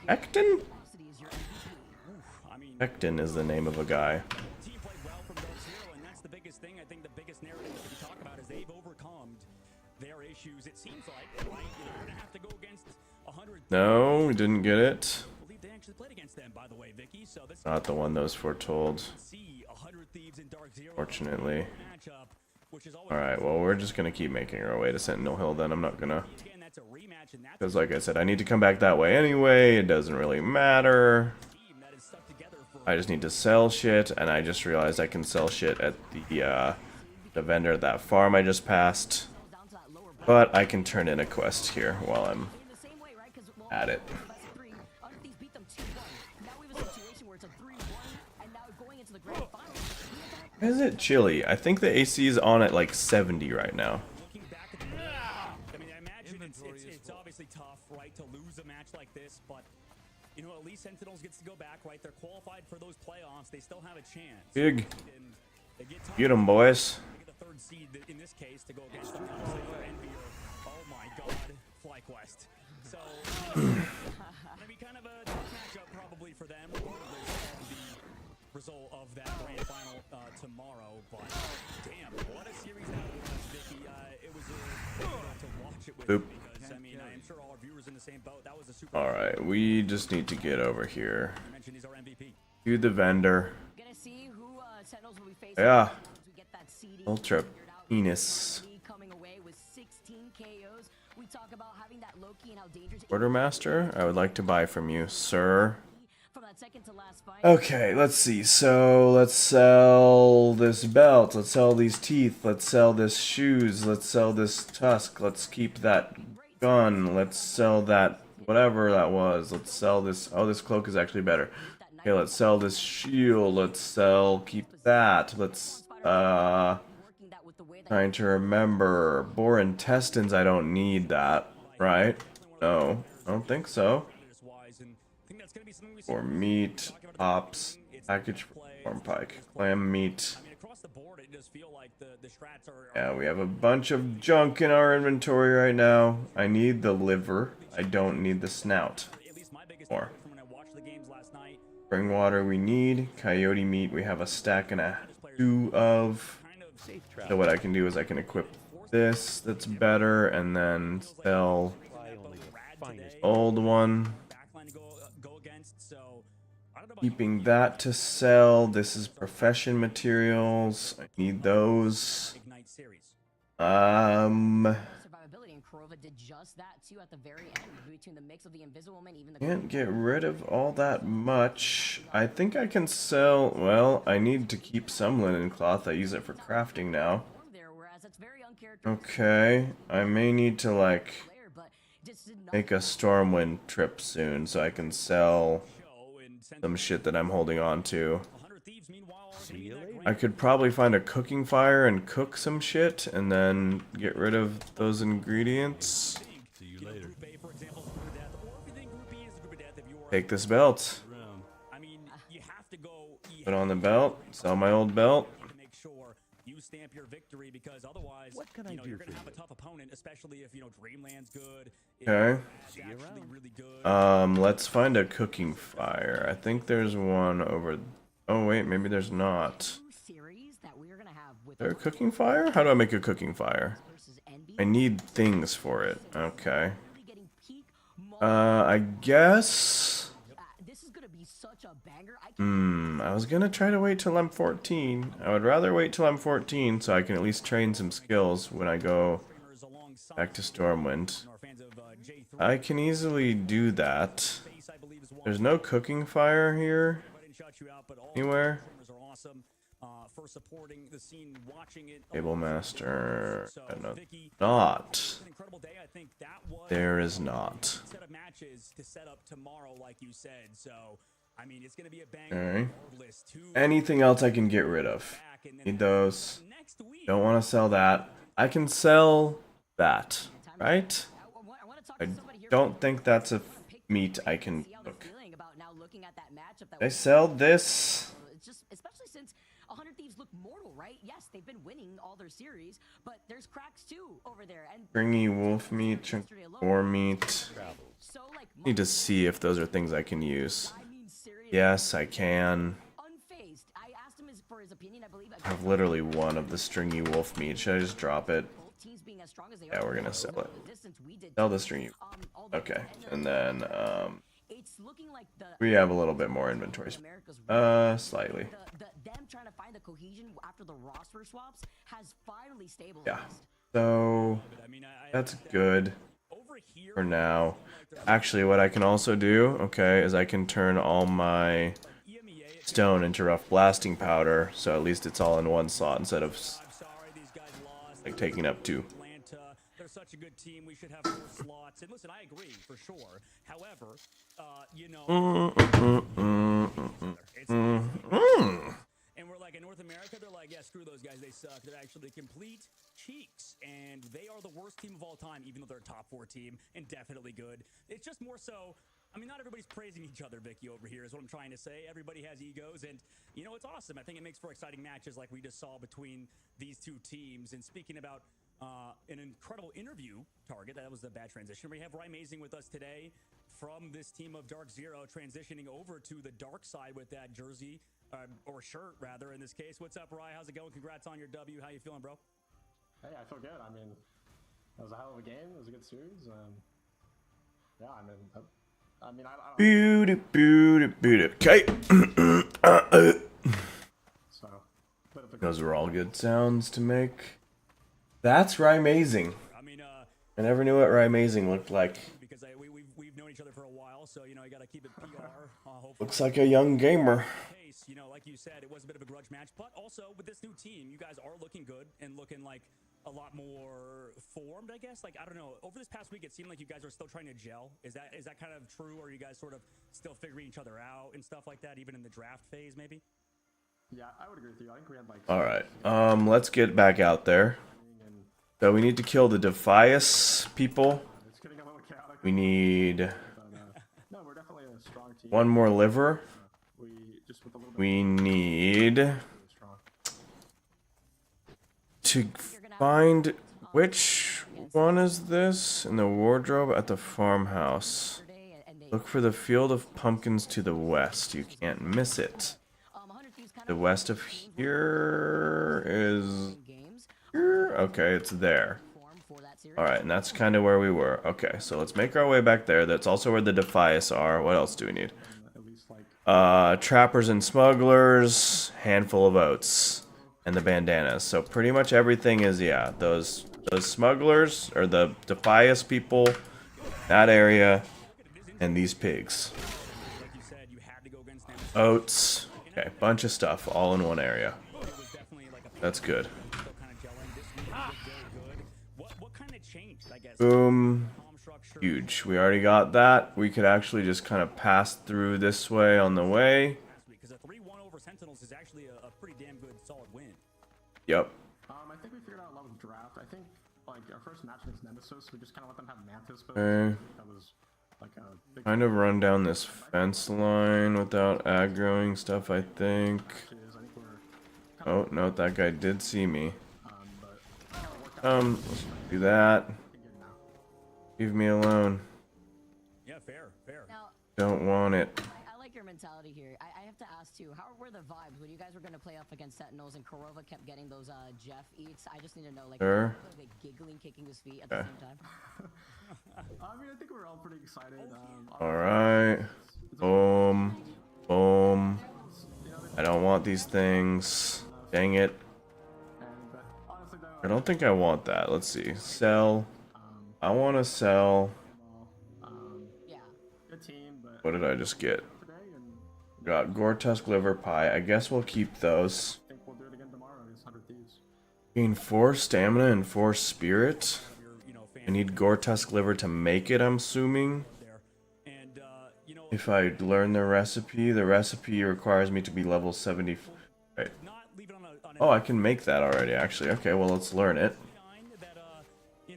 Pectin? Velocity is your MVP. I mean, Pectin is the name of a guy. team played well from Dark Zero, and that's the biggest thing. I think the biggest narrative that we talk about is they've overcome their issues. It seems like, right? You're gonna have to go against 100. No, we didn't get it. I believe they actually played against them, by the way, Vicky. So this Not the one that was foretold. see 100 Thieves in Dark Zero. Fortunately. Matchup, which is always Alright, well, we're just gonna keep making our way to Sentinel Hill then. I'm not gonna. again, that's a rematch, and that's Because, like I said, I need to come back that way anyway. It doesn't really matter. a team that is stuck together for I just need to sell shit, and I just realized I can sell shit at the vendor at that farm I just passed. Down to that lower block. But I can turn in a quest here while I'm In the same way, right? 'Cause, well, at it. best of three, Under Thieves beat them 2-1. Now we have a situation where it's a 3-1, and now going into the grand finals. Why is it chilly? I think the AC is on at like 70 right now. looking back at the I mean, I imagine it's obviously tough, right, to lose a match like this, but you know, at least Sentinels gets to go back, right? They're qualified for those playoffs. They still have a chance. Big. And they get tough. Get 'em, boys. They get the third seed in this case to go against them. Obviously, for Envy or, oh my God, FlyQuest. So, gonna be kind of a tough matchup probably for them, regardless of the result of that grand final tomorrow. But damn, what a series that was, Vicky. It was a to watch it with Boop. because I mean, I'm sure all our viewers in the same boat. That was a super. Alright, we just need to get over here. I mentioned he's our MVP. To the vendor. Gonna see who Sentinels will be facing. Yeah. Once we get that seeding Ultra figured out. penis. Coming away with 16 KOs. We talk about having that low-key and how dangerous it Quartermaster, I would like to buy from you, sir. from that second to last fight. Okay, let's see. So, let's sell this belt. Let's sell these teeth. Let's sell this shoes. Let's sell this tusk. Let's keep that gun. Let's sell that whatever that was. Let's sell this. Oh, this cloak is actually better. Okay, let's sell this shield. Let's sell. Keep that. Let's, Working that with the way that trying to remember. Boar intestines, I don't need that, right? No, I don't think so. Wise, and I think that's gonna be something we see. Or meat, hops, package form pike, clam meat. I mean, across the board, it does feel like the strats are. Yeah, we have a bunch of junk in our inventory right now. I need the liver. I don't need the snout. At least my biggest More. takeaway from when I watched the games last night. Spring water we need. Coyote meat we have a stack and a two of. Kind of Safe travel. So what I can do is I can equip this that's better and then sell Fly only the finest. old one. backline to go against. So I don't know about Keeping that to sell. This is profession materials. I need those. Ignite series. survivability, and Korova did just that too at the very end between the mix of the Invisible Man, even the Can't get rid of all that much. I think I can sell. Well, I need to keep some linen cloth. I use it for crafting now. there, whereas that's very uncharacteristic Okay, I may need to like player, but just did not make a Stormwind trip soon so I can sell Show and send some shit that I'm holding on to. 100 Thieves. Meanwhile, See you later. I could probably find a cooking fire and cook some shit and then get rid of those ingredients. See you later. Group A, for example, is group of death, or if you think Group B is a group of death, if you are, Take this belt. Around. I mean, you have to go. You Put on the belt. Sell my old belt. have to make sure you stamp your victory because otherwise, What can I you know, do you're gonna for have a you? tough opponent, especially if you know Dreamland's good. If Okay. Bad's actually really good. Let's find a cooking fire. I think there's one over. Oh wait, maybe there's not. series that we're gonna have with Is there a cooking fire? How do I make a cooking fire? versus Envy. I need things for it. Okay. Really getting peak I guess. This is gonna be such a banger. I can't I was gonna try to wait till I'm 14. I would rather wait till I'm 14 so I can at least train some skills when I go back to Stormwind. I can easily do that. There's no cooking fire here anywhere. Cable master. No, not. There is not. Okay. Anything else I can get rid of? Need those. Don't want to sell that. I can sell that, right? I don't think that's a meat I can cook. I sell this. Especially since 100 Thieves look mortal, right? Yes, they've been winning all their series, but there's cracks too over there. And Stringy wolf meat, chunk boar meat. Need to see if those are things I can use. Yes, I can. Unfazed. I asked him for his opinion, I believe. I have literally one of the stringy wolf meat. Should I just drop it? Yeah, we're gonna sell it. Sell the stringy. Okay, and then we have a little bit more inventory. Slightly. Them trying to find the cohesion after the roster swaps has finally stabilized. Yeah. So that's good for now. Actually, what I can also do, okay, is I can turn all my stone into rough blasting powder, so at least it's all in one slot instead of like taking up two. They're such a good team. We should have more slots. And listen, I agree for sure. However, you know, and we're like in North America, they're like, yeah, screw those guys. They suck. They're actually complete cheeks, and they are the worst team of all time, even though they're a top 4 team and definitely good. It's just more so. I mean, not everybody's praising each other, Vicky, over here is what I'm trying to say. Everybody has egos, and, you know, it's awesome. I think it makes for exciting matches like we just saw between these two teams. And speaking about an incredible interview target, that was the bad transition. We have Rymazing with us today from this team of Dark Zero, transitioning over to the dark side with that jersey, or shirt, rather, in this case. What's up, Rye? How's it going? Congrats on your W. How you feeling, bro? Hey, I feel good. I mean, it was a hell of a game. It was a good series. Yeah, I mean, Okay. So, Those were all good sounds to make. That's Rymazing. I mean, I never knew what Rymazing looked like. because we've known each other for a while, so, you know, you got to keep it PR. Hopefully. Looks like a young gamer. You know, like you said, it was a bit of a grudge match, but also with this new team, you guys are looking good and looking like a lot more formed, I guess. Like, I don't know, over this past week, it seemed like you guys are still trying to gel. Is that kind of true, or are you guys sort of still figuring each other out and stuff like that, even in the draft phase, maybe? Yeah, I would agree with you. I think we had like. All right. Let's get back out there. So we need to kill the Defias people. It's getting a little chaotic. We need No, we're definitely a strong team. one more liver. We just with a little bit. We need Really strong. to find which one is this in the wardrobe at the farmhouse. Look for the field of pumpkins to the west. You can't miss it. The west of here is here. Okay, it's there. Alright, and that's kind of where we were. Okay, so let's make our way back there. That's also where the Defias are. What else do we need? At least like. Trappers and smugglers, handful of oats, and the bandanas. So pretty much everything is, yeah, those smugglers, or the Defias people, that area, and these pigs. Oats, okay, bunch of stuff, all in one area. That's good. Boom. Huge. We already got that. We could actually just kind of pass through this way on the way. Because a 3-1 over Sentinels is actually a pretty damn good, solid win. Yep. I think we figured out a lot with draft. I think like our first match against Nemesis, we just kind of let them have Mantis. But that was like a big Kind of run down this fence line without aggroing stuff, I think. matches. I think we're Oh, no, that guy did see me. but Let's do that. good now. Leave me alone. Yeah, fair. Now, Don't want it. I like your mentality here. I have to ask too. How were the vibes when you guys were gonna play off against Sentinels and Korova kept getting those Jeff eats? I just need to know, like, Sure. like giggling, kicking his feet at the same time. I mean, I think we're all pretty excited. All right. Boom. Boom. I don't want these things. Dang it. But honestly, though, I don't think I want that. Let's see. Sell. I want to sell. Yeah. good team, but What did I just get? today, and Got Gore-Tusk liver pie. I guess we'll keep those. I think we'll do it again tomorrow against 100 Thieves. Gain 4 stamina and 4 spirit. I need Gore-Tusk liver to make it, I'm assuming. And If I learn the recipe requires me to be level 70. Right. not leave it on a Oh, I can make that already, actually. Okay, well, let's learn it. that in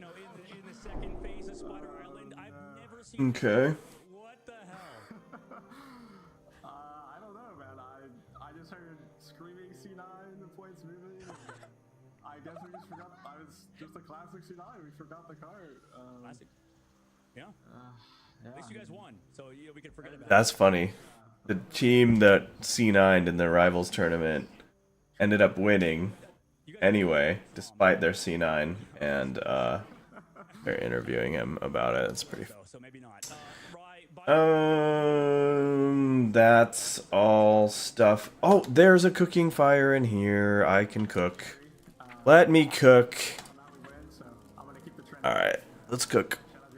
the second phase of Spider Island, I've never seen. Okay. What the hell? I don't know, man. I just heard screaming C9, the points moving. I guess we just forgot. I was just a classic C9. We forgot the card. Classic. Yeah. Yeah, At least you guys won, so we can forget about it. That's funny. The team that C9'd in the Rivals tournament ended up winning anyway, despite their C9, and they're interviewing him about it. It's pretty fun. So maybe not. That's all stuff. Oh, there's a cooking fire in here. I can cook. Let me cook. now we win, so I'm gonna keep the trend. Alright, let's cook. Shout out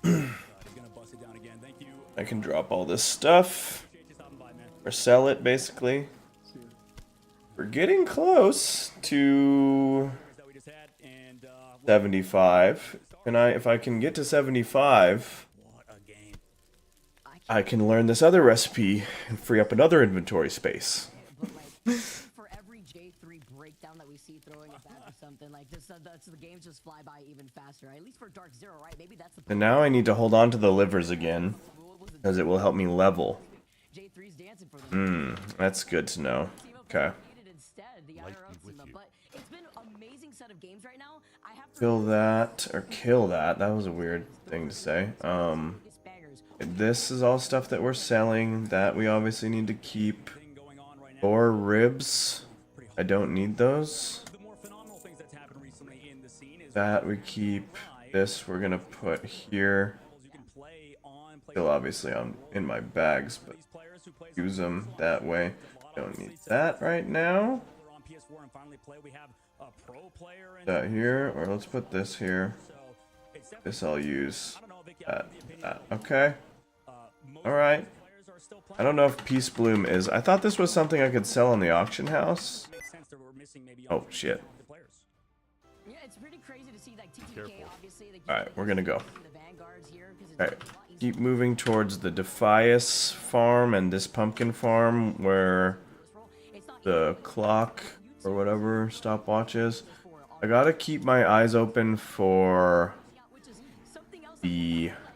J3. He's gonna bust it down again. Thank you. I can drop all this stuff. Appreciate you stopping by, man. Or sell it, basically. See you. We're getting close to That we just had, and 75. If I can get to 75, what a game. I can learn this other recipe and free up another inventory space. But like, for every J3 breakdown that we see throwing it back or something, like this, the games just fly by even faster. At least for Dark Zero, right? Maybe that's the. And now I need to hold on to the livers again, What was it? because it will help me level. J3's dancing for them. That's good to know. Okay. Instead, the IRL team up. But it's been an amazing set of games right now. I have to Kill that, or kill that. That was a weird thing to say. biggest bangers. This is all stuff that we're selling that we obviously need to keep. Thing going on right now. 4 ribs. I don't need those. The more phenomenal things that's happened recently in the scene is That we keep. This we're gonna put here. you can play on Still obviously in my bags, but these players who play use them that way. Don't need that right now. on PS4 and finally play. We have a pro player and That here, or let's put this here. so it's definitely, This I'll use. I don't know, Vicky, I have That. the opinion That. Okay. most All right. players are still I playing. don't know if Peace Bloom is. I thought this was something I could sell on the auction house. It makes sense that we're missing maybe Oh shit. the players. Yeah, it's pretty crazy to see like TTK obviously. Like, All right, we're gonna go. the vanguards here because it's All right. a lot easier Keep moving towards the Defias farm and this pumpkin farm where this role. It's not the clock or whatever stopwatch is. I gotta keep my eyes open for which is something else the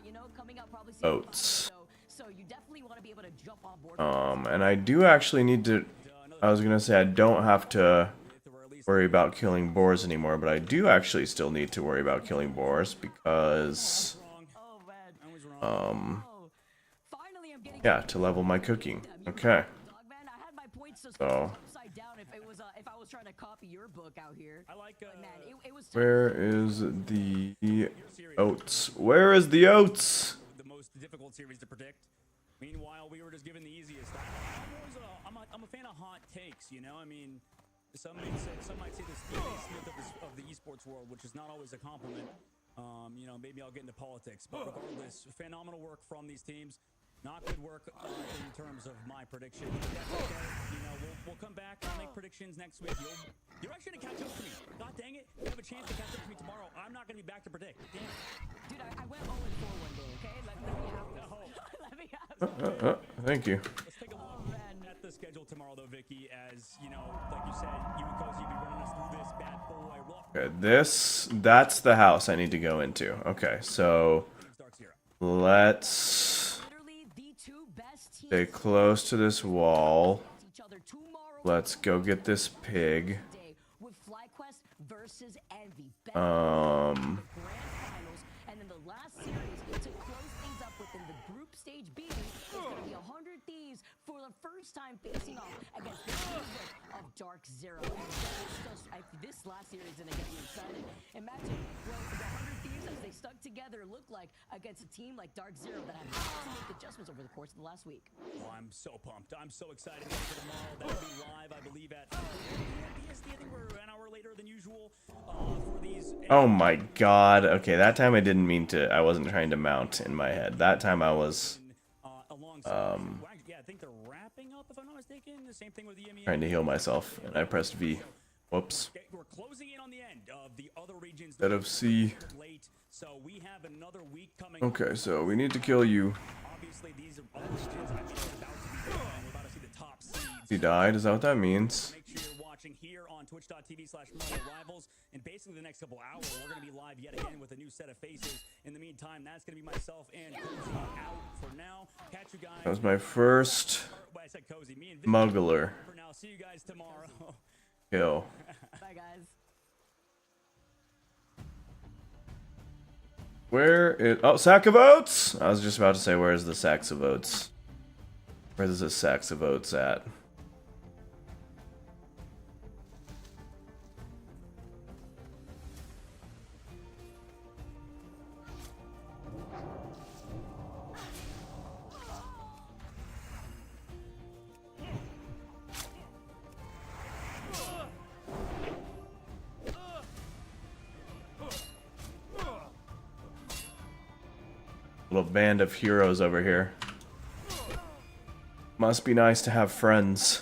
you know coming up probably soon. oats. So you definitely want to be able to jump on board. And I do actually need to. I was gonna say I don't have to worry about killing boars anymore, but I do actually still need to worry about killing boars because, Oh man. I was wrong. Oh, finally I'm getting. yeah, to level my cooking. Okay. Dog man, I had my points just So- upside down if it was if I was trying to copy your book out here. I like Man, it was Where is the oats? Where is the oats? the most difficult series to predict. Meanwhile, we were just given the easiest. I'm a fan of hot takes, you know? I mean, some might say the Stephen A. Smith of the esports world, which is not always a compliment. You know, maybe I'll get into politics, but regardless, phenomenal work from these teams. Not good work in terms of my prediction. That's okay. You know, we'll come back and make predictions next week. You're actually gonna catch up to me. God dang it! You have a chance to catch up to me tomorrow. I'm not gonna be back to predict. Damn. dude. I went 0-4 one day. Okay, let me have this. Let me have this. Thank you. Let's take a look at the schedule tomorrow, though, Vicky. As you know, like you said, you and Cozy be running us through this bad boy. Well, That's the house I need to go into. Okay, so Dark Zero. let's Literally the two best teams stay close to this wall. each other tomorrow. Let's go get this pig. Day with FlyQuest versus Envy. Best Um, grand finals, and then the last series to close things up within the group stage B is gonna the first time facing off against the music of Dark Zero. This last series is gonna get you excited. Imagine what the 100 Thieves, as they stuck together, look like against a team like Dark Zero that had to make adjustments over the course of the last week. Oh, I'm so pumped. I'm so excited for tomorrow. That'll be live, I believe, at PST. I think we're an hour later than usual for these. Oh my god. Okay, that time I didn't mean to. I wasn't trying to mount in my head. That time I was yeah, I think they're wrapping up, if I'm not mistaken. The same thing with the EMEA. trying to heal myself, and I pressed V. Whoops. We're closing in on the end of the other regions. Instead of C. Late, so we have another week coming. Okay, so we need to kill you. Obviously, these are other regions. I think it's about to be done. We're about to see the top seeds. He died. Is that what that means? Make sure you're watching here on twitch.tv/Rivals. And basically, the next couple hours, we're going to be live yet again with a new set of faces. In the meantime, that's going to be myself and Cozy out for now. Catch you guys. That was my first I said Cozy. Me and smuggler for now. See you guys tomorrow. kill. Bye, guys. Where is... Oh, sack of oats! I was just about to say, where's the sacks of oats? Where's the sacks of oats at? Little band of heroes over here. Must be nice to have friends.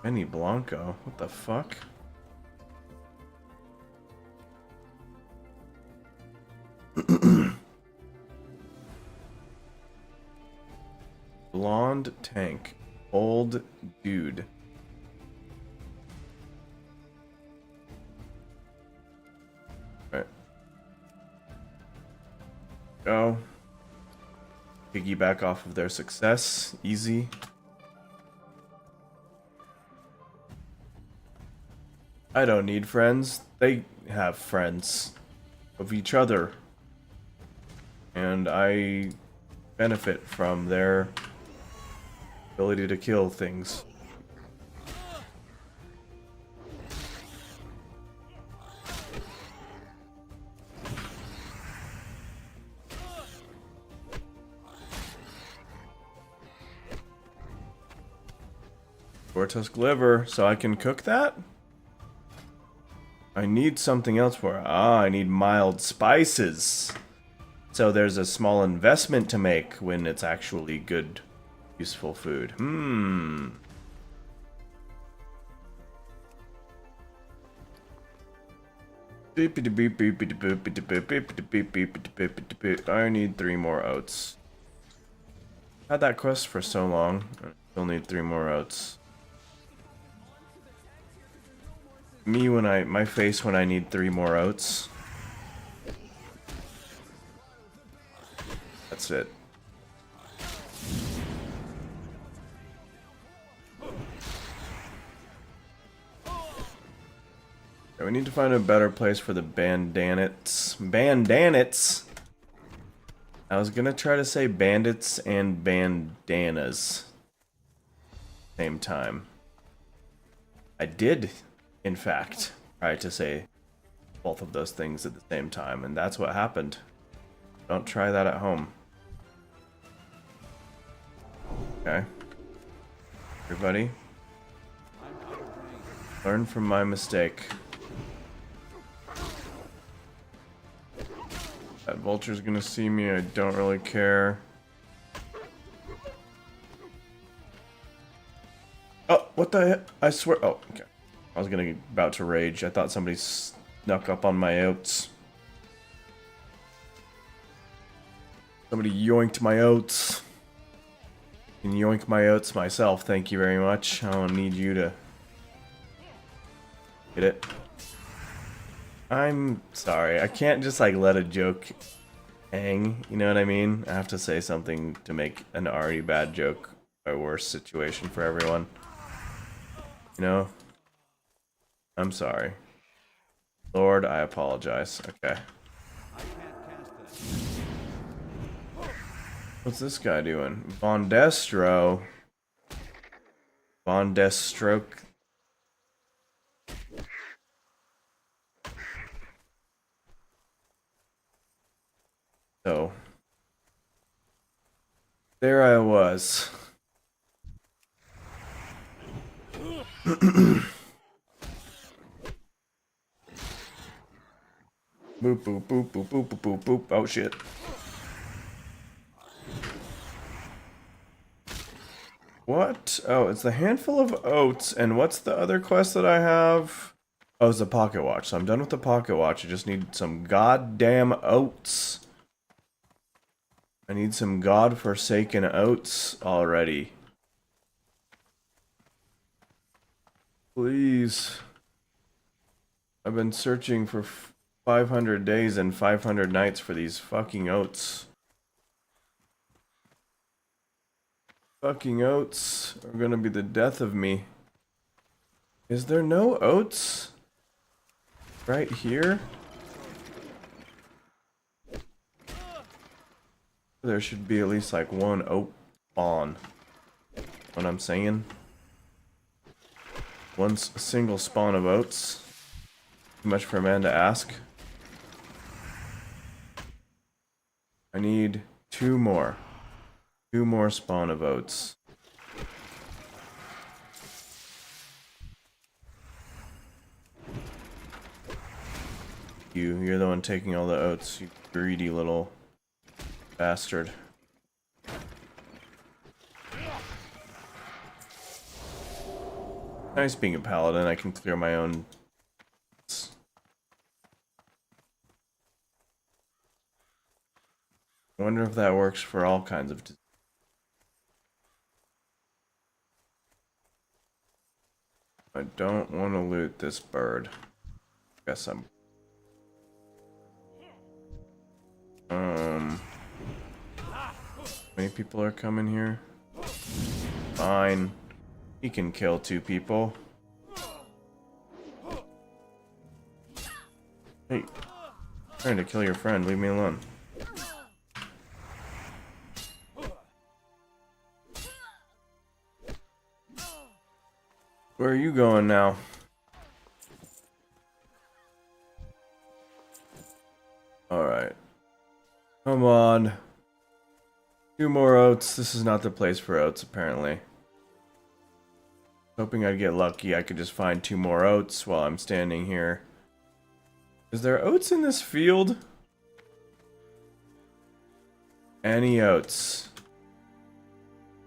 Benny Blanco, what the fuck? Blonde tank, old dude. Right. Go. Piggyback off of their success. Easy. I don't need friends. They have friends of each other. And I benefit from their ability to kill things. Tusk liver, so I can cook that? I need something else for it. Ah, I need mild spices. So there's a small investment to make when it's actually good, useful food. I need 3 more oats. Had that quest for so long. I still need 3 more oats. Me when my face when I need 3 more oats. That's it. Okay, we need to find a better place for the bandanates. Bandanates! I was gonna try to say bandits and bandanas. Same time. I did, in fact, try to say both of those things at the same time, and that's what happened. Don't try that at home. Okay. Everybody, learn from my mistake. That vulture's gonna see me, I don't really care. Oh, what the heck? I swear. Oh, okay. I was gonna about to rage. I thought somebody snuck up on my oats. Somebody yoinked my oats. I can yoink my oats myself, thank you very much. I don't need you to get it. I'm sorry, I can't just like let a joke hang, you know what I mean? I have to say something to make an already bad joke a worse situation for everyone. You know? I'm sorry. Lord, I apologize. Okay. What's this guy doing? Von Destro. Von Destroke. So, there I was. Boop, boop, boop, boop, boop, boop, boop, boop. Oh, shit. What? Oh, it's the handful of oats, and what's the other quest that I have? Oh, it's the pocket watch. So I'm done with the pocket watch. I just need some goddamn oats. I need some godforsaken oats already. Please. I've been searching for 500 days and 500 nights for these fucking oats. Fucking oats are gonna be the death of me. Is there no oats? Right here? There should be at least like one oat spawn. What I'm saying? One single spawn of oats. Too much for a man to ask. I need two more. Two more spawn of oats. You're the one taking all the oats, you greedy little bastard. Nice being a paladin, I can clear my own. I wonder if that works for all kinds of diseases. I don't want to loot this bird. Guess I'm. Many people are coming here. Fine. He can kill two people. Hey, I'm trying to kill your friend. Leave me alone. Where are you going now? Alright. Come on. Two more oats. This is not the place for oats, apparently. Hoping I'd get lucky. I could just find two more oats while I'm standing here. Is there oats in this field? Any oats.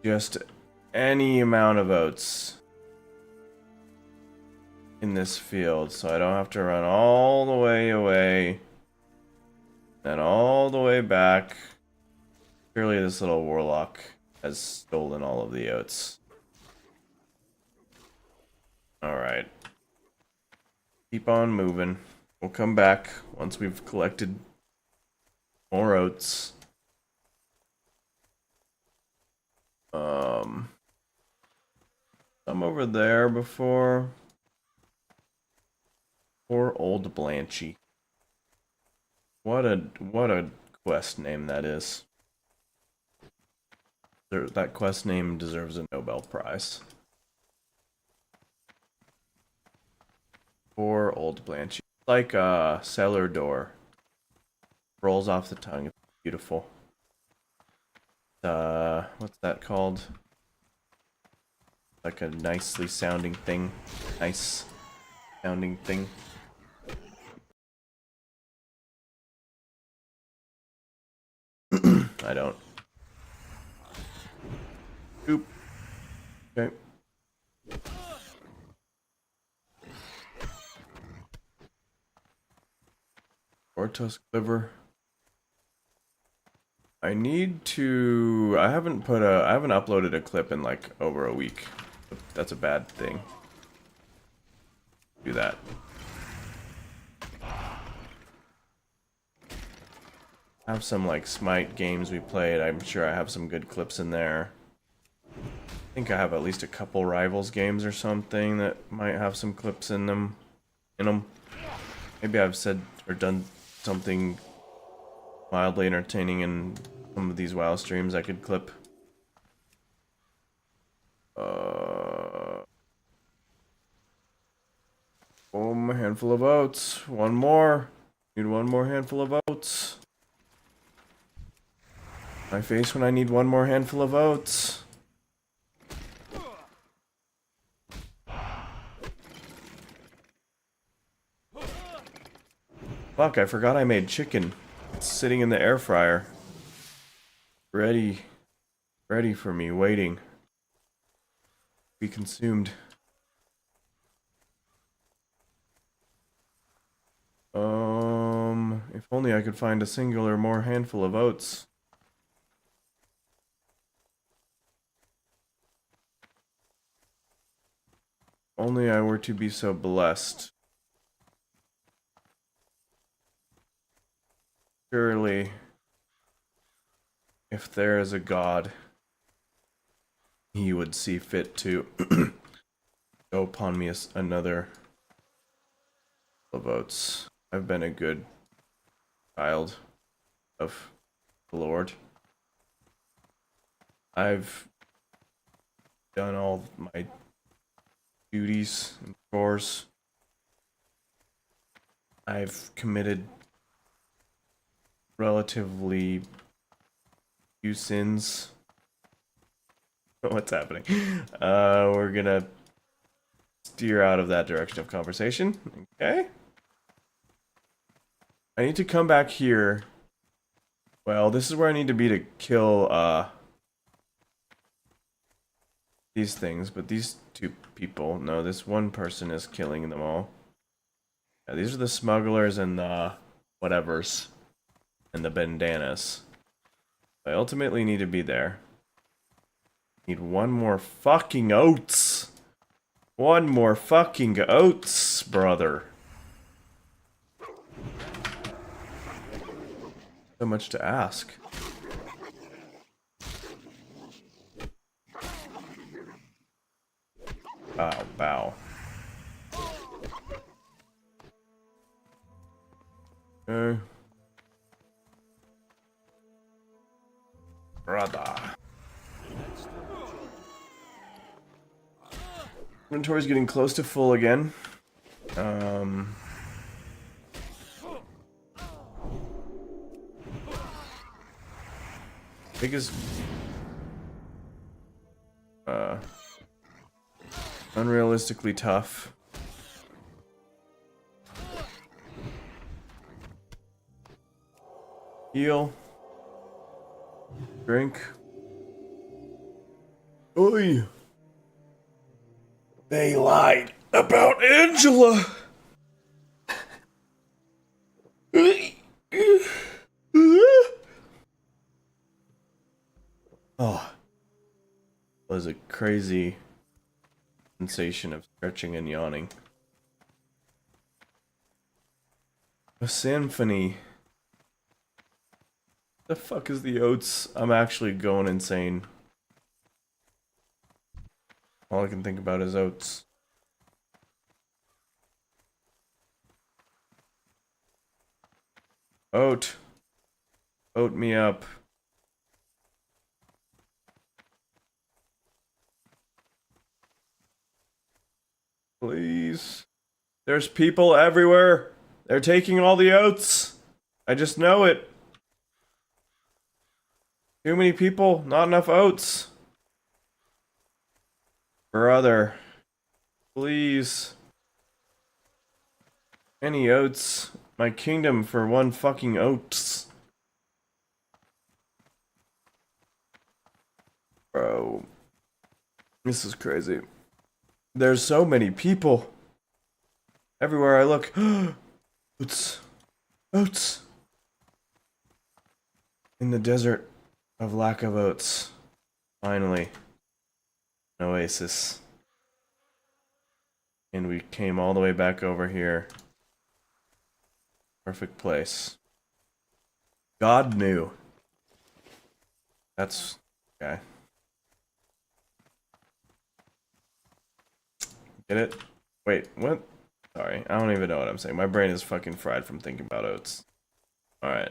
Just any amount of oats in this field, so I don't have to run all the way away, then all the way back. Surely this little warlock has stolen all of the oats. Alright. Keep on moving. We'll come back once we've collected more oats. I'm over there before. Poor old Blanchy. What a quest name that is. That quest name deserves a Nobel Prize. Poor old Blanchy. Like a cellar door. Rolls off the tongue. It's beautiful. What's that called? Like a nicely sounding thing. Nice sounding thing. I don't. Oop. Okay. Ortos Cliver. I need to. I haven't uploaded a clip in like over a week. That's a bad thing. Do that. I have some like Smite games we played. I'm sure I have some good clips in there. I think I have at least a couple Rivals games or something that might have some clips in them. Maybe I've said or done something mildly entertaining in some of these WoW streams I could clip. A handful of oats. One more. Need one more handful of oats. My face when I need one more handful of oats. Fuck, I forgot I made chicken. It's sitting in the air fryer. Ready for me, waiting. Be consumed. If only I could find a singular more handful of oats. Only I were to be so blessed. Surely, if there is a God, he would see fit to go upon me as another of oats. I've been a good child of the Lord. I've done all my duties and chores. I've committed relatively few sins. What's happening? We're gonna steer out of that direction of conversation. Okay. I need to come back here. Well, this is where I need to be to kill these things, but these two people, no, this one person is killing them all. Yeah, these are the smugglers and the whatevers and the bandanas. I ultimately need to be there. Need one more fucking oats. One more fucking oats, brother. So much to ask. Bow, bow. Okay. Brother. Inventory's getting close to full again. Biggest unrealistically tough. Heal. Drink. Oi. They lied about Angela. Oh, was a crazy sensation of stretching and yawning. A symphony. The fuck is the oats? I'm actually going insane. All I can think about is oats. Oat. Oat me up. Please. There's people everywhere. They're taking all the oats. I just know it. Too many people, not enough oats. Brother. Please. Any oats. My kingdom for one fucking oats. Bro. This is crazy. There's so many people. Everywhere I look. Oats. Oats. In the desert of lack of oats. Finally. An oasis. And we came all the way back over here. Perfect place. God knew. That's okay. Get it? Wait, what? Sorry, I don't even know what I'm saying. My brain is fucking fried from thinking about oats. Alright.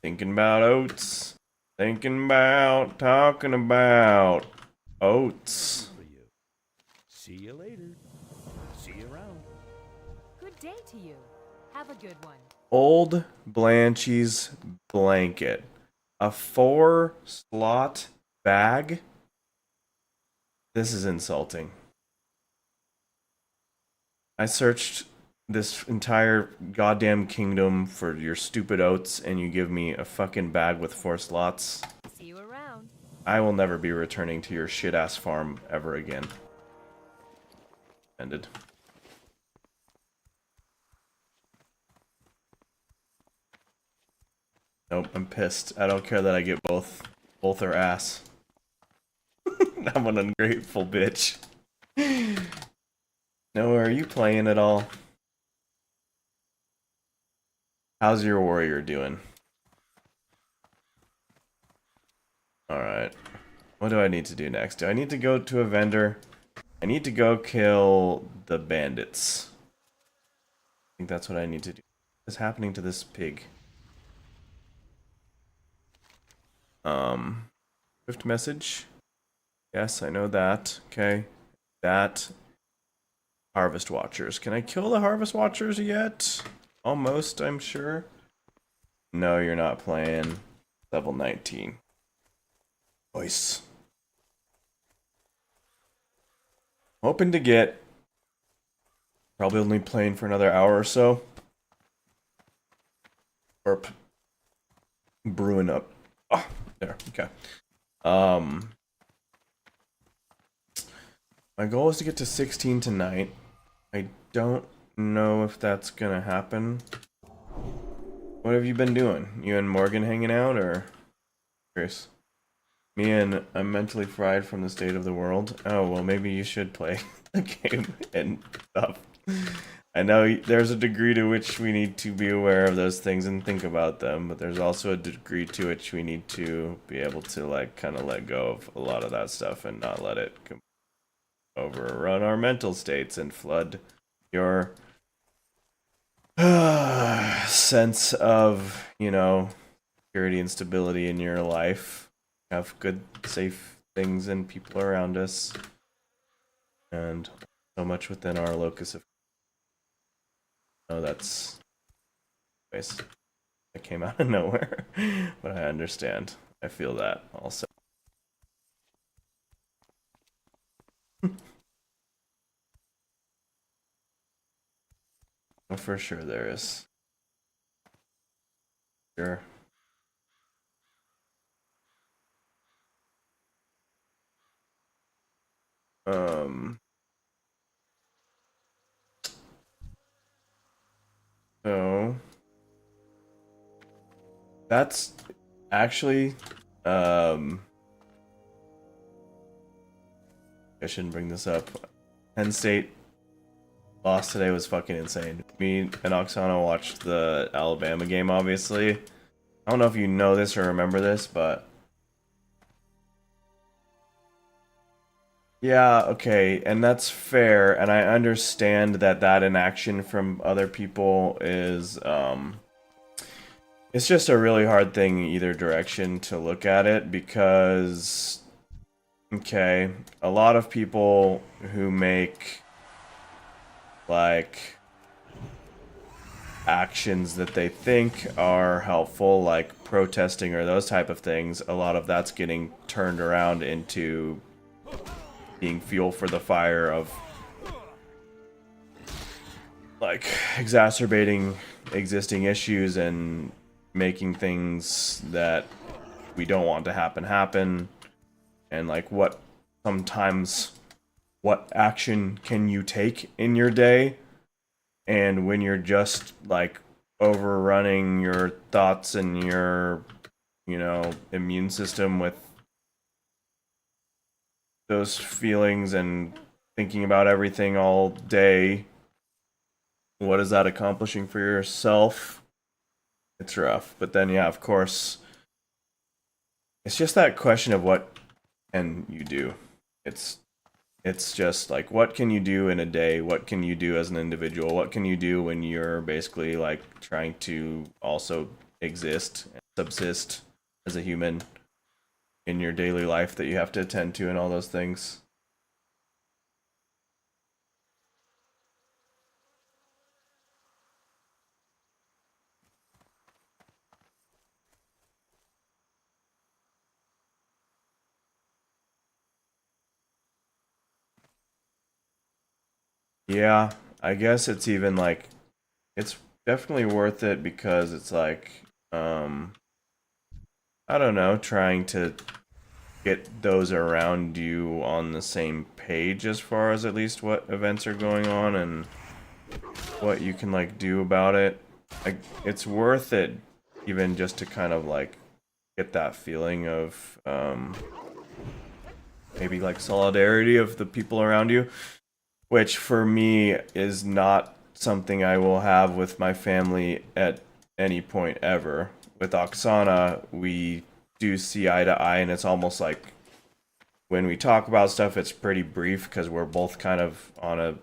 Thinking about oats. Thinking about, talking about oats. For you. See you later. See you around. Good day to you. Have a good one. Old Blanchie's blanket. A 4-slot bag? This is insulting. I searched this entire goddamn kingdom for your stupid oats, and you give me a fucking bag with 4 slots. See you around. I will never be returning to your shit-ass farm ever again. Ended. Nope, I'm pissed. I don't care that I get both. Both are ass. I'm an ungrateful bitch. Noah, are you playing at all? How's your warrior doing? Alright. What do I need to do next? Do I need to go to a vendor? I need to go kill the bandits. I think that's what I need to do. What is happening to this pig? Swift message. Yes, I know that. Okay. That. Harvest Watchers. Can I kill the Harvest Watchers yet? Almost, I'm sure. No, you're not playing. Level 19. Voice. Hoping to get... Probably only playing for another hour or so. Or brewing up. Oh, there. Okay. My goal is to get to 16 tonight. I don't know if that's gonna happen. What have you been doing? You and Morgan hanging out, or? Curious. Me and I'm mentally fried from the state of the world. Oh, well, maybe you should play the game and stuff. I know there's a degree to which we need to be aware of those things and think about them, but there's also a degree to which we need to be able to, like, kind of let go of a lot of that stuff and not let it overrun our mental states and flood your sense of, you know, security and stability in your life. Have good, safe things and people around us. And so much within our locus of... Oh, that's... Anyways, that came out of nowhere. But I understand. I feel that also. Oh, for sure there is. Sure. So that's actually I shouldn't bring this up. Penn State loss today was fucking insane. Me and Oksana watched the Alabama game, obviously. I don't know if you know this or remember this, but yeah, okay, and that's fair, and I understand that that inaction from other people is, it's just a really hard thing either direction to look at it, because, okay, a lot of people who make, like, actions that they think are helpful, like protesting or those type of things, a lot of that's getting turned around into being fuel for the fire of, like, exacerbating existing issues and making things that we don't want to happen, and like what action can you take in your day, and when you're just like overrunning your thoughts and your, you know, immune system with those feelings and thinking about everything all day, what is that accomplishing for yourself? It's rough. But then, yeah, of course, it's just that question of what can you do. It's It's just like, what can you do in a day? What can you do as an individual? What can you do when you're basically like trying to also exist and subsist as a human in your daily life that you have to attend to and all those things? Yeah, I guess it's even like, it's definitely worth it because it's like, I don't know, trying to get those around you on the same page as far as at least what events are going on and what you can like do about it. Like, it's worth it even just to kind of like get that feeling of maybe like solidarity of the people around you, which for me is not something I will have with my family at any point ever. With Oksana, we do see eye to eye, and it's almost like when we talk about stuff, it's pretty brief because we're both kind of on a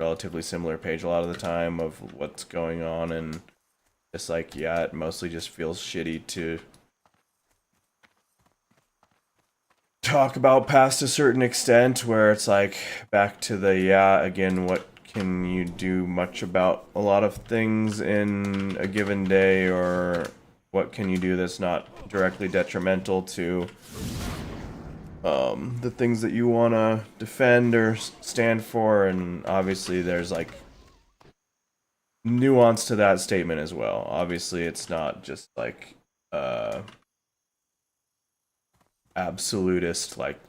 relatively similar page a lot of the time of what's going on, and it's like, yeah, it mostly just feels shitty to talk about past a certain extent where it's like back to the, yeah, again, what can you do much about a lot of things in a given day, or what can you do that's not directly detrimental to the things that you want to defend or stand for. And obviously there's like nuance to that statement as well. Obviously it's not just like absolutist, like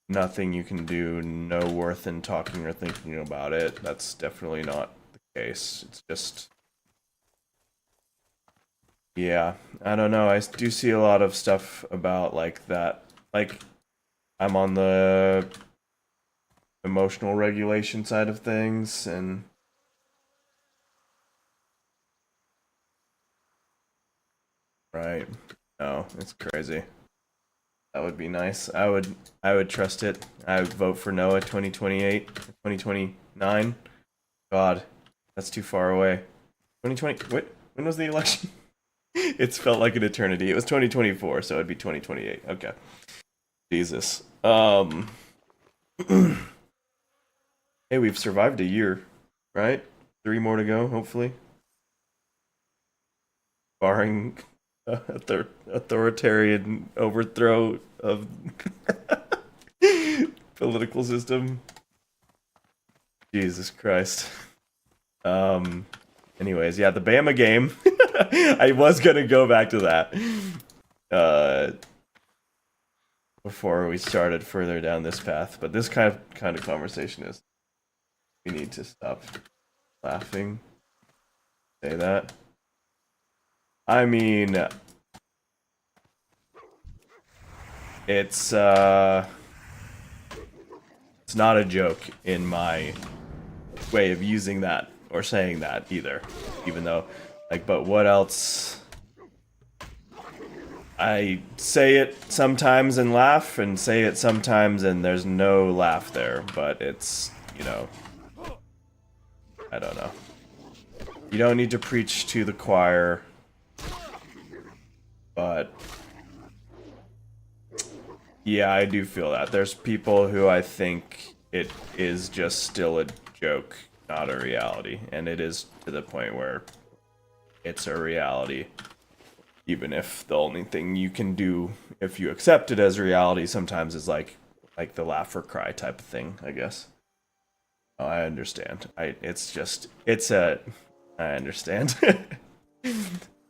nothing you can do, no worth in talking or thinking about it. That's definitely not the case. It's just, yeah, I don't know. I do see a lot of stuff about like that. Like, I'm on the emotional regulation side of things, and right. No, it's crazy. That would be nice. I would trust it. I would vote for Noah 2028, 2029. God, that's too far away. 2020. What? When was the election? It's felt like an eternity. It was 2024, so it'd be 2028. Okay. Jesus. Hey, we've survived a year, right? 3 more to go, hopefully. Barring authoritarian overthrow of political system. Jesus Christ. Anyways, yeah, the Bama game. I was gonna go back to that before we started further down this path, but this kind of conversation is, we need to stop laughing. Say that. I mean, it's not a joke in my way of using that or saying that either, even though, like, but what else? I say it sometimes and laugh, and say it sometimes and there's no laugh there, but it's, you know, I don't know. You don't need to preach to the choir, but yeah, I do feel that. There's people who I think it is just still a joke, not a reality, and it is to the point where it's a reality. Even if the only thing you can do if you accept it as reality sometimes is like the laugh or cry type of thing, I guess. Oh, I understand. I understand.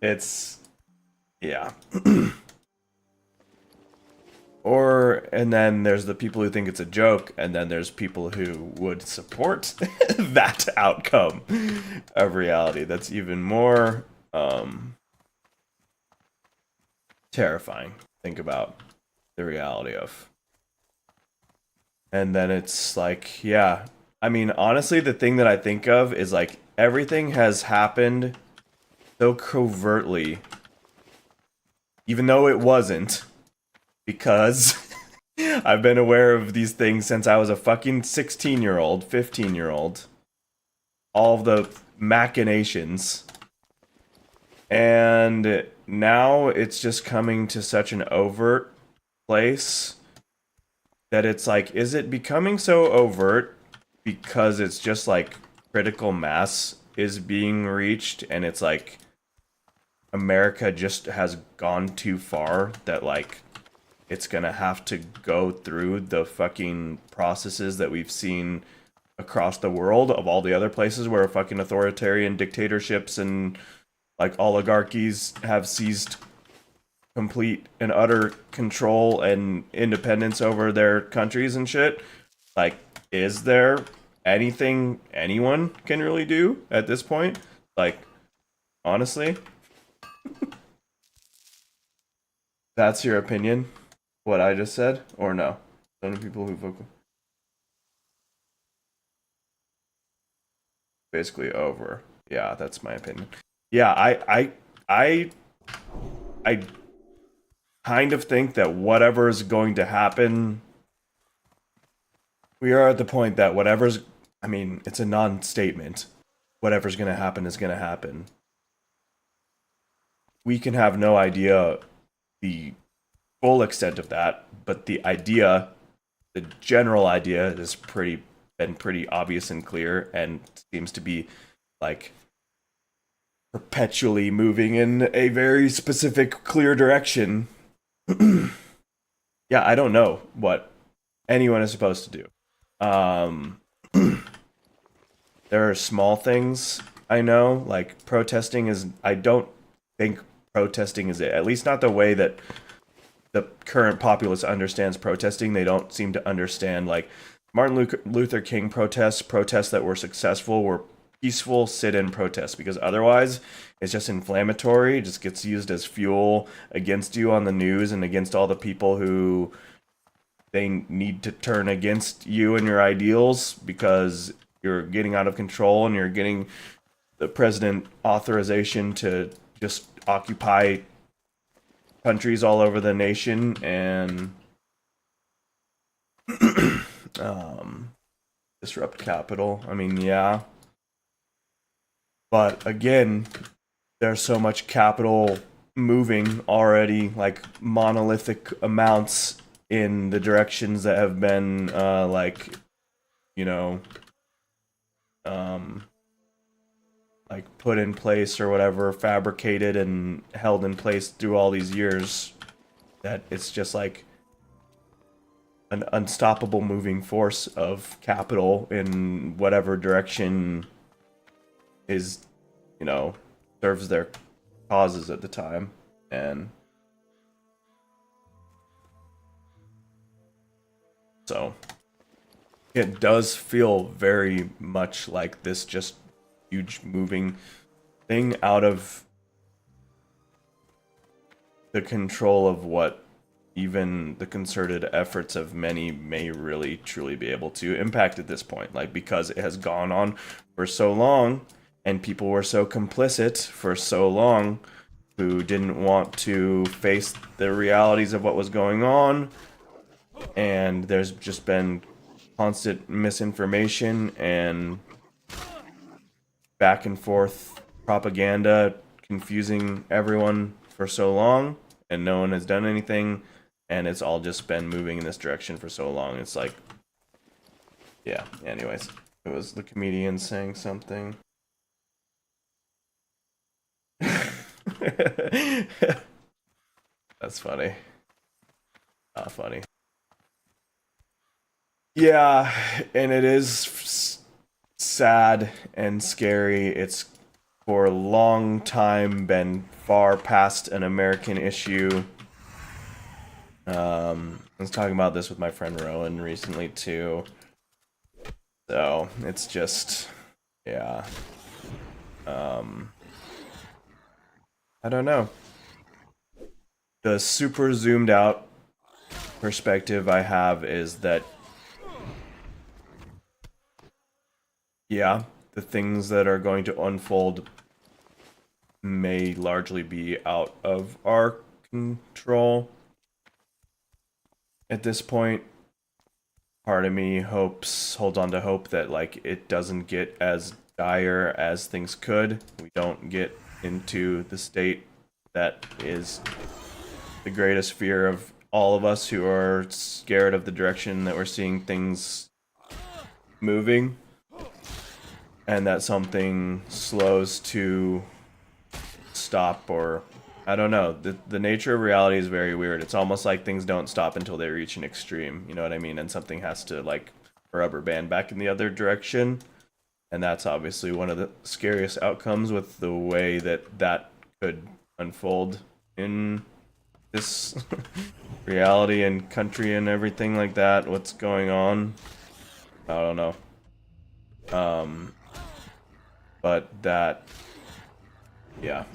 It's, yeah. And then there's the people who think it's a joke, and then there's people who would support that outcome of reality. That's even more terrifying. Think about the reality of. And then it's like, yeah. I mean, honestly, the thing that I think of is like everything has happened so covertly, even though it wasn't, because I've been aware of these things since I was a fucking 16-year-old, 15-year-old. All of the machinations. And now it's just coming to such an overt place that it's like, is it becoming so overt because it's just like critical mass is being reached and it's like America just has gone too far that like it's gonna have to go through the fucking processes that we've seen across the world of all the other places where fucking authoritarian dictatorships and like oligarchies have seized complete and utter control and independence over their countries and shit. Like, is there anything anyone can really do at this point? Like, honestly? That's your opinion? What I just said? Or no? So many people who vocal basically over. Yeah, that's my opinion. Yeah, I kind of think that whatever is going to happen, we are at the point that whatever's, I mean, it's a non-statement. Whatever's going to happen is going to happen. We can have no idea the full extent of that, but the idea, the general idea, has been pretty obvious and clear, and seems to be like perpetually moving in a very specific, clear direction. Yeah, I don't know what anyone is supposed to do. There are small things I know, like protesting is. I don't think protesting is it. At least not the way that the current populace understands protesting. They don't seem to understand like Martin Luther King protests that were successful were peaceful sit-in protests, because otherwise it's just inflammatory. It just gets used as fuel against you on the news and against all the people who they need to turn against you and your ideals because you're getting out of control and you're getting the president authorization to just occupy countries all over the nation and disrupt capital. I mean, yeah. But again, there's so much capital moving already, like monolithic amounts in the directions that have been, like, you know, like put in place or whatever, fabricated and held in place through all these years, that it's just like an unstoppable moving force of capital in whatever direction is, you know, serves their causes at the time. And so it does feel very much like this just huge moving thing out of the control of what even the concerted efforts of many may really truly be able to impact at this point. Like, because it has gone on for so long and people were so complicit for so long who didn't want to face the realities of what was going on, and there's just been constant misinformation and back and forth propaganda confusing everyone for so long, and no one has done anything, and it's all just been moving in this direction for so long. It's like, yeah, anyways, it was the comedian saying something. That's funny. Not funny. Yeah, and it is sad and scary. It's for a long time been far past an American issue. I was talking about this with my friend Rowan recently too. So it's just, yeah. I don't know. The super zoomed out perspective I have is that, yeah, the things that are going to unfold may largely be out of our control. at this point, part of me holds on to hope that like it doesn't get as dire as things could. We don't get into the state that is the greatest fear of all of us who are scared of the direction that we're seeing things moving, and that something slows to stop, or I don't know. The nature of reality is very weird. It's almost like things don't stop until they reach an extreme, you know what I mean? And something has to like rubber band back in the other direction. And that's obviously one of the scariest outcomes with the way that could unfold in this reality and country and everything like that. What's going on? I don't know. But that, yeah.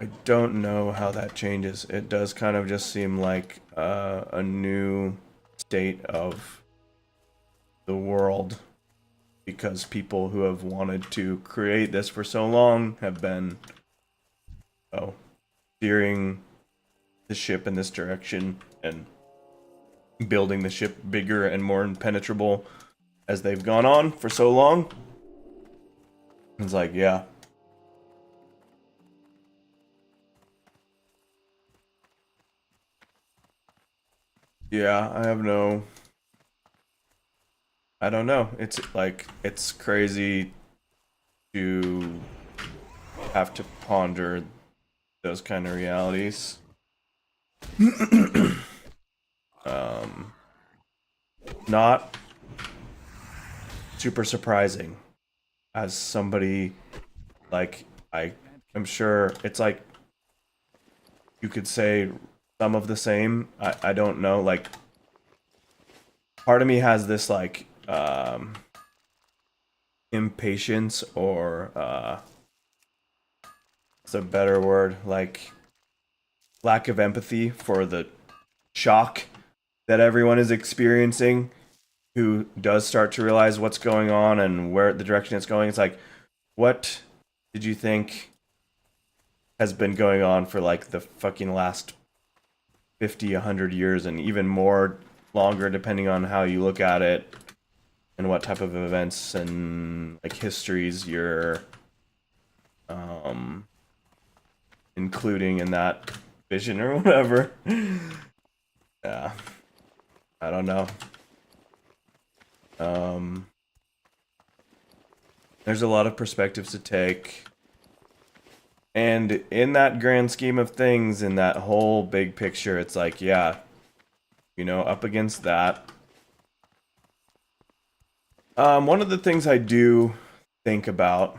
I don't know how that changes. It does kind of just seem like a new state of the world, because people who have wanted to create this for so long have been steering the ship in this direction and building the ship bigger and more impenetrable as they've gone on for so long. It's like, yeah. Yeah, I don't know. It's like, it's crazy to have to ponder those kind of realities. Not super surprising as somebody, like, I'm sure it's like you could say some of the same. I don't know, like, part of me has this like impatience, or it's a better word, like lack of empathy for the shock that everyone is experiencing who does start to realize what's going on and where the direction it's going. It's like, what did you think has been going on for like the fucking last 50, 100 years, and even more longer depending on how you look at it and what type of events and like histories you're including in that vision or whatever. Yeah, I don't know. There's a lot of perspectives to take, and in that grand scheme of things, in that whole big picture, it's like, yeah, you know, up against that. One of the things I do think about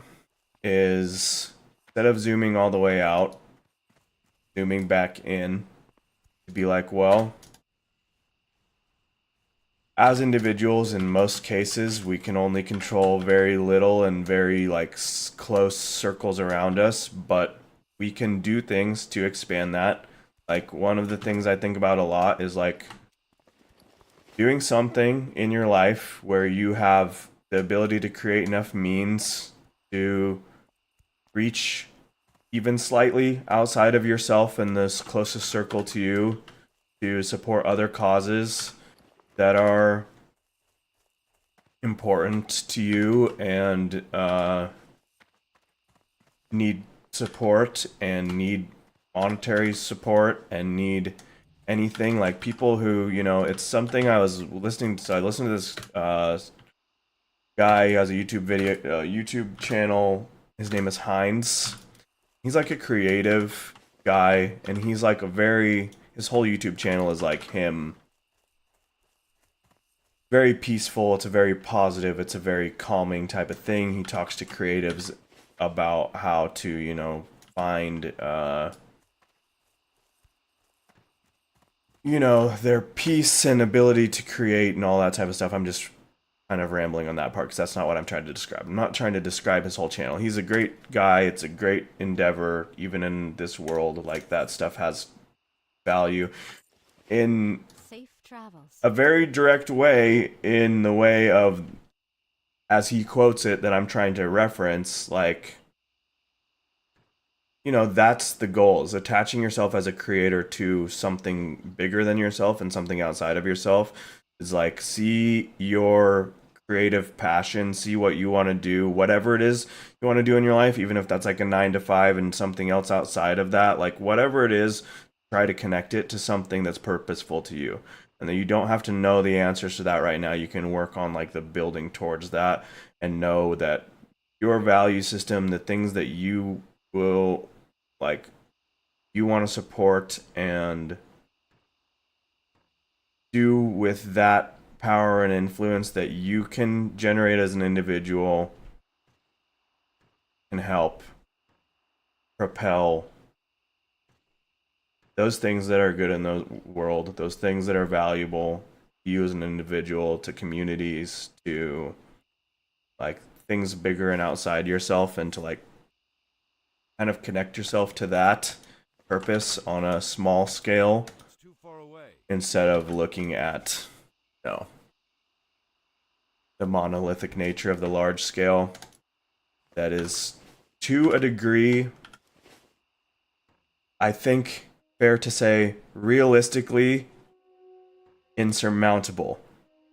is, instead of zooming all the way out, zooming back in, to be like, well, as individuals, in most cases, we can only control very little and very like close circles around us, but we can do things to expand that. Like, one of the things I think about a lot is like doing something in your life where you have the ability to create enough means to reach even slightly outside of yourself and this closest circle to you, to support other causes that are important to you and need support and need monetary support and need anything. Like, people who, you know, it's something I listened to this guy who has a YouTube channel. His name is Heinz. He's like a creative guy, and he's like his whole YouTube channel is like him. Very peaceful, it's a very positive, it's a very calming type of thing. He talks to creatives about how to, you know, find you know, their peace and ability to create and all that type of stuff. I'm just kind of rambling on that part because that's not what I'm trying to describe. I'm not trying to describe his whole channel. He's a great guy. It's a great endeavor. Even in this world, like, that stuff has value in Safe travels. a very direct way, in the way of as he quotes it that I'm trying to reference, like, you know, that's the goal, is attaching yourself as a creator to something bigger than yourself and something outside of yourself. Is like, see your creative passion, see what you want to do, whatever it is you want to do in your life, even if that's like a 9 to 5 and something else outside of that, like whatever it is, try to connect it to something that's purposeful to you. And then you don't have to know the answers to that right now. You can work on like the building towards that and know that your value system, the things that you will like, you want to support and do with that power and influence that you can generate as an individual, can help propel those things that are good in the world, those things that are valuable to you as an individual, to communities, to like things bigger and outside yourself, and to like kind of connect yourself to that purpose on a small scale It's too far away. instead of looking at, you know, the monolithic nature of the large scale. That is, to a degree, I think, fair to say, realistically insurmountable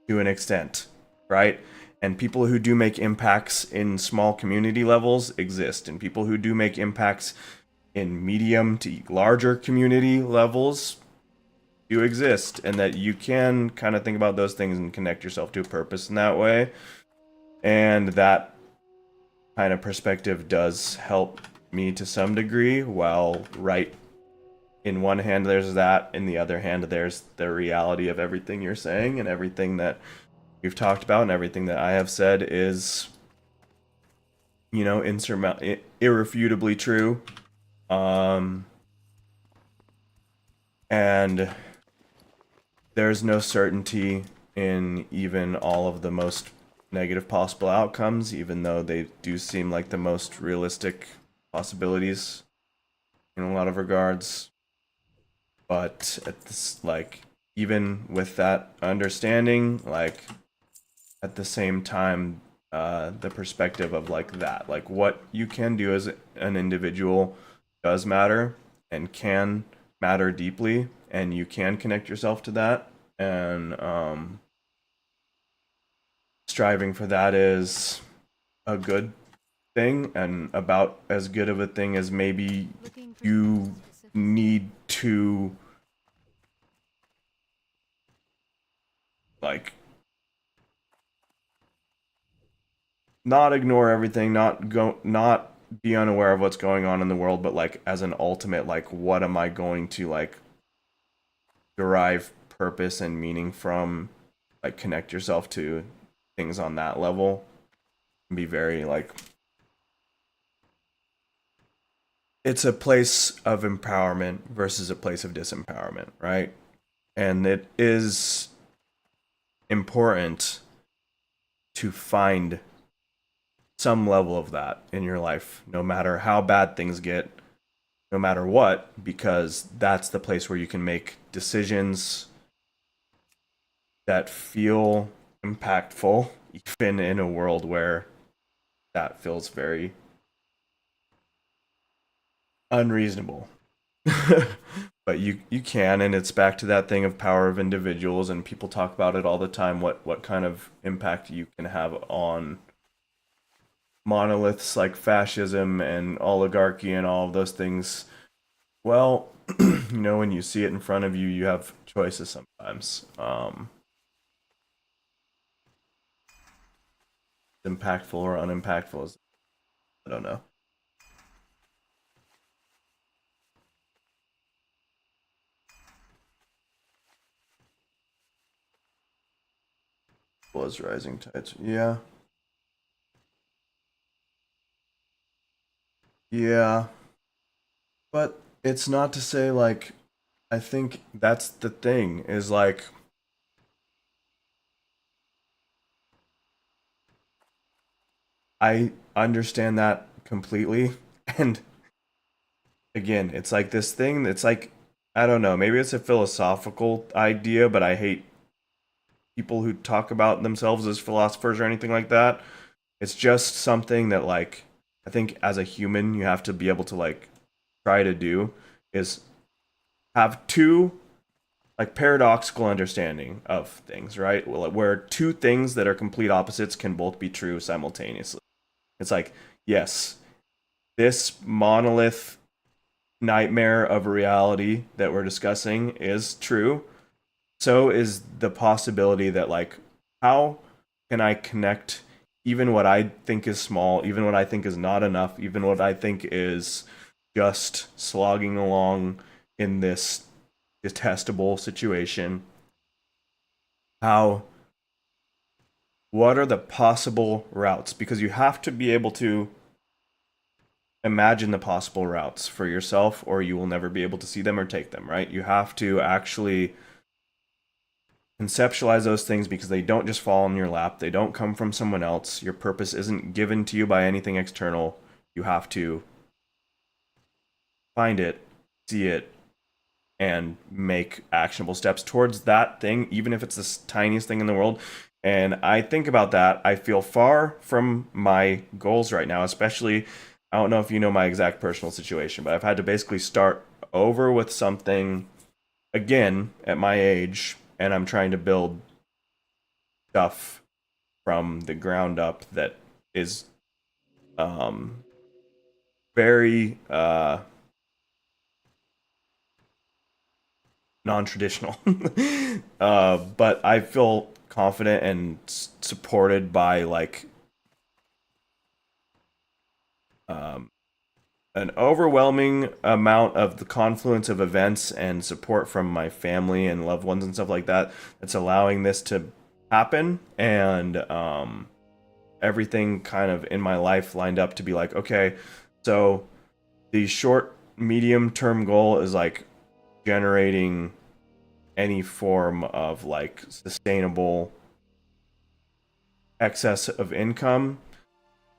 to an extent, right? And people who do make impacts in small community levels exist, and people who do make impacts in medium to larger community levels do exist, and that you can kind of think about those things and connect yourself to a purpose in that way. And that kind of perspective does help me to some degree, while right in one hand there's that, in the other hand there's the reality of everything you're saying, and everything that we've talked about and everything that I have said is, you know, irrefutably true. And there's no certainty in even all of the most negative possible outcomes, even though they do seem like the most realistic possibilities in a lot of regards. But at this, like, even with that understanding, like, at the same time, the perspective of like that, like what you can do as an individual does matter and can matter deeply, and you can connect yourself to that. And striving for that is a good thing, and about as good of a thing as maybe you need to like not ignore everything, not be unaware of what's going on in the world, but like as an ultimate, like, what am I going to like derive purpose and meaning from, like connect yourself to things on that level, and be very like, it's a place of empowerment versus a place of disempowerment, right? And it is important to find some level of that in your life, no matter how bad things get, no matter what, because that's the place where you can make decisions that feel impactful, even in a world where that feels very unreasonable. But you can, and it's back to that thing of power of individuals, and people talk about it all the time, what kind of impact you can have on monoliths like fascism and oligarchy and all of those things. Well, you know, when you see it in front of you, you have choices sometimes. Impactful or unimpactful is, I don't know. Was rising tides. Yeah. Yeah. But it's not to say, like, I think that's the thing, is like, I understand that completely. And again, it's like this thing that's like, I don't know, maybe it's a philosophical idea, but I hate people who talk about themselves as philosophers or anything like that. It's just something that, like, I think as a human you have to be able to, like, try to do is have two, like, paradoxical understanding of things, right? Where two things that are complete opposites can both be true simultaneously. It's like, yes, this monolith nightmare of reality that we're discussing is true. So is the possibility that, like, how can I connect even what I think is small, even what I think is not enough, even what I think is just slogging along in this detestable situation? What are the possible routes? Because you have to be able to imagine the possible routes for yourself, or you will never be able to see them or take them, right? You have to actually conceptualize those things because they don't just fall in your lap. They don't come from someone else. Your purpose isn't given to you by anything external. You have to find it, see it, and make actionable steps towards that thing, even if it's the tiniest thing in the world. And I think about that. I feel far from my goals right now, especially, I don't know if you know my exact personal situation, but I've had to basically start over with something again at my age, and I'm trying to build stuff from the ground up that is very non-traditional. But I feel confident and supported by, like, an overwhelming amount of the confluence of events and support from my family and loved ones and stuff like that that's allowing this to happen. And everything kind of in my life lined up to be like, okay, so the short medium term goal is, like, generating any form of, like, sustainable excess of income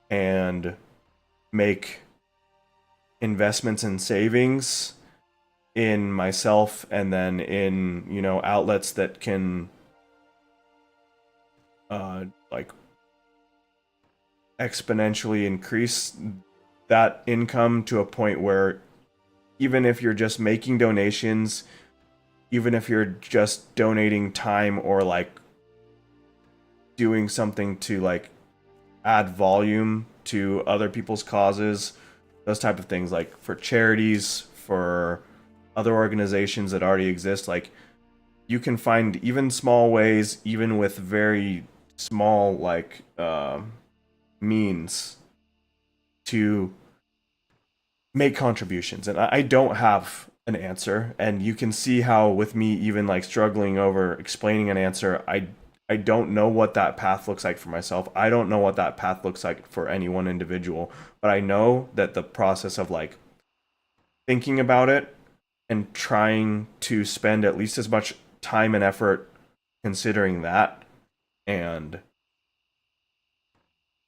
and make investments and savings in myself, and then in, you know, outlets that can like exponentially increase that income to a point where even if you're just making donations, even if you're just donating time or, like, doing something to, like, add volume to other people's causes, those type of things, like for charities, for other organizations that already exist, like, you can find even small ways, even with very small, like, means to make contributions. And I don't have an answer, and you can see how with me even, like, struggling over explaining an answer, I don't know what that path looks like for myself. I don't know what that path looks like for any one individual, but I know that the process of, like, thinking about it and trying to spend at least as much time and effort considering that and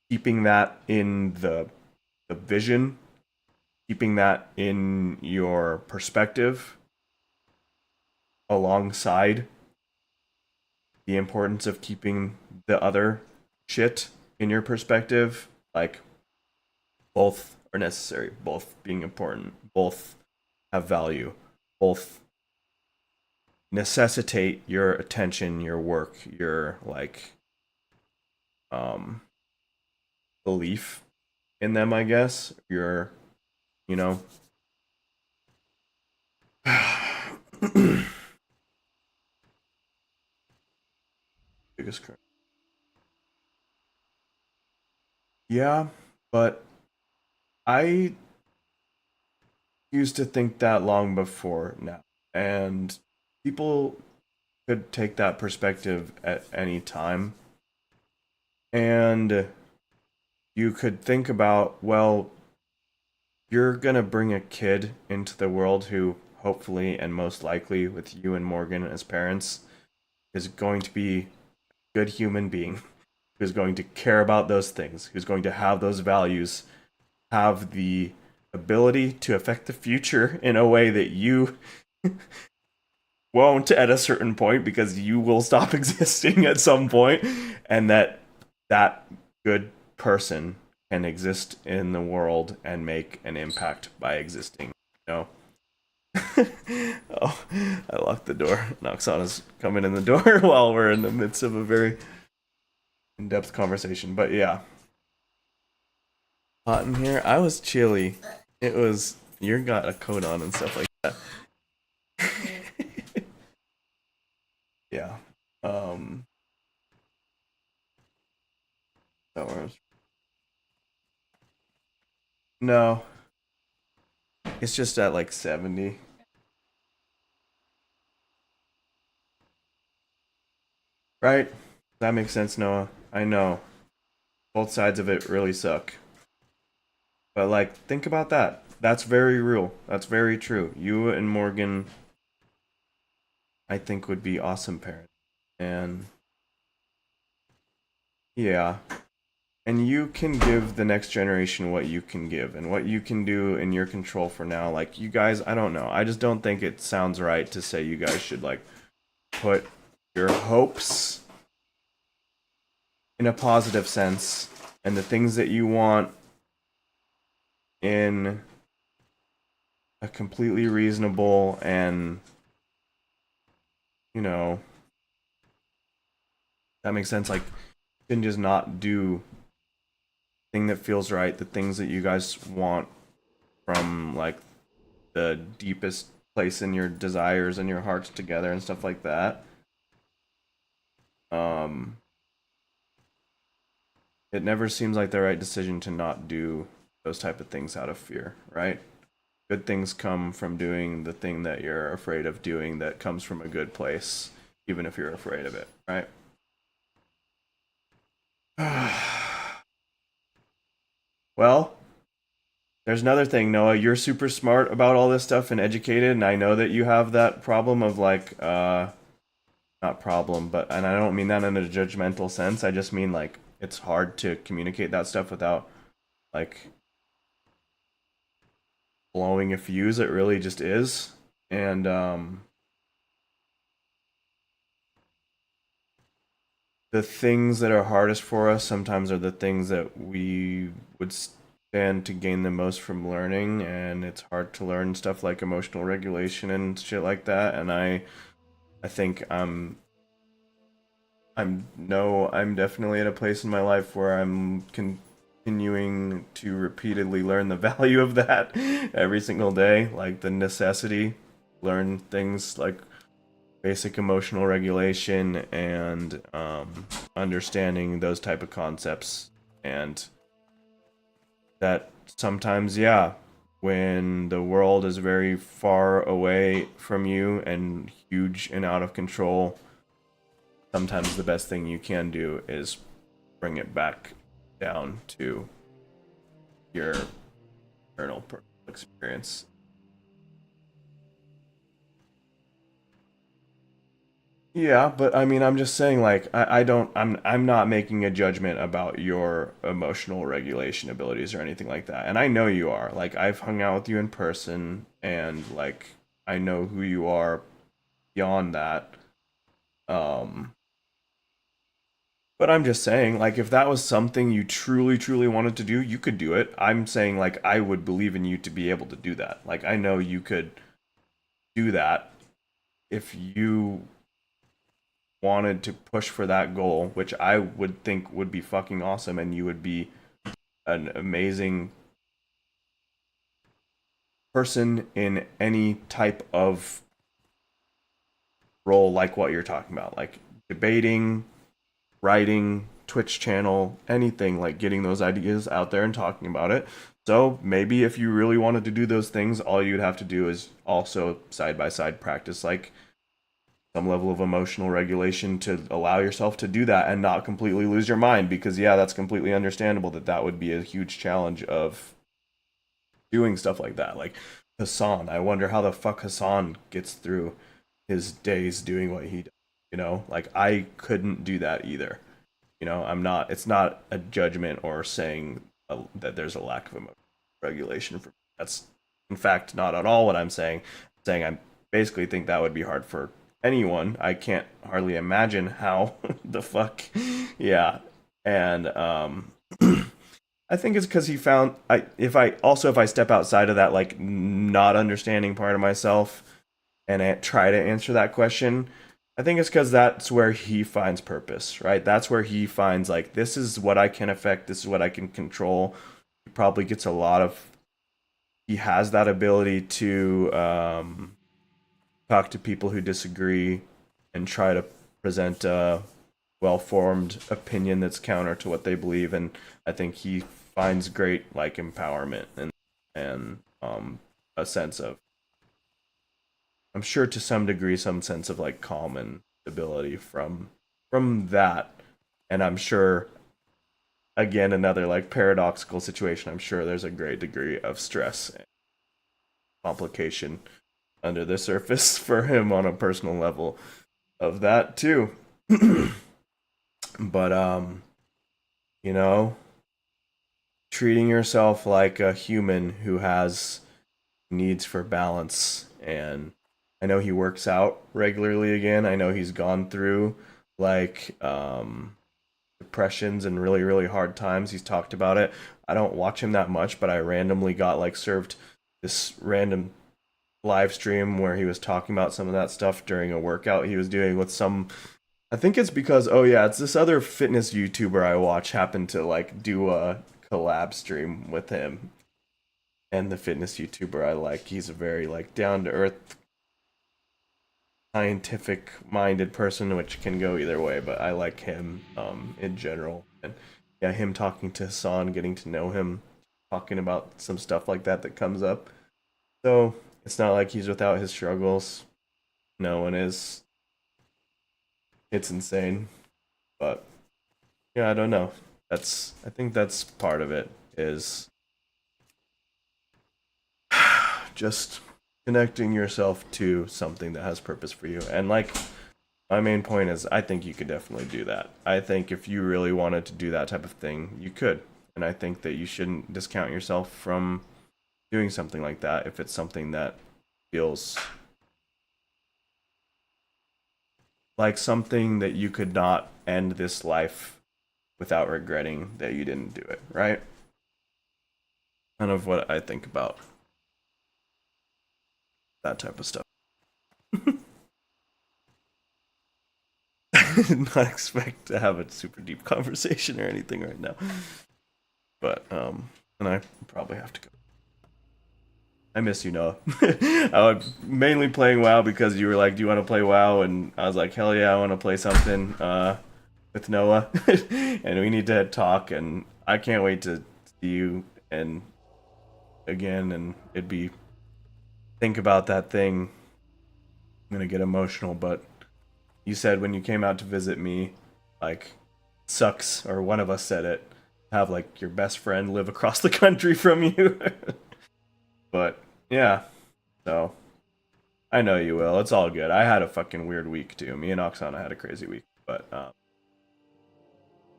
keeping that in the vision, keeping that in your perspective alongside the importance of keeping the other shit in your perspective, like, both are necessary, both being important, both have value, both necessitate your attention, your work, your, like, belief in them, I guess. Your, you know, biggest crime. Yeah, but I used to think that long before now, and people could take that perspective at any time, and you could think about, well, you're gonna bring a kid into the world who hopefully and most likely with you and Morgan as parents is going to be a good human being, who's going to care about those things, who's going to have those values, have the ability to affect the future in a way that you won't at a certain point, because you will stop existing at some point, and that good person can exist in the world and make an impact by existing, you know? Oh, I locked the door. Noxana's coming in the door while we're in the midst of a very in-depth conversation. But yeah. Hot in here. I was chilly. It was, you got a coat on and stuff like that. Yeah. That was... No. It's just at like 70. Right? That makes sense, Noah. I know. Both sides of it really suck. But like, think about that. That's very real. That's very true. You and Morgan, I think, would be awesome parents. And yeah. And you can give the next generation what you can give and what you can do in your control for now. Like, you guys, I don't know. I just don't think it sounds right to say you guys should like put your hopes in a positive sense and the things that you want in a completely reasonable and, you know, that makes sense. Like, you can just not do the thing that feels right, the things that you guys want from like the deepest place in your desires and your hearts together and stuff like that. It never seems like the right decision to not do those type of things out of fear, right? Good things come from doing the thing that you're afraid of doing that comes from a good place, even if you're afraid of it, right? Well, there's another thing, Noah. You're super smart about all this stuff and educated, and I know that you have that problem of like, not problem, but, and I don't mean that in a judgmental sense. I just mean like, it's hard to communicate that stuff without like blowing a fuse. It really just is. And the things that are hardest for us sometimes are the things that we would stand to gain the most from learning, and it's hard to learn stuff like emotional regulation and shit like that. And I think I'm definitely at a place in my life where I'm continuing to repeatedly learn the value of that every single day, like the necessity, learn things like basic emotional regulation and understanding those type of concepts. And that sometimes, yeah, when the world is very far away from you and huge and out of control, sometimes the best thing you can do is bring it back down to your internal personal experience. Yeah, but I mean, I'm just saying, like, I'm not making a judgment about your emotional regulation abilities or anything like that. And I know you are. Like, I've hung out with you in person, and like, I know who you are beyond that. But I'm just saying, like, if that was something you truly, truly wanted to do, you could do it. I'm saying, like, I would believe in you to be able to do that. Like, I know you could do that if you wanted to push for that goal, which I would think would be fucking awesome, and you would be an amazing person in any type of role like what you're talking about, like debating, writing, Twitch channel, anything, like getting those ideas out there and talking about it. So maybe if you really wanted to do those things, all you'd have to do is also side by side practice like some level of emotional regulation to allow yourself to do that and not completely lose your mind, because yeah, that's completely understandable that would be a huge challenge of doing stuff like that. Like Hassan, I wonder how the fuck Hassan gets through his days doing what he does. You know, like I couldn't do that either. You know, it's not a judgment or saying that there's a lack of emotional regulation for me. That's in fact not at all what I'm saying. I'm saying I basically think that would be hard for anyone. I can't hardly imagine how the fuck. Yeah. And I think it's because he found if I step outside of that like not understanding part of myself and I try to answer that question, I think it's because that's where he finds purpose, right? That's where he finds like this is what I can affect, this is what I can control. He probably gets a lot of. He has that ability to talk to people who disagree and try to present a well-formed opinion that's counter to what they believe, and I think he finds great like empowerment and a sense of, I'm sure to some degree, some sense of like calm and stability from that. And I'm sure, again, another like paradoxical situation, I'm sure there's a great degree of stress and complication under the surface for him on a personal level of that too. But you know, treating yourself like a human who has needs for balance. And I know he works out regularly again. I know he's gone through like depressions and really, really hard times. He's talked about it. I don't watch him that much, but I randomly got like served this random live stream where he was talking about some of that stuff during a workout he was doing with some. I think it's because, oh yeah, it's this other fitness YouTuber I watch happened to like do a collab stream with him. And the fitness YouTuber I like, he's a very like down to earth, scientific minded person, which can go either way, but I like him in general. And yeah, him talking to Hassan, getting to know him, talking about some stuff like that that comes up. So it's not like he's without his struggles. No one is. It's insane. But yeah, I don't know. I think that's part of it, is just connecting yourself to something that has purpose for you. And like, my main point is, I think you could definitely do that. I think if you really wanted to do that type of thing, you could. And I think that you shouldn't discount yourself from doing something like that if it's something that feels like something that you could not end this life without regretting that you didn't do it, right? Kind of what I think about that type of stuff. I did not expect to have a super deep conversation or anything right now. But, and I probably have to go. I miss you, Noah. I was mainly playing WoW because you were like, do you want to play WoW? And I was like, hell yeah, I want to play something with Noah. And we need to talk, and I can't wait to see you and again, and it'd be, think about that thing. I'm gonna get emotional, but you said when you came out to visit me, like, sucks, or one of us said it, have like your best friend live across the country from you. But yeah, so I know you will. It's all good. I had a fucking weird week too. Me and Oksana had a crazy week, but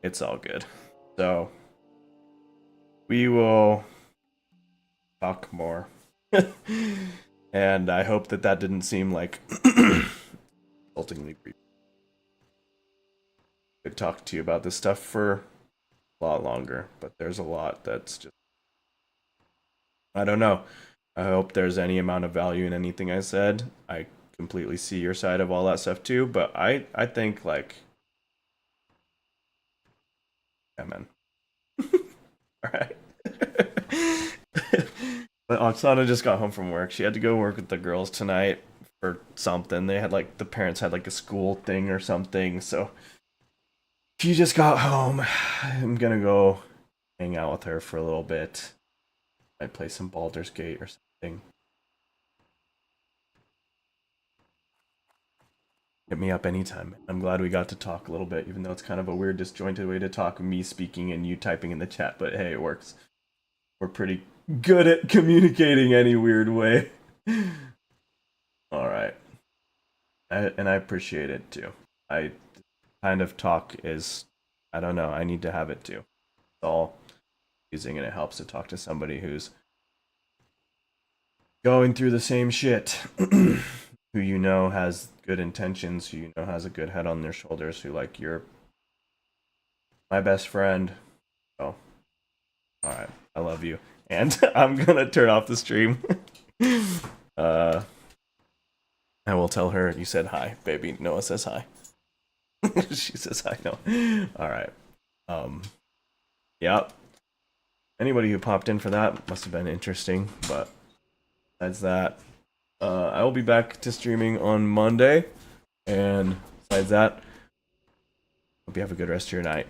it's all good. So we will talk more. And I hope that that didn't seem like insultingly brief. I could talk to you about this stuff for a lot longer, but there's a lot that's just, I don't know. I hope there's any amount of value in anything I said. I completely see your side of all that stuff too, but I think like, yeah, man. Alright. But Oksana just got home from work. She had to go work with the girls tonight for something. They had like, the parents had like a school thing or something, so she just got home. I'm gonna go hang out with her for a little bit. Might play some Baldur's Gate or something. Hit me up anytime. I'm glad we got to talk a little bit, even though it's kind of a weird, disjointed way to talk, me speaking and you typing in the chat, but hey, it works. We're pretty good at communicating any weird way. Alright. And I appreciate it too. I kind of talk is, I don't know, I need to have it too. It's all using, and it helps to talk to somebody who's going through the same shit. Who you know has good intentions, who you know has a good head on their shoulders, who like, you're my best friend. So Alright, I love you. And I'm gonna turn off the stream. I will tell her you said hi, baby. Noah says hi. She says hi, no. Alright. Yep. Anybody who popped in for that must have been interesting, but besides that, I will be back to streaming on Monday, and besides that, hope you have a good rest of your night.